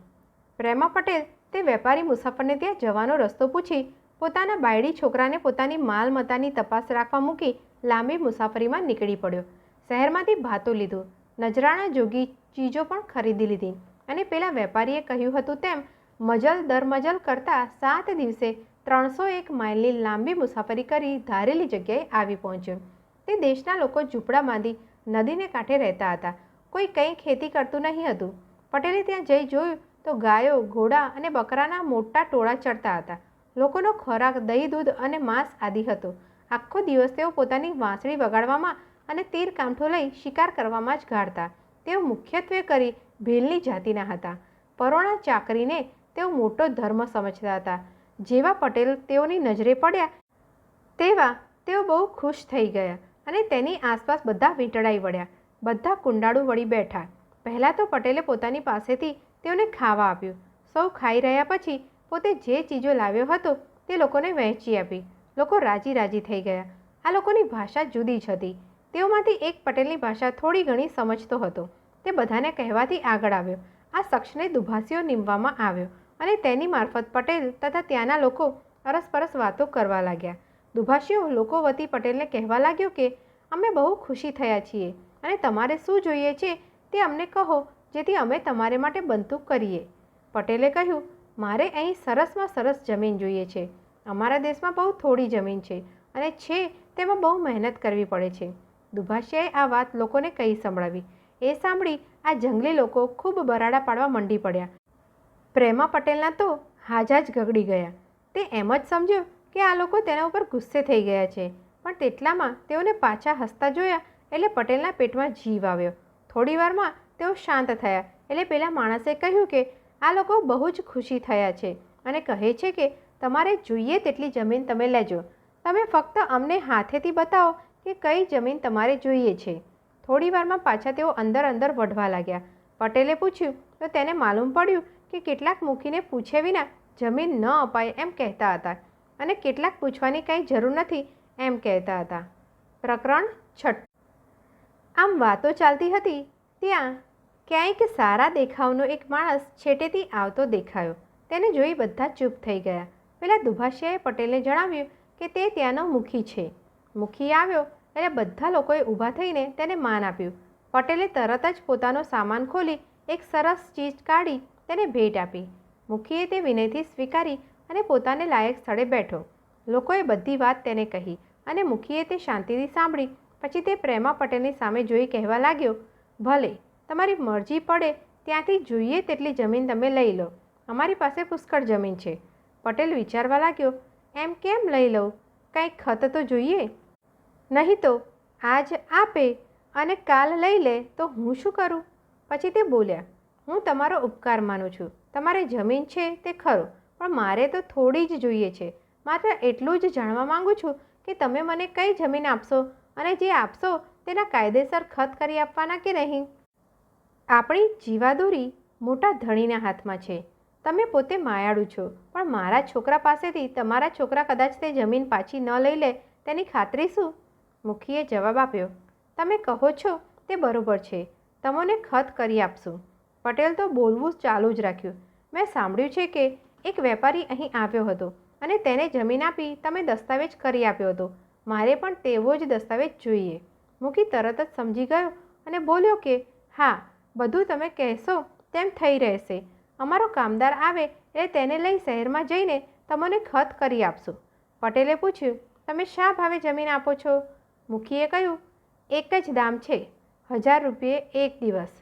S1: પ્રેમા પટેલ તે વેપારી મુસાફરને ત્યાં જવાનો રસ્તો પૂછી પોતાના બાયડી છોકરાને પોતાની માલમતાની તપાસ રાખવા મૂકી લાંબી મુસાફરીમાં નીકળી પડ્યો. શહેરમાંથી ભાતું લીધું, નજરાણા જોગી ચીજો પણ ખરીદી લીધી અને પેલા વેપારીએ કહ્યું હતું તેમ મજલ દરમજલ કરતાં 7 દિવસે 301 માઇલની લાંબી મુસાફરી કરી ધારેલી જગ્યાએ આવી પહોંચ્યો. તે દેશના લોકો ઝૂંપડા બાંધી નદીને કાંઠે રહેતા હતા. કોઈ કંઈ ખેતી કરતું નહીં હતું. પટેલે ત્યાં જઈ જોયું તો ગાયો, ઘોડા અને બકરાના મોટા ટોળા ચરતા હતા. લોકોનો ખોરાક દહીં, દૂધ અને માંસ આદિ હતો. આખો દિવસ તેઓ પોતાની વાંસળી વગાડવામાં અને તીર કાંઠો લઈ શિકાર કરવામાં જ ગાળતા. તેઓ મુખ્યત્વે કરી ભીલની જાતિના હતા. પરોણા ચાકરીને તેઓ મોટો ધર્મ સમજતા હતા. જેવા પટેલ તેઓની નજરે પડ્યા તેવા તેઓ બહુ ખુશ થઈ ગયા અને તેની આસપાસ બધા વીંટળાઈ વળ્યા. બધા કુંડાળું વળી બેઠા. પહેલાં તો પટેલે પોતાની પાસેથી તેઓને ખાવા આપ્યું. સૌ ખાઈ રહ્યા પછી પોતે જે ચીજો લાવ્યો હતો તે લોકોને વહેંચી આપી. લોકો રાજી રાજી થઈ ગયા. આ લોકોની ભાષા જુદી જ હતી. તેઓમાંથી એક પટેલની ભાષા થોડી ઘણી સમજતો હતો. તે બધાને કહેવાથી આગળ આવ્યો. આ શખ્સને દુભાષીઓ નીમવામાં આવ્યો અને તેની મારફત પટેલ તથા ત્યાંના લોકો અરસપરસ વાતો કરવા લાગ્યા. દુભાષીઓ લોકો વતી પટેલને કહેવા લાગ્યો કે અમે બહુ ખુશી થયા છીએ અને તમારે શું જોઈએ છે તે અમને કહો, જેથી અમે તમારે માટે બનતું કરીએ. પટેલે કહ્યું, મારે અહીં સરસમાં સરસ જમીન જોઈએ છે. અમારા દેશમાં બહુ થોડી જમીન છે અને છે તેમાં બહુ મહેનત કરવી પડે છે. દુભાષિયાએ આ વાત લોકોને કહી સંભળાવી. એ સાંભળી આ જંગલી લોકો ખૂબ બરાડા પાડવા મંડી પડ્યા. પ્રેમા પટેલના તો હાજા જ ગગડી ગયા. તે એમ જ સમજ્યો કે આ લોકો તેના ઉપર ગુસ્સે થઈ ગયા છે, પણ તેટલામાં તેઓને પાછા હસતા જોયા એટલે પટેલના પેટમાં જીવ આવ્યો. થોડી વારમાં તેઓ શાંત થયા એટલે પેલા માણસે કહ્યું કે આ લોકો બહુ જ ખુશી થયા છે અને કહે છે કે તમારે જોઈએ તેટલી જમીન તમે લેજો. તમે ફક્ત અમને હાથેથી બતાવો કે કઈ જમીન તમારે જોઈએ છે. થોડી વારમાં પાછા તેઓ અંદર અંદર વઢવા લાગ્યા. પટેલે પૂછ્યું તો તેને માલુમ પડ્યું કે કેટલાક મૂકીને પૂછે વિના જમીન ન અપાય એમ કહેતા હતા અને કેટલાક પૂછવાની કંઈ જરૂર નથી એમ કહેતા હતા. પ્રકરણ 6. આમ વાતો ચાલતી હતી ત્યાં ક્યાંક સારા દેખાવનો એક માણસ છેટેથી આવતો દેખાયો. તેને જોઈ બધા ચૂપ થઈ ગયા. પેલા દુભાષિયાએ પટેલને જણાવ્યું કે તે ત્યાંનો મુખી છે. મુખી આવ્યો એટલે બધા લોકોએ ઊભા થઈને તેને માન આપ્યું. પટેલે તરત જ પોતાનો સામાન ખોલી એક સરસ ચીજ કાઢી તેને ભેટ આપી. મુખીએ તે વિનયથી સ્વીકારી અને પોતાને લાયક સ્થળે બેઠો. લોકોએ બધી વાત તેને કહી અને મુખીએ તે શાંતિથી સાંભળી. પછી તે પ્રેમા પટેલની સામે જોઈ કહેવા લાગ્યો, ભલે તમારી મરજી પડે ત્યાંથી જોઈએ તેટલી જમીન તમે લઈ લો. અમારી પાસે પુષ્કળ જમીન છે. પટેલ વિચારવા લાગ્યો, એમ કેમ લઈ લઉં? કંઈ ખત તો જોઈએ. નહીં તો આજ આપે અને કાલ લઈ લે તો હું શું કરું? પછી તે બોલ્યા, હું તમારો ઉપકાર માનું છું. તમારે જમીન છે તે ખરો, પણ મારે તો થોડી જ જોઈએ છે. માત્ર એટલું જ જાણવા માંગુ છું કે તમે મને કઈ જમીન આપશો અને જે આપશો તેના કાયદેસર ખત કરી આપવાના કે નહીં. આપણી જીવાદોરી મોટા ધણીના હાથમાં છે. તમે પોતે માયાળુ છો, પણ મારા છોકરા પાસેથી તમારા છોકરા કદાચ તે જમીન પાછી ન લઈ લે તેની ખાતરી શું? મુખીએ જવાબ આપ્યો, તમે કહો છો તે બરોબર છે. તમને ખત કરી આપશું. પટેલ તો બોલવું ચાલુ જ રાખ્યું. મેં સાંભળ્યું છે કે એક વેપારી અહીં આવ્યો હતો અને તેને જમીન આપી તમે દસ્તાવેજ કરી આપ્યો હતો. મારે પણ તેવો જ દસ્તાવેજ જોઈએ. મુખી તરત જ સમજી ગયો અને બોલ્યો કે હા, બધું તમે કહેશો તેમ થઈ રહેશે. અમારો કામદાર આવે એટલે તેને લઈ શહેરમાં જઈને તમને ખત કરી આપશું. પટેલે પૂછ્યું, તમે શા ભાવે જમીન આપો છો? મુખીએ કહ્યું, એક જ દામ છે, 1000 રૂપિયે એક દિવસ.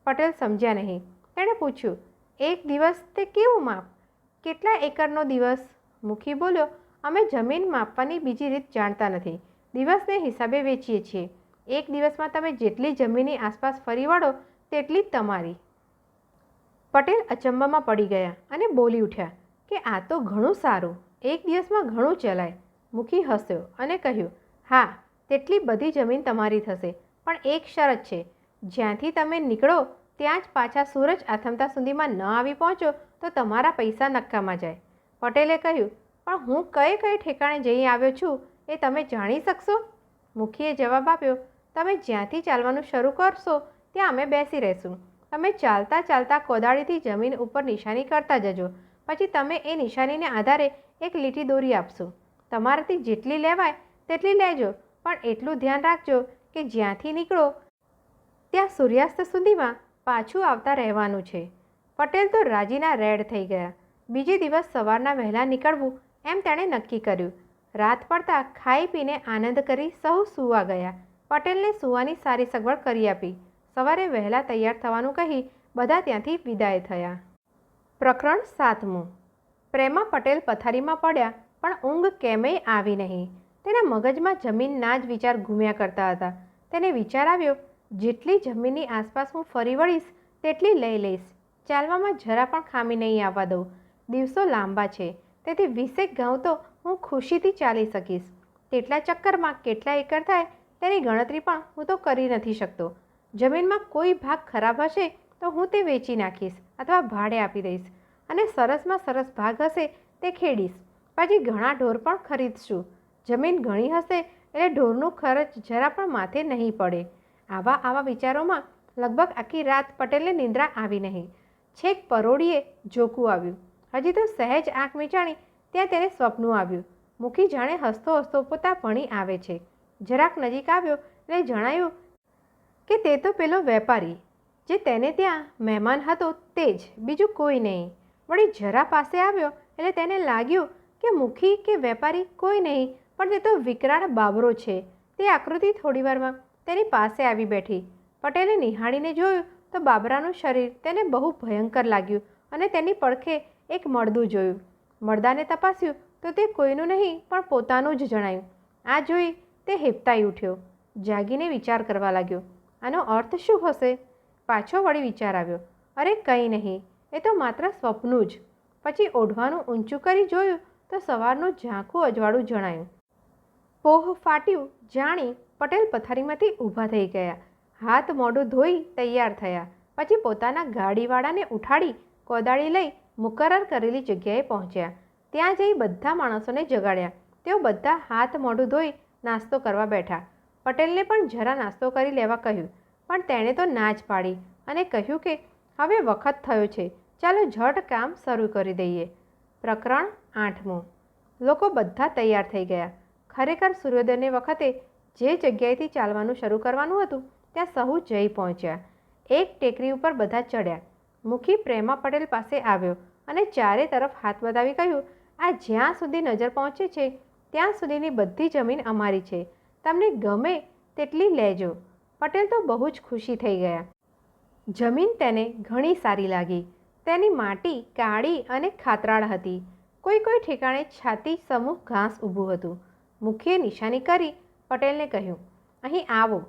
S1: પટેલ સમજ્યા નહીં. તેણે પૂછ્યું, એક દિવસ તે કેવું માપ? કેટલા એકરનો દિવસ? મુખી બોલ્યો, અમે જમીન માપવાની બીજી રીત જાણતા નથી. દિવસને હિસાબે વેચીએ છીએ. એક દિવસમાં તમે જેટલી જમીનની આસપાસ ફરી વળો તેટલી જ તમારી. પટેલ અચંબામાં પડી ગયા અને બોલી ઉઠ્યા કે આ તો ઘણું સારું. એક દિવસમાં ઘણું ચલાય. મુખી હસ્યો અને કહ્યું, હા, તેટલી બધી જમીન તમારી થશે, પણ એક શરત છે. જ્યાંથી તમે નીકળો ત્યાં જ પાછા સૂરજ આથમતા સુધીમાં ન આવી પહોંચો તો તમારા પૈસા નક્કામાં જાય. પટેલે કહ્યું, પણ હું કઈ કઈ ઠેકાણે જઈ આવ્યો છું એ તમે જાણી શકશો? મુખીએ જવાબ આપ્યો, તમે જ્યાંથી ચાલવાનું શરૂ કરશો ત્યાં અમે બેસી રહેશું. તમે ચાલતા ચાલતા કોદાળીથી જમીન ઉપર નિશાની કરતા જજો. પછી તમે એ નિશાનીને આધારે એક લીટી દોરી આપશો. તમારાથી જેટલી લેવાય તેટલી લેજો, પણ એટલું ધ્યાન રાખજો કે જ્યાંથી નીકળો ત્યાં સૂર્યાસ્ત સુધીમાં પાછું આવતા રહેવાનું છે. પટેલ તો રાજીના રેડ થઈ ગયા. બીજે દિવસ સવારના વહેલા નીકળવું એમ તેણે નક્કી કર્યું. રાત પડતા ખાઈ પીને આનંદ કરી સહુ સૂવા ગયા. પટેલને સૂવાની સારી સગવડ કરી આપી. સવારે વહેલા તૈયાર થવાનું કહી બધા ત્યાંથી વિદાય થયા. પ્રકરણ 7. પ્રેમા પટેલ પથારીમાં પડ્યા પણ ઊંઘ કેમેય આવી નહીં. તેના મગજમાં જમીનના જ વિચાર ઘૂમ્યા કરતા હતા. તેને વિચાર આવ્યો, જેટલી જમીનની આસપાસ હું ફરી વળીશ તેટલી લઈ લઈશ. ચાલવામાં જરા પણ ખામી નહીં આવવા દઉં. દિવસો લાંબા છે, તેથી 20 ગાઉં તો હું ખુશીથી ચાલી શકીશ. તેટલા ચક્કરમાં કેટલા એકર થાય તેની ગણતરી પણ હું તો કરી નથી શકતો. જમીનમાં કોઈ ભાગ ખરાબ હશે તો હું તે વેચી નાખીશ અથવા ભાડે આપી દઈશ, અને સરસમાં સરસ ભાગ હશે તે ખેડીશ. પછી ઘણા ઢોર પણ ખરીદશું. જમીન ઘણી હશે એટલે ઢોરનું ખર્ચ જરા પણ માથે નહીં પડે. આવા વિચારોમાં લગભગ આખી રાત પટેલને નિંદ્રા આવી નહીં. છેક પરોડીએ ઝોકું આવ્યું. હજી તો સહેજ આંખ મીચાણી ત્યાં તેને સ્વપ્નું આવ્યું. મુખી જાણે હસતો હસતો પોતા ભણી આવે છે. જરાક નજીક આવ્યો એટલે જણાયું કે તે તો પેલો વેપારી જે તેને ત્યાં મહેમાન હતો તે જ, બીજું કોઈ નહીં. વળી જરા પાસે આવ્યો એટલે તેને લાગ્યું કે મુખી કે વેપારી કોઈ નહીં, પણ તે તો વિકરાળ બાબરો છે. તે આકૃતિ થોડીવારમાં તેની પાસે આવી બેઠી. પટેલે નિહાળીને જોયું તો બાબરાનું શરીર તેને બહુ ભયંકર લાગ્યું અને તેની પડખે એક મળદું જોયું. મળદાને તપાસ્યું તો તે કોઈનું નહીં પણ પોતાનું જ જણાયું. આ જોઈ તે હેબતાઈ ઉઠ્યો. જાગીને વિચાર કરવા લાગ્યો, આનો અર્થ શું હશે? પાછો વળી વિચાર આવ્યો, અરે કંઈ નહીં, એ તો માત્ર સ્વપ્નું જ. પછી ઓઢવાનું ઊંચું કરી જોયું તો સવારનું ઝાંખું અજવાળું જણાયું. પોહ ફાટ્યું જાણી પટેલ પથારીમાંથી ઊભા થઈ ગયા. હાથ મોઢું ધોઈ તૈયાર થયા. પછી પોતાના ગાડીવાળાને ઉઠાડી કોદાળી લઈ મુકરર કરેલી જગ્યાએ પહોંચ્યા. ત્યાં જઈ બધા માણસોને જગાડ્યા. તેઓ બધા હાથ મોઢું ધોઈ નાસ્તો કરવા બેઠા. પટેલને પણ જરા નાસ્તો કરી લેવા કહ્યું, પણ તેણે તો ના જ પાડી અને કહ્યું કે હવે વખત થયો છે, ચાલો ઝટ કામ શરૂ કરી દઈએ. પ્રકરણ 8. લોકો બધા તૈયાર થઈ ગયા. ખરેખર સૂર્યોદયને વખતે જે જગ્યાએથી ચાલવાનું શરૂ કરવાનું હતું ત્યાં સહુ જઈ પહોંચ્યા. એક ટેકરી ઉપર બધા ચડ્યા. મુખી પ્રેમા પટેલ પાસે આવ્યો અને ચારે તરફ હાથ બતાવી કહ્યું, આ જ્યાં સુધી નજર પહોંચે છે ત્યાં સુધીની બધી જમીન અમારી છે, તમને ગમે તેટલી લેજો. પટેલ તો બહુ જ ખુશી થઈ ગયા. જમીન તેને ઘણી સારી લાગી. તેની માટી કાળી અને ખાતરાળ હતી. કોઈ ઠેકાણે છાતી સમૂહ ઘાસ ઊભું હતું. મુખીએ નિશાની કરી પટેલને કહ્યું, અહીં આવો.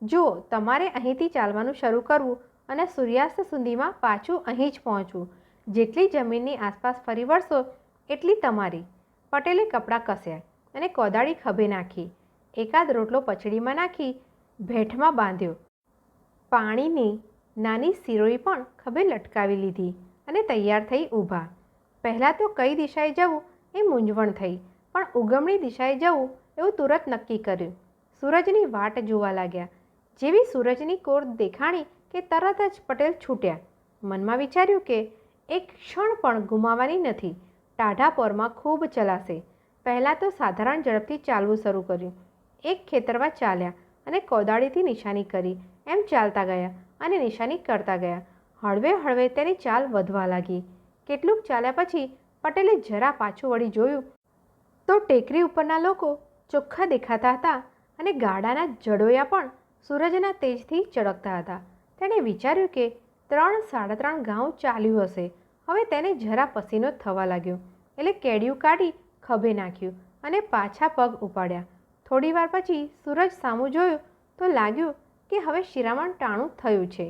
S1: જુઓ, તમારે અહીંથી ચાલવાનું શરૂ કરવું અને સૂર્યાસ્ત સુધીમાં પાછું અહીં જ પહોંચવું. જેટલી જમીનની આસપાસ ફરી વળશો એટલી તમારી. પટેલે કપડાં કસ્યા અને કોદાળી ખભે નાખી. એકાદ રોટલો પછડીમાં નાખી ભેઠમાં બાંધ્યો. પાણીની નાની સિરોઈ પણ ખભે લટકાવી લીધી અને તૈયાર થઈ ઊભા. પહેલાં તો કઈ દિશાએ જવું એ મૂંઝવણ થઈ, પણ ઉગમણી દિશાએ જવું એવું તુરત નક્કી કર્યું. સૂરજની વાટ જોવા લાગ્યા. જેવી સૂરજની કોર દેખાણી કે તરત જ પટેલ છૂટ્યા. મનમાં વિચાર્યું કે એક ક્ષણ પણ ગુમાવવાની નથી. ટાઢા પોરમાં ખૂબ ચલાશે. પહેલાં તો સાધારણ ઝડપથી ચાલવું શરૂ કર્યું. એક ખેતરમાં ચાલ્યા અને કોદાળીથી નિશાની કરી. એમ ચાલતા ગયા અને નિશાની કરતા ગયા. હળવે હળવે તેની ચાલ વધવા લાગી. કેટલુંક ચાલ્યા પછી પટેલે જરા પાછું વળી જોયું તો ટેકરી ઉપરના લોકો ચોખ્ખા દેખાતા હતા અને ગાડાના જડોયા પણ સૂરજના તેજથી ચળકતા હતા. તેણે વિચાર્યું કે 3-3.5 ગાઉં ચાલ્યું હશે. હવે તેને જરા પસીનો થવા લાગ્યો એટલે કેડિયું કાઢી ખભે નાખ્યું અને પાછા પગ ઉપાડ્યા. થોડી વાર પછી સૂરજ સામું જોયું તો લાગ્યું કે હવે શિરામણ ટાણું થયું છે.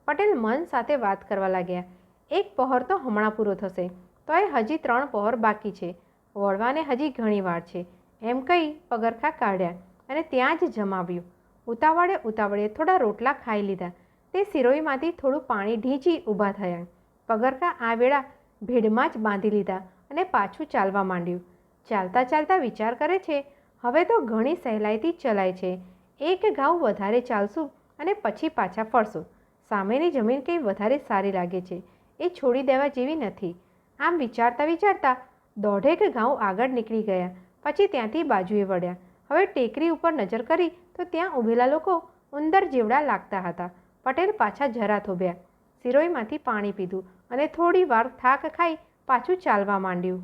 S1: પટેલ મન સાથે વાત કરવા લાગ્યા, એક પહોર તો હમણાં પૂરો થશે, તોય હજી 3 પહોર બાકી છે. વળવાને હજી ઘણી વાર છે. એમ કહી પગરખાં કાઢ્યા અને ત્યાં જ જમાવ્યું. ઉતાવળે થોડા રોટલા ખાઈ લીધા. તે સિરોઈમાંથી થોડું પાણી ઢીંચી ઊભા થયા. પગરખાં આ વેળા ભેડમાં જ બાંધી લીધા અને પાછું ચાલવા માંડ્યું. ચાલતા ચાલતા વિચાર કરે છે, હવે તો ઘણી સહેલાઈથી ચલાય છે. એક ગાઉં વધારે ચાલશું અને પછી પાછા ફરશું. સામેની જમીન કંઈ વધારે સારી લાગે છે, એ છોડી દેવા જેવી નથી. આમ વિચારતા 1.5 ગાઉં આગળ નીકળી ગયા. પછી ત્યાંથી બાજુએ વળ્યા. હવે ટેકરી ઉપર નજર કરી તો ત્યાં ઊભેલા લોકો ઉંદર જેવડા લાગતા હતા. પટેલ પાછા જરા થોભ્યા, સિરોઈમાંથી પાણી પીધું અને થોડી વાર થાક ખાઈ પાછું ચાલવા માંડ્યું.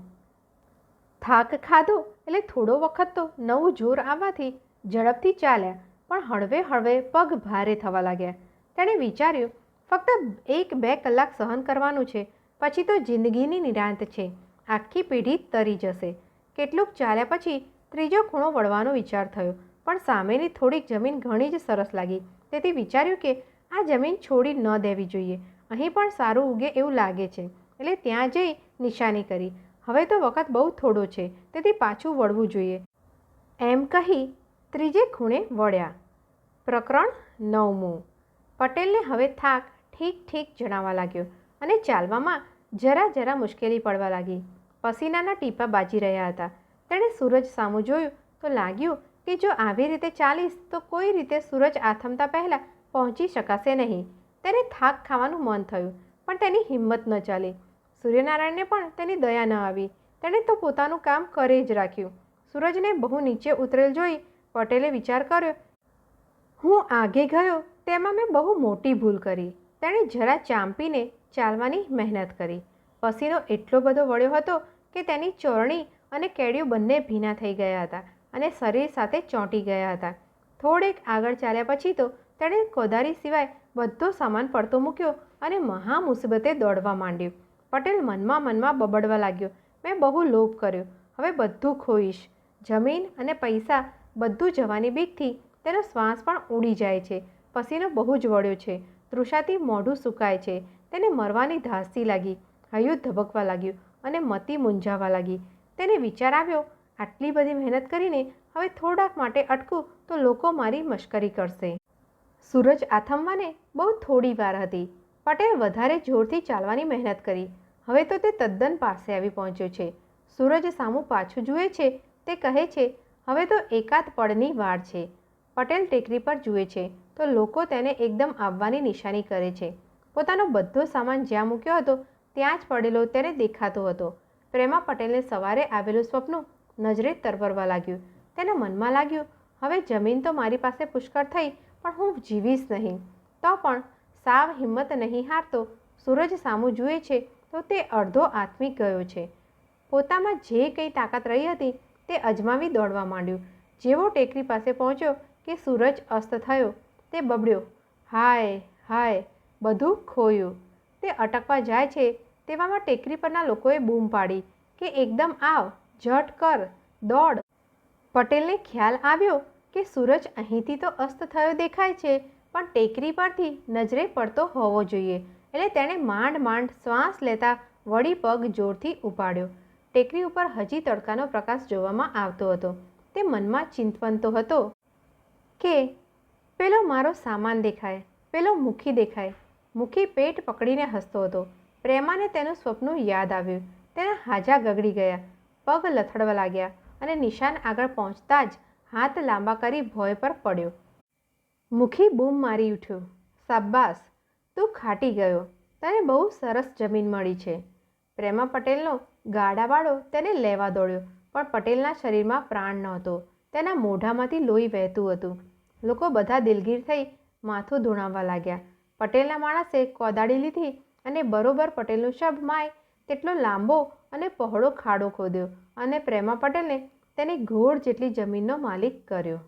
S1: થાક ખાધો એટલે થોડો વખત તો નવું જોર આવવાથી ઝડપથી ચાલ્યા, પણ હળવે હળવે પગ ભારે થવા લાગ્યા. તેણે વિચાર્યું, ફક્ત 1-2 કલાક સહન કરવાનું છે, પછી તો જિંદગીની નિરાંત છે. આખી પેઢી તરી જશે. કેટલુંક ચાલ્યા પછી ત્રીજો ખૂણો વળવાનો વિચાર થયો, પણ સામેની થોડીક જમીન ઘણી જ સરસ લાગી. તેથી વિચાર્યું કે આ જમીન છોડી ન દેવી જોઈએ. અહીં પણ સારું ઉગે એવું લાગે છે, એટલે ત્યાં જઈ નિશાની કરી. હવે તો વખત બહુ થોડો છે, તેથી પાછું વળવું જોઈએ. એમ કહી ત્રીજે ખૂણે વળ્યા. પ્રકરણ 9. પટેલને હવે થાક ઠીક ઠીક જણાવા લાગ્યો અને ચાલવામાં જરા જરા મુશ્કેલી પડવા લાગી. પસીનાના ટીપાં બાજી રહ્યા હતા. તેણે સૂરજ સામું જોયું તો લાગ્યું કે જો આવી રીતે ચાલીશ તો કોઈ રીતે સૂરજ આથમતા પહેલાં પહોંચી શકાશે નહીં. તેને થાક ખાવાનું મન થયું પણ તેની હિંમત ન ચાલી. સૂર્યનારાયણને પણ તેની દયા ન આવી. તેણે તો પોતાનું કામ કરી જ રાખ્યું. સૂરજને બહુ નીચે ઉતરેલ જોઈ પટેલે વિચાર કર્યો, હું આગે ગયો તેમાં મેં બહુ મોટી ભૂલ કરી. તેણે જરા ચાંપીને ચાલવાની મહેનત કરી. પસીનો એટલો બધો વળ્યો હતો કે તેની ચોરણી અને કેડિયું બંને ભીના થઈ ગયા હતા અને શરીર સાથે ચોંટી ગયા હતા. થોડેક આગળ ચાલ્યા પછી તો તેણે કોદારી સિવાય બધો સામાન પડતો મૂક્યો અને મહા મુસીબતે દોડવા માંડ્યું. પટેલ મનમાં બબડવા લાગ્યો, મેં બહુ લોભ કર્યો, હવે બધું ખોઈશ. જમીન અને પૈસા બધું જવાની બીકથી તેનો શ્વાસ પણ ઉડી જાય છે. પસીનો બહુ જ વળ્યો છે. તૃષાથી મોઢું સુકાય છે. તેને મરવાની ધાસ્તી લાગી. હૈયું ધબકવા લાગ્યું અને મતી મૂંઝાવા લાગી. તેને વિચાર આવ્યો, આટલી બધી મહેનત કરીને હવે થોડાક માટે અટકું તો લોકો મારી મશ્કરી કરશે. સૂરજ આથમવાને બહુ થોડી વાર હતી. પટેલ વધારે જોરથી ચાલવાની મહેનત કરી. હવે તો તે તદ્દન પાસે આવી પહોંચ્યો છે. સૂરજ સામું પાછું જુએ છે. તે કહે છે, હવે તો એકાદ પળની વાર છે. પટેલ ટેકરી પર જુએ છે તો લોકો તેને એકદમ આવવાની નિશાની કરે છે. પોતાનો બધો સામાન જ્યાં મૂક્યો હતો ત્યાં જ પડેલો તેને દેખાતો હતો. પ્રેમા પટેલને સવારે આવેલું સ્વપ્ન નજરે તરવરવા લાગ્યું. તેના મનમાં લાગ્યું, હવે જમીન તો મારી પાસે પુષ્કળ થઈ પણ હું જીવીશ નહીં. તો પણ સાવ હિંમત નહીં હારતો સૂરજ સામું જુએ છે તો તે અડધો આથમી ગયો છે. પોતામાં જે કંઈ તાકાત રહી હતી તે અજમાવી દોડવા માંડ્યું. જેવો ટેકરી પાસે પહોંચ્યો કે સૂરજ અસ્ત થયો તે બબડ્યો, હાય હાય, બધું ખોયું. તે અટકવા જાય છે તેવામાં ટેકરી પરના લોકોએ બૂમ પાડી કે એકદમ આવ, ઝટ કર, દોડ. પટેલને ખ્યાલ આવ્યો કે સૂરજ અહીંથી તો અસ્ત થયો દેખાય છે પણ ટેકરી પરથી નજરે પડતો હોવો જોઈએ. એટલે તેણે માંડ માંડ શ્વાસ લેતા વળી પગ જોરથી ઉપાડ્યો. ટેકરી ઉપર હજી તડકાનો પ્રકાશ જોવામાં આવતો હતો. તે મનમાં ચિંતવંતો હતો કે પેલો મારો સામાન દેખાય, પેલો મુખી દેખાય. મુખી પેટ પકડીને હસતો હતો. પ્રેમાને તેનું સ્વપ્ન યાદ આવ્યું. તેના હાજા ગગડી ગયા, પગ લથડવા લાગ્યા અને નિશાન આગળ પહોંચતા જ હાથ લાંબા કરી ભોંય પર પડ્યો. મુખી બૂમ મારી ઉઠ્યો, શાબાશ, તું ખાટી ગયો, તને બહુ સરસ જમીન મળી છે. પ્રેમા પટેલનો ગાડાવાળો તેને લેવા દોડ્યો પણ પટેલના શરીરમાં પ્રાણ નહોતો. તેના મોઢામાંથી લોહી વહેતું હતું. લોકો બધા દિલગીર થઈ માથું ધૂણાવવા લાગ્યા. પટેલના માણસે કોદાળી લીધી અને બરોબર પટેલનું શબ માય તેટલો લાંબો અને પહોળો ખાડો ખોદ્યો અને પ્રેમા પટેલને તેની ઘોડ જેટલી જમીનનો માલિક કર્યો.